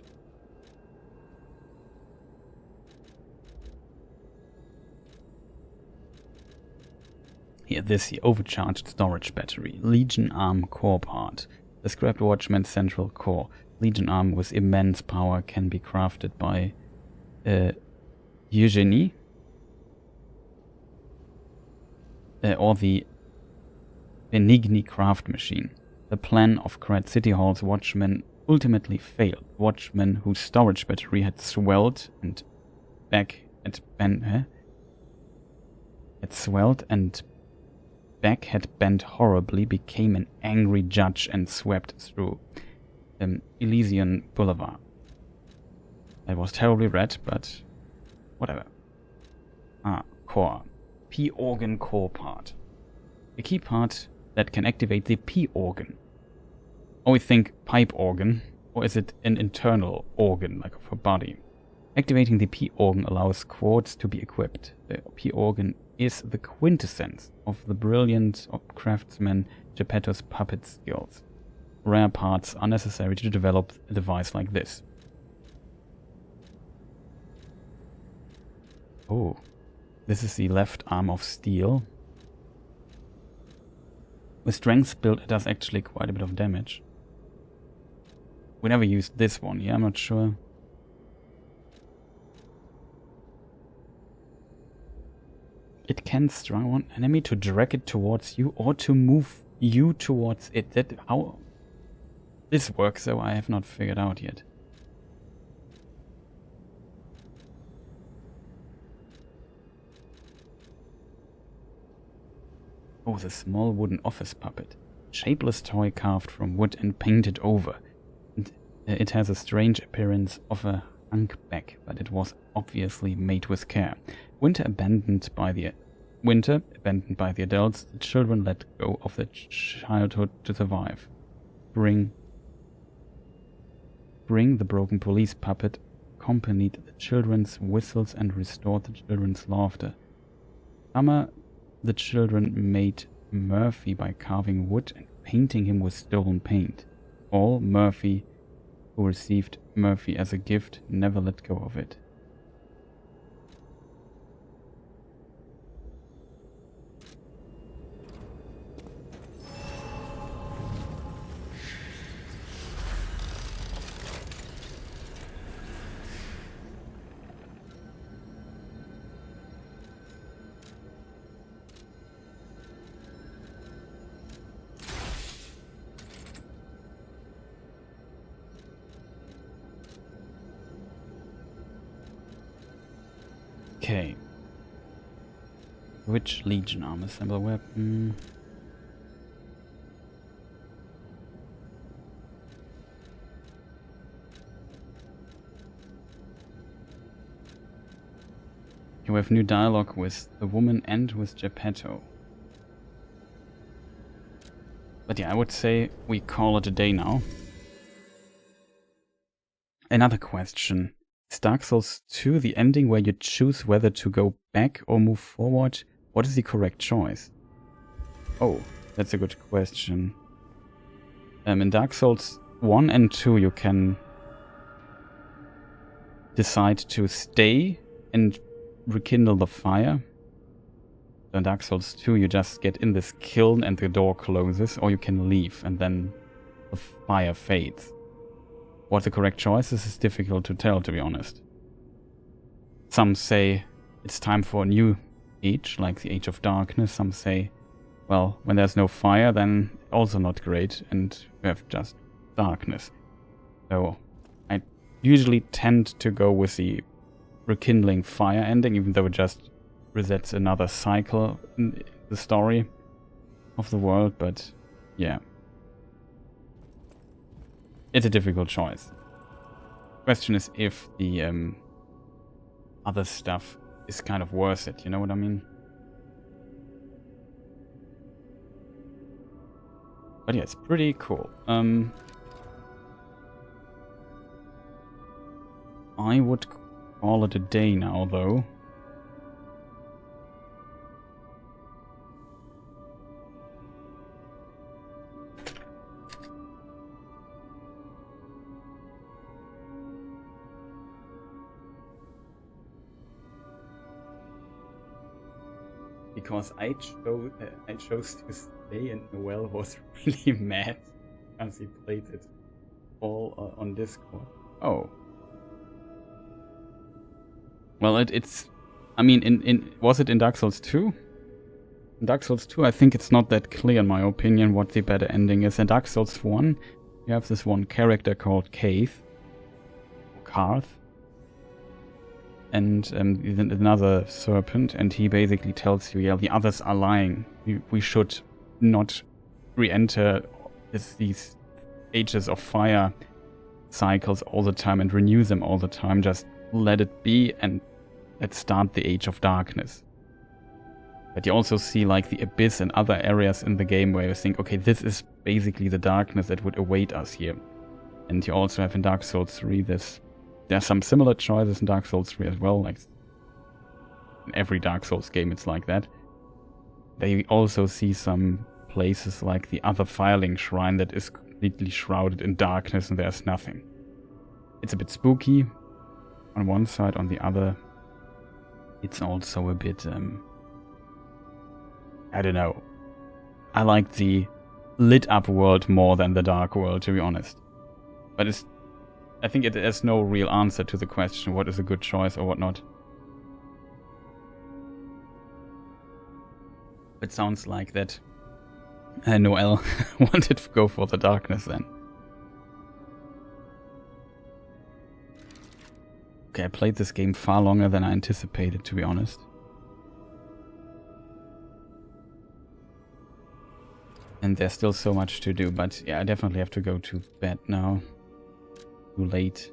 Here, this here, overcharged storage battery. Legion Arm core part. The scrapped Watchman's central core. Legion Arm with immense power can be crafted by Eugenie or the Benigni craft machine. The plan of Krat City Hall's Watchman ultimately failed. Watchman whose storage battery had swelled and back had bent horribly, became an angry judge and swept through Elysian Boulevard. That was terribly read, but whatever. Core. P organ core part. A key part that can activate the P organ. Or we think pipe organ, or is it an internal organ, like of a body? Activating the P organ allows quartz to be equipped. The P organ is the quintessence of the brilliant craftsman Geppetto's puppet skills. Rare parts are necessary to develop a device like this. Oh, this is the left arm of steel. With strength build, it does actually quite a bit of damage. We never used this one, yeah, I'm not sure. It can strike one enemy to drag it towards you or to move you towards it. That how this works, though, I have not figured out yet. Oh, the small wooden office puppet. Shapeless toy carved from wood and painted over. And it has a strange appearance of a humpback, but it was obviously made with care. Winter abandoned by the adults, the children let go of their childhood to survive. Bring the broken police puppet accompanied the children's whistles and restored the children's laughter. Summer, the children made Murphy by carving wood and painting him with stolen paint. All Murphy, who received Murphy as a gift, never let go of it. Okay. Which Legion arm? Assemble weapon. You have new dialogue with the woman and with Geppetto. But yeah, I would say we call it a day now. Another question. Is Dark Souls 2 the ending where you choose whether to go back or move forward? What is the correct choice? Oh, that's a good question. In Dark Souls 1 and 2 you can decide to stay and rekindle the fire. So in Dark Souls 2 you just get in this kiln and the door closes, or you can leave and then the fire fades. What the correct choice is difficult to tell, to be honest. Some say it's time for a new age, like the Age of Darkness. Some say, well, when there's no fire, then also not great, and we have just darkness. So I usually tend to go with the rekindling fire ending, even though it just resets another cycle in the story of the world, but yeah. It's a difficult choice. Question is if the other stuff is kind of worth it, you know what I mean? But yeah, it's pretty cool. I would call it a day now, though. Because I chose to stay, and Noel was really mad as he played it all on Discord. Oh. Well, it's... I mean, was it in Dark Souls 2? In Dark Souls 2, I think it's not that clear, in my opinion, what the better ending is. In Dark Souls 1, you have this one character called Karth, and another serpent, and he basically tells you, yeah, the others are lying. We should not re-enter these ages of fire cycles all the time and renew them all the time. Just let it be and let's start the Age of Darkness. But you also see like the abyss and other areas in the game where you think, okay, this is basically the darkness that would await us here. And you also have in Dark Souls 3 this. There are some similar choices in Dark Souls 3 as well, like in every Dark Souls game it's like that. They also see some places like the other Firelink Shrine that is completely shrouded in darkness and there's nothing. It's a bit spooky on one side, on the other it's also a bit, I don't know. I like the lit up world more than the dark world, to be honest. But I think there's no real answer to the question what is a good choice or what not. It sounds like that Noel wanted to go for the darkness then. Okay, I played this game far longer than I anticipated, to be honest. And there's still so much to do, but yeah, I definitely have to go to bed now. Too late.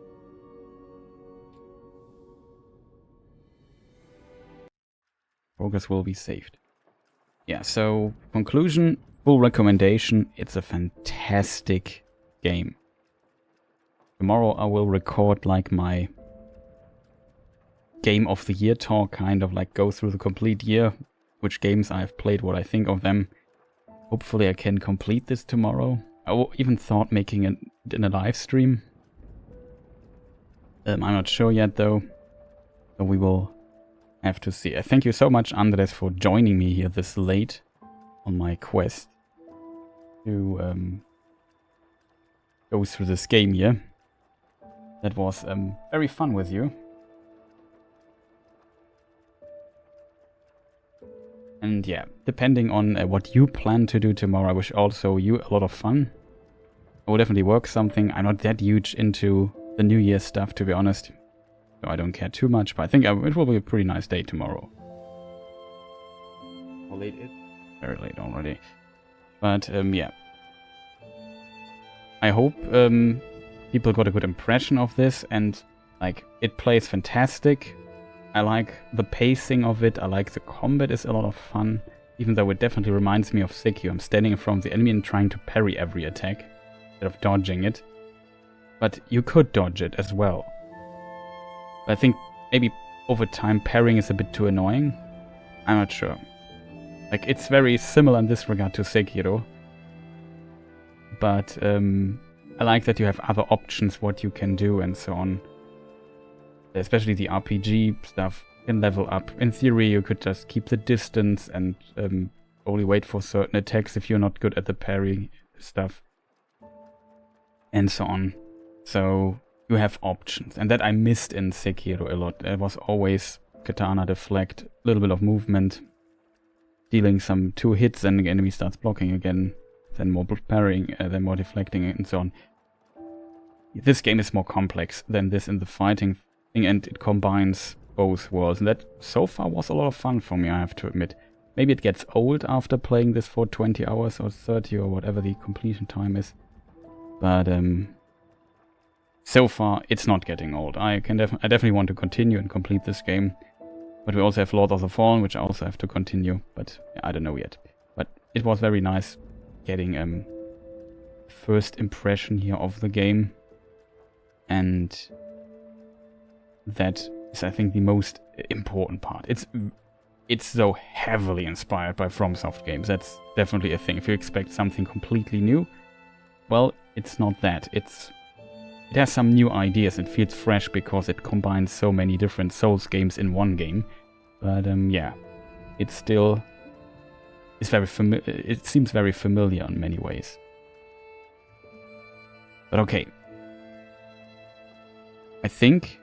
Progress will be saved. Yeah, so conclusion, full recommendation. It's a fantastic game. Tomorrow I will record like my Game of the Year talk, kind of like go through the complete year, which games I've played, what I think of them. Hopefully I can complete this tomorrow. I even thought making it in a live stream. I'm not sure yet though, so we will have to see. Thank you so much, Andres, for joining me here this late on my quest to go through this game here. That was very fun with you. And yeah, depending on what you plan to do tomorrow, I wish also you a lot of fun. I will definitely work something. I'm not that huge into the New Year stuff, to be honest. So I don't care too much, but I think it will be a pretty nice day tomorrow. How late is it? Very late already. But yeah. I hope people got a good impression of this, and like it plays fantastic. I like the pacing of it, I like the combat is a lot of fun, even though it definitely reminds me of Sekiro. I'm standing in front of the enemy and trying to parry every attack, instead of dodging it. But you could dodge it as well. But I think maybe over time parrying is a bit too annoying. I'm not sure. Like, it's very similar in this regard to Sekiro. But I like that you have other options what you can do and so on. Especially the RPG stuff can level up. In theory, you could just keep the distance and only wait for certain attacks if you're not good at the parry stuff. And so on. So you have options. And that I missed in Sekiro a lot. There was always katana deflect, a little bit of movement, dealing some 2 hits and the enemy starts blocking again, then more parrying, then more deflecting and so on. This game is more complex than this in the fighting thing, and it combines both worlds, and that so far was a lot of fun for me, I have to admit. Maybe it gets old after playing this for 20 hours or 30 or whatever the completion time is, but so far it's not getting old. I definitely want to continue and complete this game, but we also have Lord of the Fallen, which I also have to continue, but I don't know yet. But it was very nice getting first impression here of the game, and that is, I think, the most important part. It's so heavily inspired by Fromsoft games. That's definitely a thing. If you expect something completely new, well, it's not that. It has some new ideas and feels fresh because it combines so many different Souls games in one game. But yeah, it still is very it seems very familiar in many ways. But okay, I think.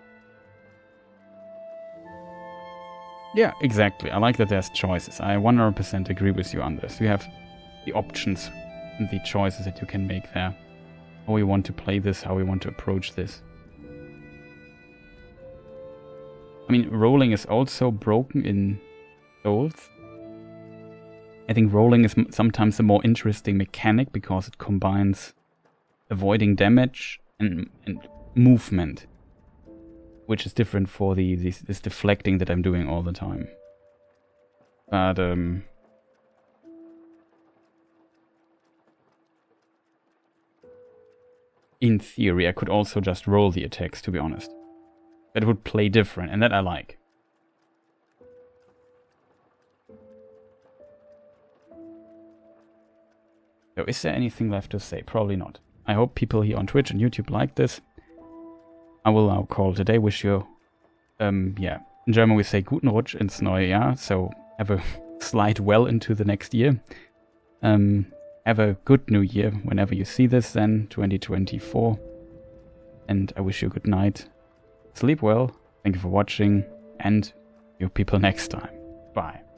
Yeah, exactly. I like that there's choices. I 100% agree with you on this. You have the options and the choices that you can make there. How we want to play this, how we want to approach this. I mean, rolling is also broken in Souls. I think rolling is sometimes a more interesting mechanic because it combines avoiding damage and movement, which is different for this deflecting that I'm doing all the time. But in theory, I could also just roll the attacks, to be honest. But it would play different, and that I like. So is there anything left to say? Probably not. I hope people here on Twitch and YouTube like this. I will now call today. Wish you, yeah. In German we say Guten Rutsch ins neue Jahr, so have a slide well into the next year. Have a good new year whenever you see this then, 2024. And I wish you a good night. Sleep well. Thank you for watching, and see you people next time. Bye.